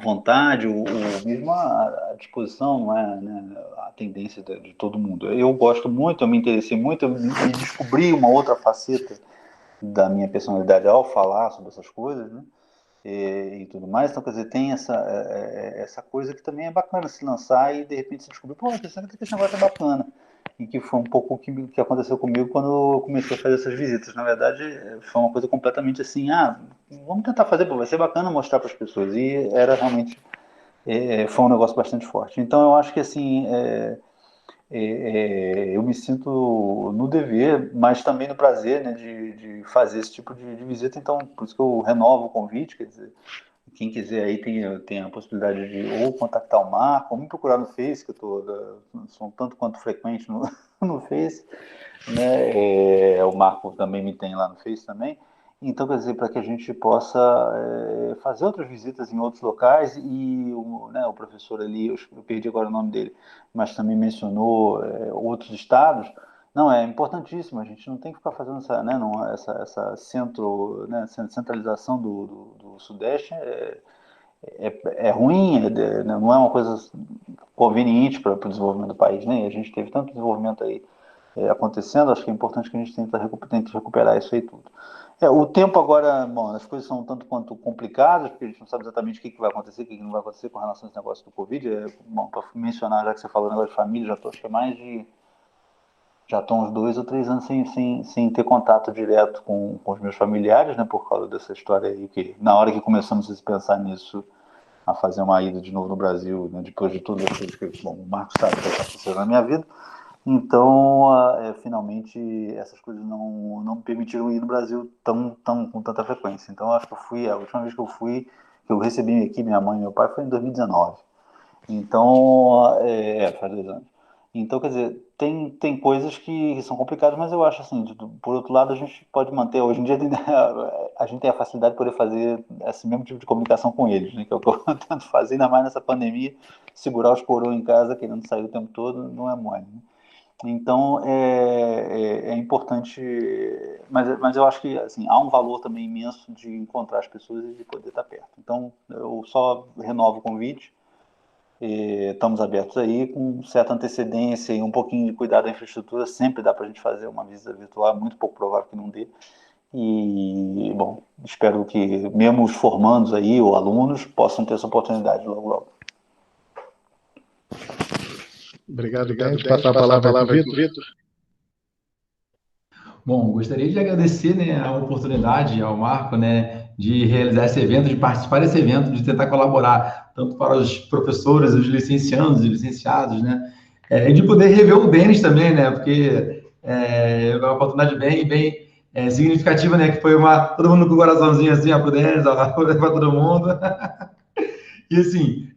vontade ou mesmo a disposição, não é, né, a tendência de todo mundo. Eu gosto muito, eu me interessei muito, eu me descobri uma outra faceta da minha personalidade ao falar sobre essas coisas, né? E tudo mais, então, quer dizer, tem essa coisa que também é bacana se lançar e de repente se descobrir, pô, esse negócio é bacana, e que foi um pouco o que aconteceu comigo quando eu comecei a fazer essas visitas. Na verdade, foi uma coisa completamente assim, vamos tentar fazer, pô, vai ser bacana mostrar para as pessoas, e era realmente, foi um negócio bastante forte. Então, eu acho que assim, eu me sinto no dever, mas também no prazer, né, de fazer esse tipo de visita. Então, por isso que eu renovo o convite, quer dizer, quem quiser aí tem a possibilidade de ou contactar o Marco, ou me procurar no Face, que eu sou um tanto quanto frequente no Face, né? O Marco também me tem lá no Face também. Então, quer dizer, para que a gente possa fazer outras visitas em outros locais e o professor ali, eu perdi agora o nome dele, mas também mencionou outros estados. Não, é importantíssimo, a gente não tem que ficar fazendo essa centralização do Sudeste, é ruim, não é uma coisa conveniente para o desenvolvimento do país, né? E a gente teve tanto desenvolvimento aí acontecendo, acho que é importante que a gente tente recuperar isso aí tudo. O tempo agora, bom, as coisas são tanto quanto complicadas, porque a gente não sabe exatamente o que vai acontecer, o que não vai acontecer com relação a esse negócio do Covid. Bom, para mencionar, já que você falou negócio de família, já estou uns 2 ou 3 anos sem ter contato direto com os meus familiares, né, por causa dessa história aí, que na hora que começamos a pensar nisso, a fazer uma ida de novo no Brasil, né, depois de tudo aquilo que o Marcos sabe que está acontecendo na minha vida. Então, finalmente, essas coisas não me permitiram ir no Brasil com tanta frequência. Então, acho que a última vez que eu recebi aqui minha mãe e meu pai foi em 2019. Então, faz 2 anos. Então, quer dizer, tem coisas que são complicadas, mas eu acho assim, por outro lado, a gente pode manter, hoje em dia a gente tem a facilidade de poder fazer esse mesmo tipo de comunicação com eles, né, que é o que eu tento fazer, ainda mais nessa pandemia, segurar os coroas em casa, querendo sair o tempo todo, não é mole, né? Então, é importante, mas eu acho que assim, há um valor também imenso de encontrar as pessoas e de poder estar perto. Então, eu só renovo o convite, estamos abertos aí, com certa antecedência e um pouquinho de cuidado da infraestrutura, sempre dá para a gente fazer uma visita virtual, é muito pouco provável que não dê. E, bom, espero que mesmo os formandos aí, ou alunos, possam ter essa oportunidade logo, logo. Obrigado, Denis. Passar a palavra para o Vitor. Bom, gostaria de agradecer, né, a oportunidade ao Marco, né, de realizar esse evento, de participar desse evento, de tentar colaborar tanto para os professores, os licenciandos e licenciados, né, e de poder rever o Denis também, né, porque é uma oportunidade bem significativa, né, que foi todo mundo com o coraçãozinho assim, para o Denis, para todo mundo. E assim,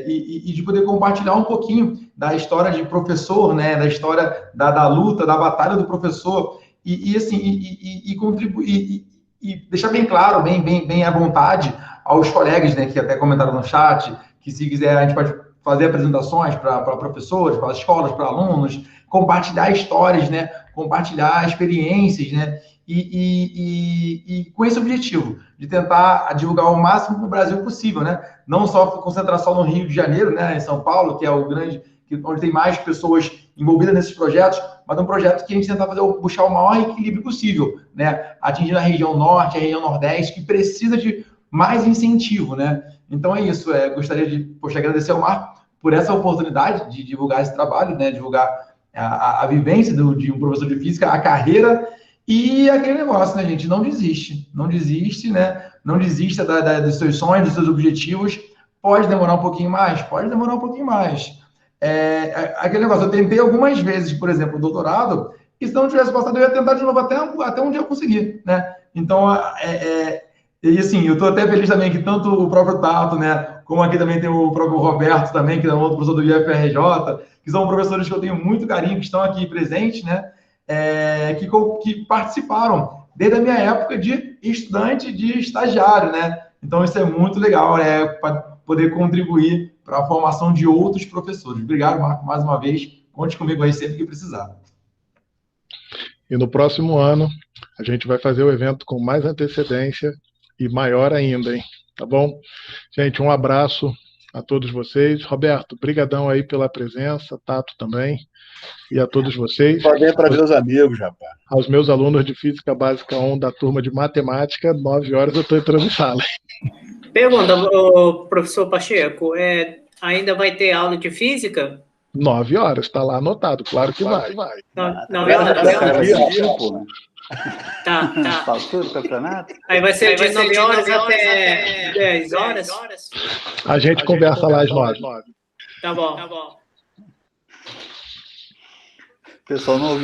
e de poder compartilhar um pouquinho da história de professor, né, da história da luta, da batalha do professor, e contribuir, e deixar bem claro, bem à vontade aos colegas, né, que até comentaram no chat, que se quiser a gente pode fazer apresentações para professores, para escolas, para alunos, compartilhar histórias, né, compartilhar experiências, né, e com esse objetivo, de tentar divulgar o máximo no Brasil possível, né? Não só concentrar só no Rio de Janeiro, né, em São Paulo, que é o grande, onde tem mais pessoas envolvidas nesses projetos, mas é um projeto que a gente tenta buscar o maior equilíbrio possível, né? Atingindo a região norte, a região nordeste, que precisa de mais incentivo, né? Então é isso, gostaria de agradecer ao Marco por essa oportunidade de divulgar esse trabalho, né? Divulgar a vivência de um professor de física, a carreira. E aquele negócio, né, gente? Não desiste, né? Não desista dos seus sonhos, dos seus objetivos. Pode demorar um pouquinho mais? Pode demorar um pouquinho mais. Aquele negócio, eu tentei algumas vezes, por exemplo, o doutorado, e se não tivesse passado, eu ia tentar de novo até um dia eu conseguir, né? Então, e assim, eu estou até feliz também que tanto o próprio Tato, né, como aqui também tem o próprio Roberto também, que é um outro professor do IFRJ, que são professores que eu tenho muito carinho, que estão aqui presentes, né? Que participaram desde a minha época de estudante, de estagiário, né? Então, isso é muito legal, né? Para poder contribuir para a formação de outros professores. Obrigado, Marco, mais uma vez. Conte comigo aí sempre que precisar. E no próximo ano, a gente vai fazer o evento com mais antecedência e maior ainda, hein? Tá bom? Gente, um abraço a todos vocês. Roberto, brigadão aí pela presença, Tato também. E a todos vocês. Pode para meus amigos, rapaz. Aos meus alunos de Física Básica 1 da turma de Matemática, 9 horas eu estou entrando em sala. Pergunta, professor Pacheco, ainda vai ter aula de Física? 9 horas, está lá anotado, claro que vai. 9 horas. Tá. Faltou campeonato? Aí vai ser de 9 horas até 10 horas? A gente conversa lá às 9. Tá bom. Pessoal, não ouviu.